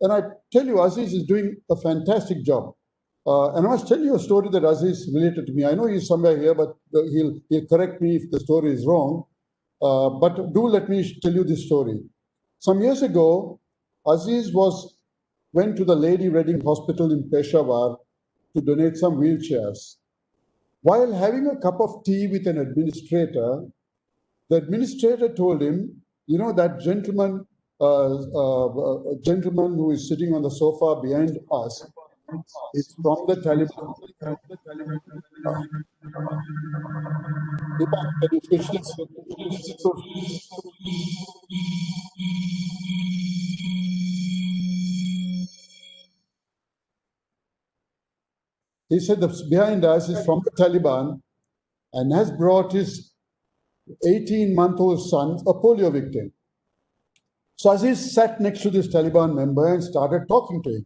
[SPEAKER 16] And I tell you, Aziz is doing a fantastic job. And I must tell you a story that Aziz related to me. I know he's somewhere here, but he'll correct me if the story is wrong. But do let me tell you this story. Some years ago, Aziz went to the Lady Reading Hospital in Peshawar to donate some wheelchairs. While having a cup of tea with an administrator, the administrator told him, you know, that gentleman who is sitting on the sofa behind us is from the Taliban. Can you switch this? He said that behind us is from the Taliban and has brought his 18-month-old son, a polio victim. So Aziz sat next to this Taliban member and started talking to him.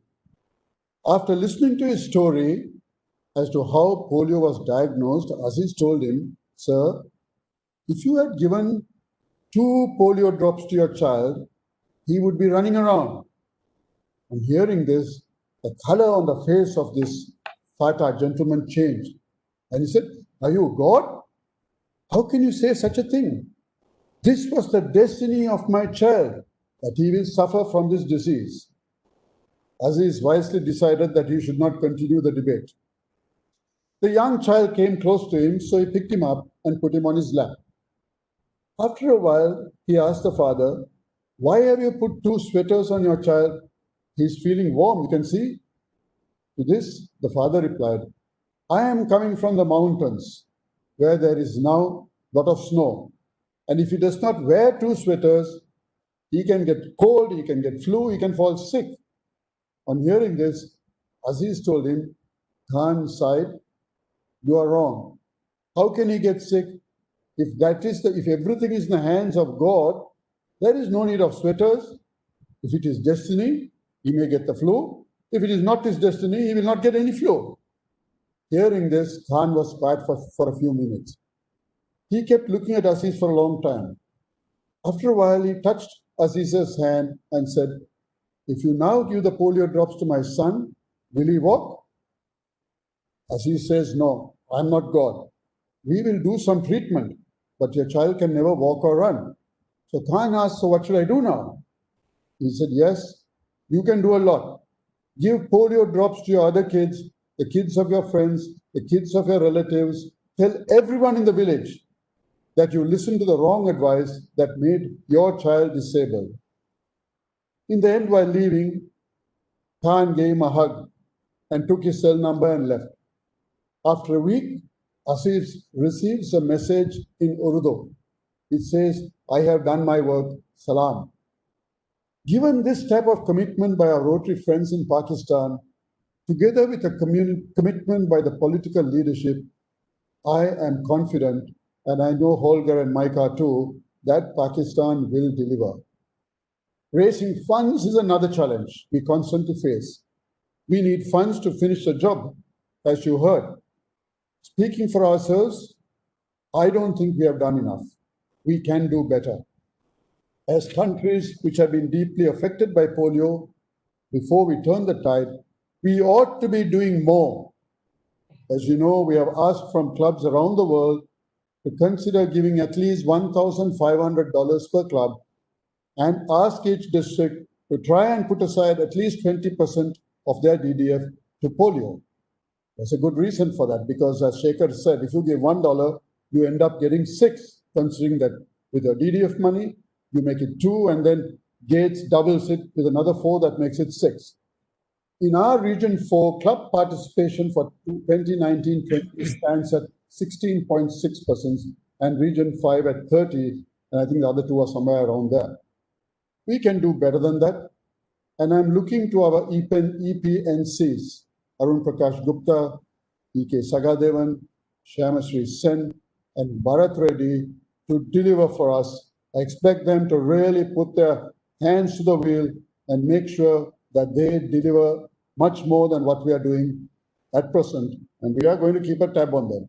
[SPEAKER 16] After listening to his story as to how polio was diagnosed, Aziz told him, "Sir, if you had given 2 polio drops to your child, he would be running around." And hearing this, the color on the face of this Fatah gentleman changed. And he said, "Are you God? How can you say such a thing? This was the destiny of my child, that he will suffer from this disease." Aziz wisely decided that he should not continue the debate. The young child came close to him, so he picked him up and put him on his lap. After a while, he asked the father, "Why have you put 2 sweaters on your child? He's feeling warm, you can see." To this, the father replied, "I am coming from the mountains, where there is now a lot of snow. And if he does not wear 2 sweaters, he can get cold, he can get flu, he can fall sick." On hearing this, Aziz told him, "Khan sighed, you are wrong. How can he get sick? If everything is in the hands of God, there is no need of sweaters. If it is destiny, he may get the flu. If it is not his destiny, he will not get any flu." Hearing this, Khan was quiet for a few minutes. He kept looking at Aziz for a long time. After a while, he touched Aziz's hand and said, "If you now give the polio drops to my son, will he walk?" Aziz says, "No, I'm not God. We will do some treatment, but your child can never walk or run. So Khan asked, so what should I do now? He said, yes, you can do a lot. Give polio drops to your other kids, the kids of your friends, the kids of your relatives. Tell everyone in the village that you listened to the wrong advice that made your child disabled. In the end, while leaving, Khan gave him a hug and took his cell number and left. After a week, Asif receives a message in Urdu. It says, I have done my work, salam. Given this type of commitment by our Rotary friends in Pakistan, together with a commitment by the political leadership, I am confident, and I know Holger and Mike are too, that Pakistan will deliver. Raising funds is another challenge we constantly face. We need funds to finish the job, as you heard. Speaking for ourselves, I don't think we have done enough. We can do better. As countries which have been deeply affected by polio, before we turn the tide, we ought to be doing more. As you know, we have asked from clubs around the world to consider giving at least $1,500 per club and ask each district to try and put aside at least 20% of their DDF to polio. There's a good reason for that, because as Shekhar said, if you give $1, you end up getting 6, considering that with your DDF money, you make it 2, and then Gates doubles it with another 4, that makes it 6. In our Region 4, club participation for 2019-20 stands at 16.6% and Region 5 at 30, and I think the other two are somewhere around there. We can do better than that, and I'm looking to our EPNCs, Arun Prakash Gupta, E.K. Sagadevan, Shyamasri Sen, and Bharat Reddy to deliver for us. I expect them to really put their hands to the wheel and make sure that they deliver much more than what we are doing at present, and we are going to keep a tab on them.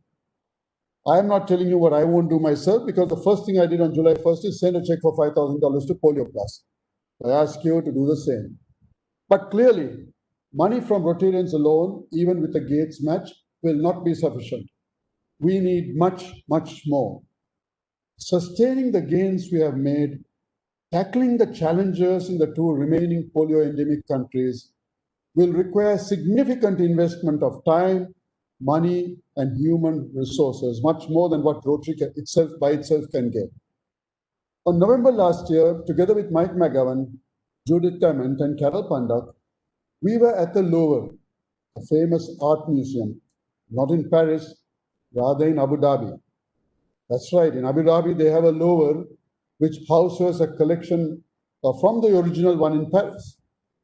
[SPEAKER 16] I am not telling you what I won't do myself, because the first thing I did on July 1st is send a check for $5,000 to Polio Plus. I ask you to do the same. But clearly, money from Rotarians alone, even with a Gates match, will not be sufficient. We need much, much more. Sustaining the gains we have made, tackling the challenges in the 2 remaining polio endemic countries will require significant investment of time, money, and human resources, much more than what Rotary by itself can get. On November last year, together with Mike McGowan, Judith Tament, and Carol Pandak, we were at the Louvre, a famous art museum, not in Paris, rather in Abu Dhabi. That's right, in Abu Dhabi they have a Louvre which houses a collection from the original one in Paris.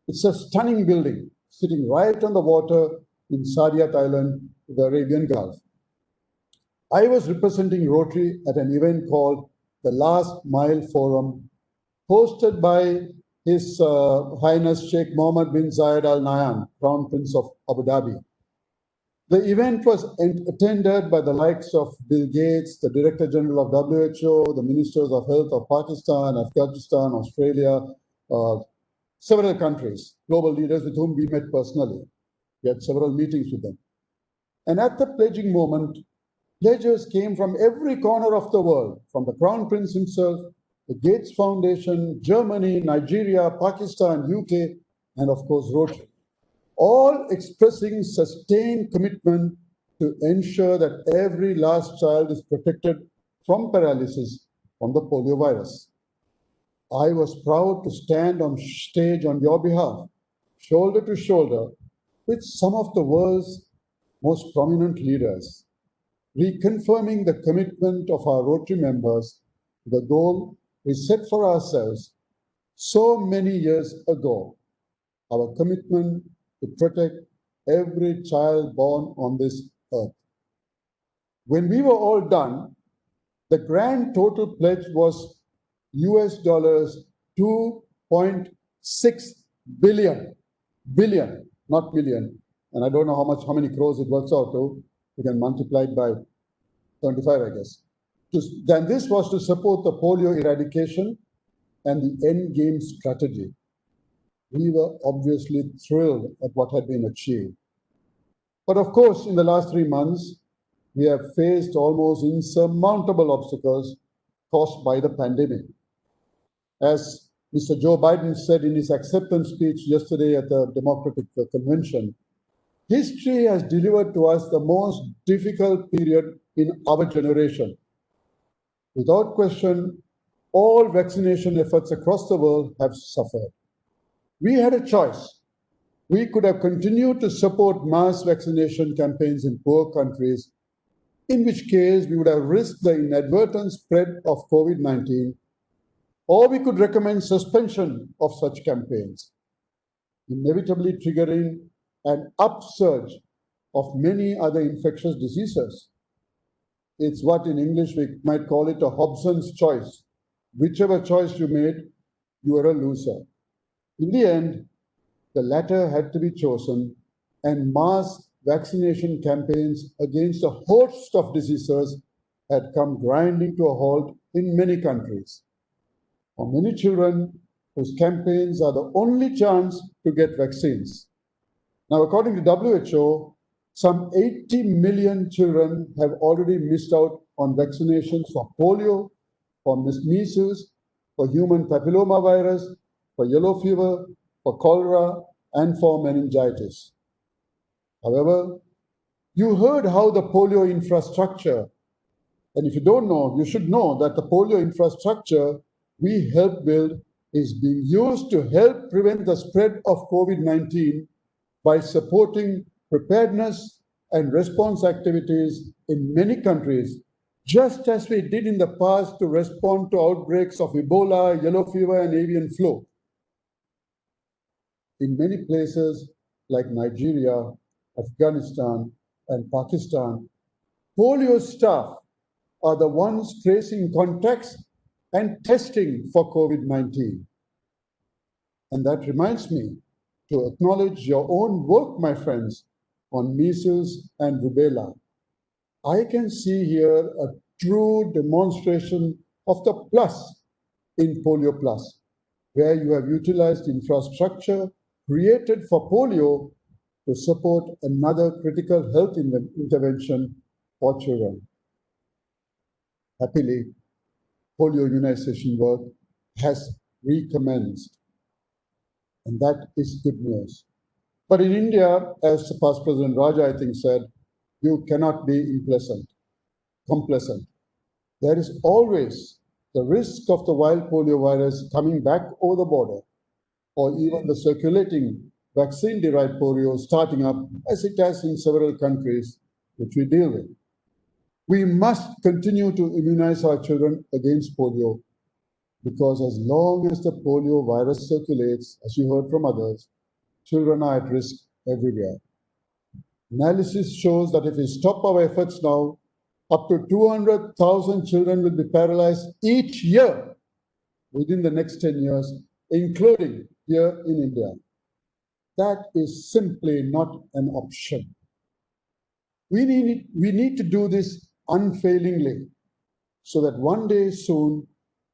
[SPEAKER 16] It's a stunning building, sitting right on the water in Saadiyat Island, the Arabian Gulf. I was representing Rotary at an event called the Last Mile Forum, hosted by His Highness Sheikh Mohammed bin Zayed Al Nahyan, Crown Prince of Abu Dhabi. The event was attended by the likes of Bill Gates, the Director General of WHO, the Ministers of Health of Pakistan, Afghanistan, Australia, several countries, global leaders with whom we met personally. We had several meetings with them. And at the pledging moment, pledges came from every corner of the world, from the Crown Prince himself, the Gates Foundation, Germany, Nigeria, Pakistan, UK, and of course Rotary, all expressing sustained commitment to ensure that every last child is protected from paralysis from the polio virus. I was proud to stand on stage on your behalf, shoulder to shoulder, with some of the world's most prominent leaders, reconfirming the commitment of our Rotary members to the goal we set for ourselves so many years ago, our commitment to protect every child born on this earth. When we were all done, the grand total pledge was US dollars 2.6 billion, not million. And I don't know how many crores it works out to. You can multiply it by 75, I guess. Then this was to support the polio eradication and the end game strategy. We were obviously thrilled at what had been achieved. But of course, in the last 3 months, we have faced almost insurmountable obstacles caused by the pandemic. As Mr. Joe Biden said in his acceptance speech yesterday at the Democratic Convention, history has delivered to us the most difficult period in our generation. Without question, all vaccination efforts across the world have suffered. We had a choice. We could have continued to support mass vaccination campaigns in poor countries, in which case we would have risked the inadvertent spread of COVID-19, or we could recommend suspension of such campaigns, inevitably triggering an upsurge of many other infectious diseases. It's what in English we might call it a Hobson's choice. Whichever choice you made, you were a loser. In the end, the latter had to be chosen, and mass vaccination campaigns against a host of diseases had come grinding to a halt in many countries. For many children, whose campaigns are the only chance to get vaccines. Now, according to WHO, some 80 million children have already missed out on vaccinations for polio, for measles, for human papillomavirus, for yellow fever, for cholera, and for meningitis. However, you heard how the polio infrastructure, and if you don't know, you should know that the polio infrastructure we helped build is being used to help prevent the spread of COVID-19 by supporting preparedness and response activities in many countries, just as we did in the past to respond to outbreaks of Ebola, yellow fever, and avian flu. In many places like Nigeria, Afghanistan, and Pakistan, polio staff are the ones tracing contacts and testing for COVID-19. And that reminds me to acknowledge your own work, my friends, on measles and rubella. I can see here a true demonstration of the plus in Polio Plus, where you have utilized infrastructure created for polio to support another critical health intervention for children. Happily, polio immunization work has recommenced, and that is good news. But in India, as past President Raja, I think, said, you cannot be complacent. There is always the risk of the wild polio virus coming back over the border, or even the circulating vaccine-derived polio starting up, as it has in several countries which we deal with. We must continue to immunize our children against polio, because as long as the polio virus circulates, as you heard from others, children are at risk everywhere. Analysis shows that if we stop our efforts now, up to 200,000 children will be paralyzed each year within the next 10 years, including here in India. That is simply not an option. We need to do this unfailingly, so that one day soon,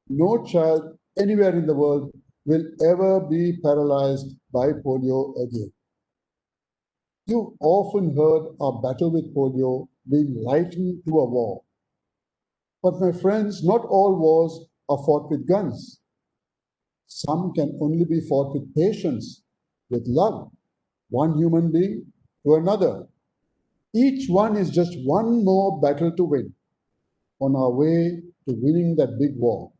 [SPEAKER 16] no child anywhere in the world will ever be paralyzed by polio again. You've often heard our battle with polio being likened to a war. But my friends, not all wars are fought with guns. Some can only be fought with patience, with love, one human being to another. Each one is just one more battle to win on our way to winning that big war.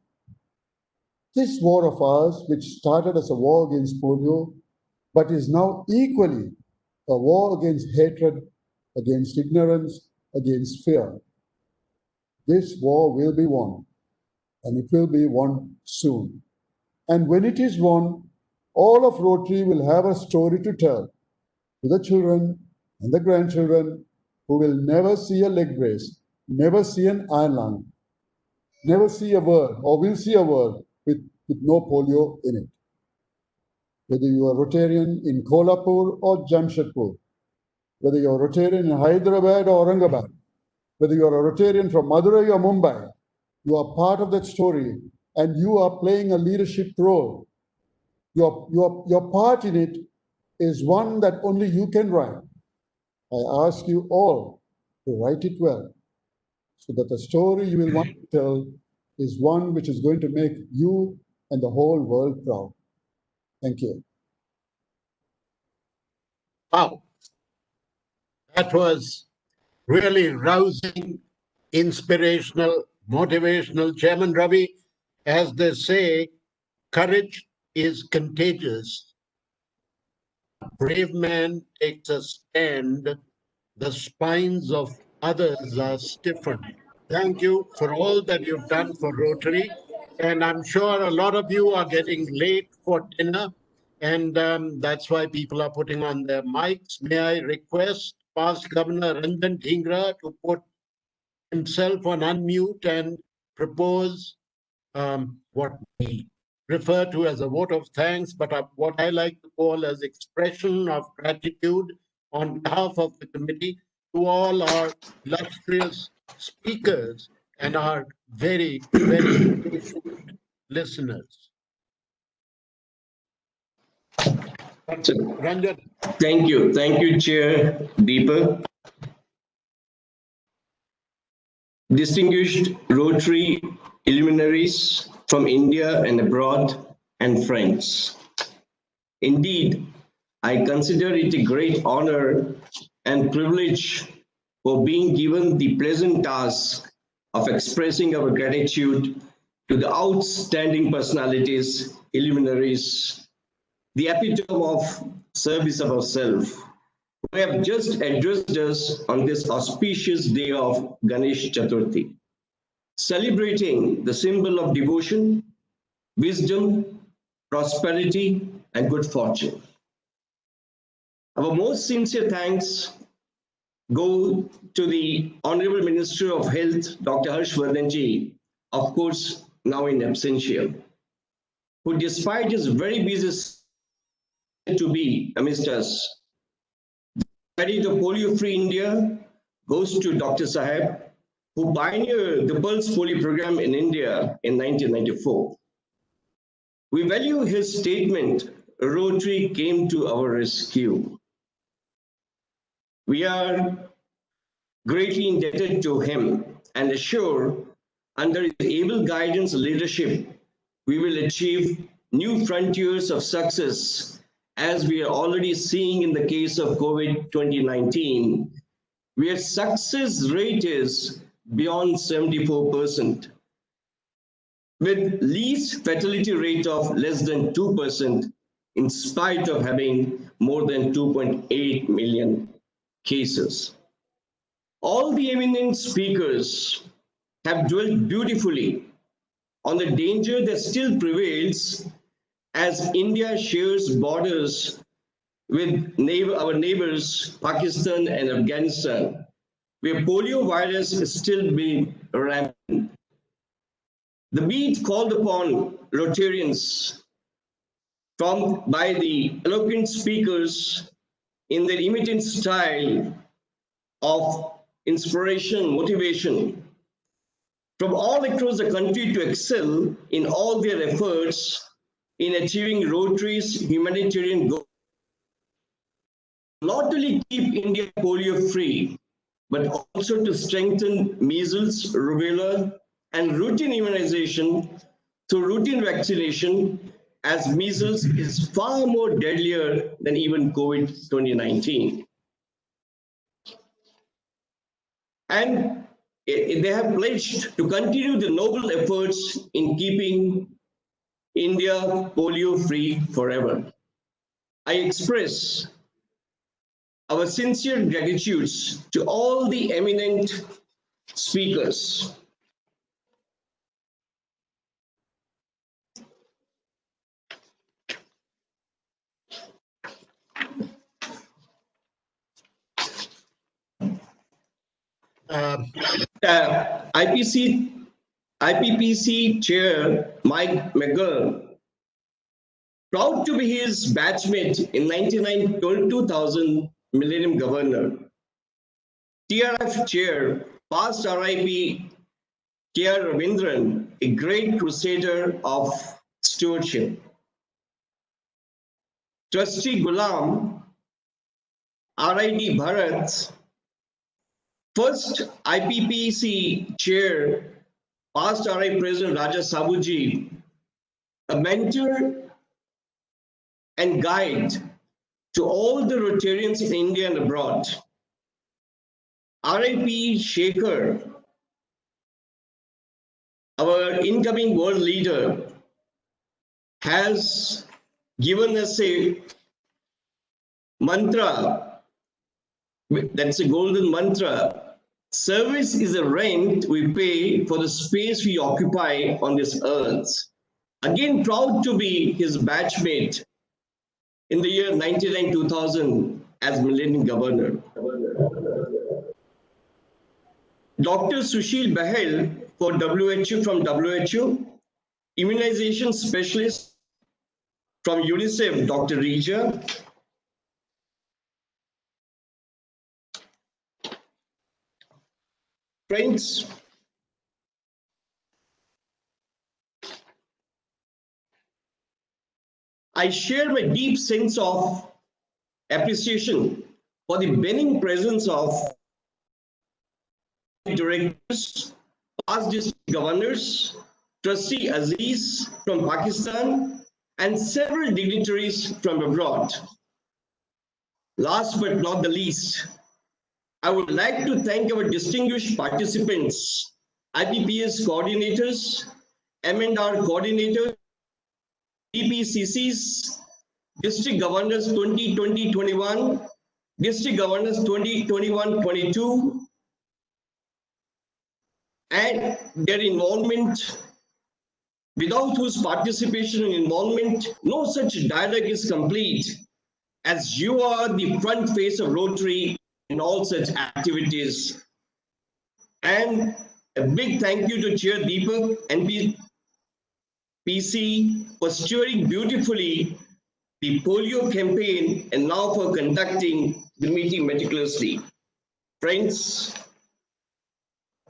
[SPEAKER 16] This war of ours, which started as a war against polio, but is now equally a war against hatred, against ignorance, against fear. This war will be won, and it will be won soon. And when it is won, all of Rotary will have a story to tell to the children and the grandchildren who will never see a leg brace, never see an iron lung, never see a world, or will see a world with no polio in it. Whether you are Rotarian in Kolhapur or Jamshedpur, whether you are Rotarian in Hyderabad or Aurangabad, whether you are a Rotarian from Madurai or Mumbai, you are part of that story, and you are playing a leadership role. Your part in it is one that only you can write. I ask you all to write it well, so that the story you will want to tell is one which is going to make you and the whole world proud. Thank you.
[SPEAKER 2] Wow. That was really rousing, inspirational, motivational. Chairman Ravi, as they say, courage is contagious. A brave man takes a stand, the spines of others are stiffened. Thank you for all that you've done for Rotary. And I'm sure a lot of you are getting late for dinner. And that's why people are putting on their mics. May I request past Governor Ranjan Dhingra to put himself on unmute and propose what we refer to as a vote of thanks, but what I like to call as expression of gratitude on behalf of the committee to all our illustrious speakers and our very, very patient listeners. Ranjan.
[SPEAKER 21] Thank you, Chair Deepak. Distinguished Rotary luminaries from India and abroad, and friends. Indeed, I consider it a great honor and privilege for being given the pleasant task of expressing our gratitude to the outstanding personalities, luminaries, the epitome of service of ourselves, who have just addressed us on this auspicious day of Ganesh Chaturthi, celebrating the symbol of devotion, wisdom, prosperity, and good fortune. Our most sincere thanks go to the Honorable Minister of Health, Dr. Harshvardhanji, of course, now in absentia, who despite his very busy to be amidst us. The credit of Polio-Free India goes to Dr. Saheb, who pioneered the Pulse Polio program in India in 1994. We value his statement, Rotary came to our rescue. We are greatly indebted to him and assure under his able guidance and leadership, we will achieve new frontiers of success as we are already seeing in the case of COVID-2019, where success rate is beyond 74%, with least fatality rate of less than 2%, in spite of having more than 2.8 million cases. All the eminent speakers have dwelt beautifully on the danger that still prevails as India shares borders with our neighbors, Pakistan and Afghanistan, where polio virus is still being rampant. The beat called upon Rotarians by the eloquent speakers in their imitant style of inspiration, motivation from all across the country to excel in all their efforts in achieving Rotary's humanitarian goal. Not only keep India polio free, but also to strengthen measles, rubella, and routine immunization through routine vaccination, as measles is far more deadlier than even COVID-2019. And they have pledged to continue the noble efforts in keeping India polio-free forever. I express our sincere gratitudes to all the eminent speakers. IPPC Chair Mike McGill, proud to be his batchmate in 2000 Millennium Governor. TRF Chair, past RIP K.R. Ravindran, a great crusader of stewardship. Trustee Ghulam, RID Bharat, First IPPC chair, past RI President Raja Sabuji, a mentor and guide to all the Rotarians in India and abroad. RIP Shekhar, our incoming world leader, has given us a mantra, that's a golden mantra. Service is a rent we pay for the space we occupy on this earth. Again, proud to be his batchmate in the year 99-2000 as Millennium Governor. Dr. Sushil Bahel for WHO from WHO, immunization specialist from UNICEF, Dr. Rija. Friends, I share my deep sense of appreciation for the benign presence of directors, past district governors, Trustee Aziz from Pakistan, and several dignitaries from abroad. Last but not the least, I would like to thank our distinguished participants, IPPS coordinators, M&R coordinators, DPCCs, District Governors 2020-21, District Governors 2021-22, and their involvement, without whose participation and involvement, no such dialogue is complete, as you are the front face of Rotary in all such activities. And a big thank you to Chair Deepak and PC for steering beautifully the polio campaign and now for conducting the meeting meticulously. Friends,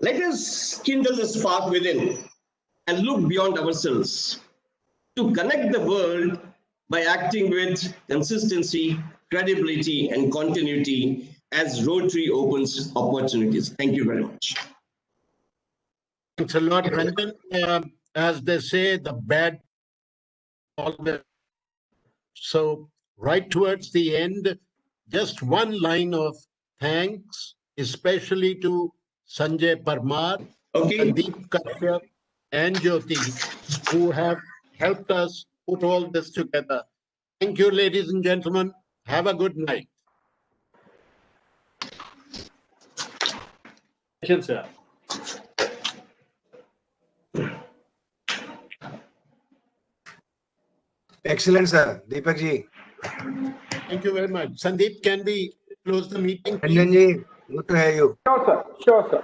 [SPEAKER 21] let us kindle the spark within and look beyond ourselves to connect the world by acting with consistency, credibility, and continuity as Rotary opens opportunities. Thank you very much.
[SPEAKER 2] Thanks a lot, Ranjan. As they say, the bad always. So right towards the end, just one line of thanks, especially to Sanjay Parmar, Sandeep Kashyap, and Jyoti, who have helped us put all this together. Thank you, ladies and gentlemen. Have a good night.
[SPEAKER 8] Sir.
[SPEAKER 3] Excellent, sir. Deepak ji.
[SPEAKER 2] Thank you very much. Sandeep, can we close the meeting?
[SPEAKER 3] Ranjan ji, good to hear you.
[SPEAKER 10] Sure, sir. Sure, sir.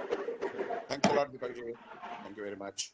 [SPEAKER 9] Thanks a lot, Deepak ji. Thank you very much.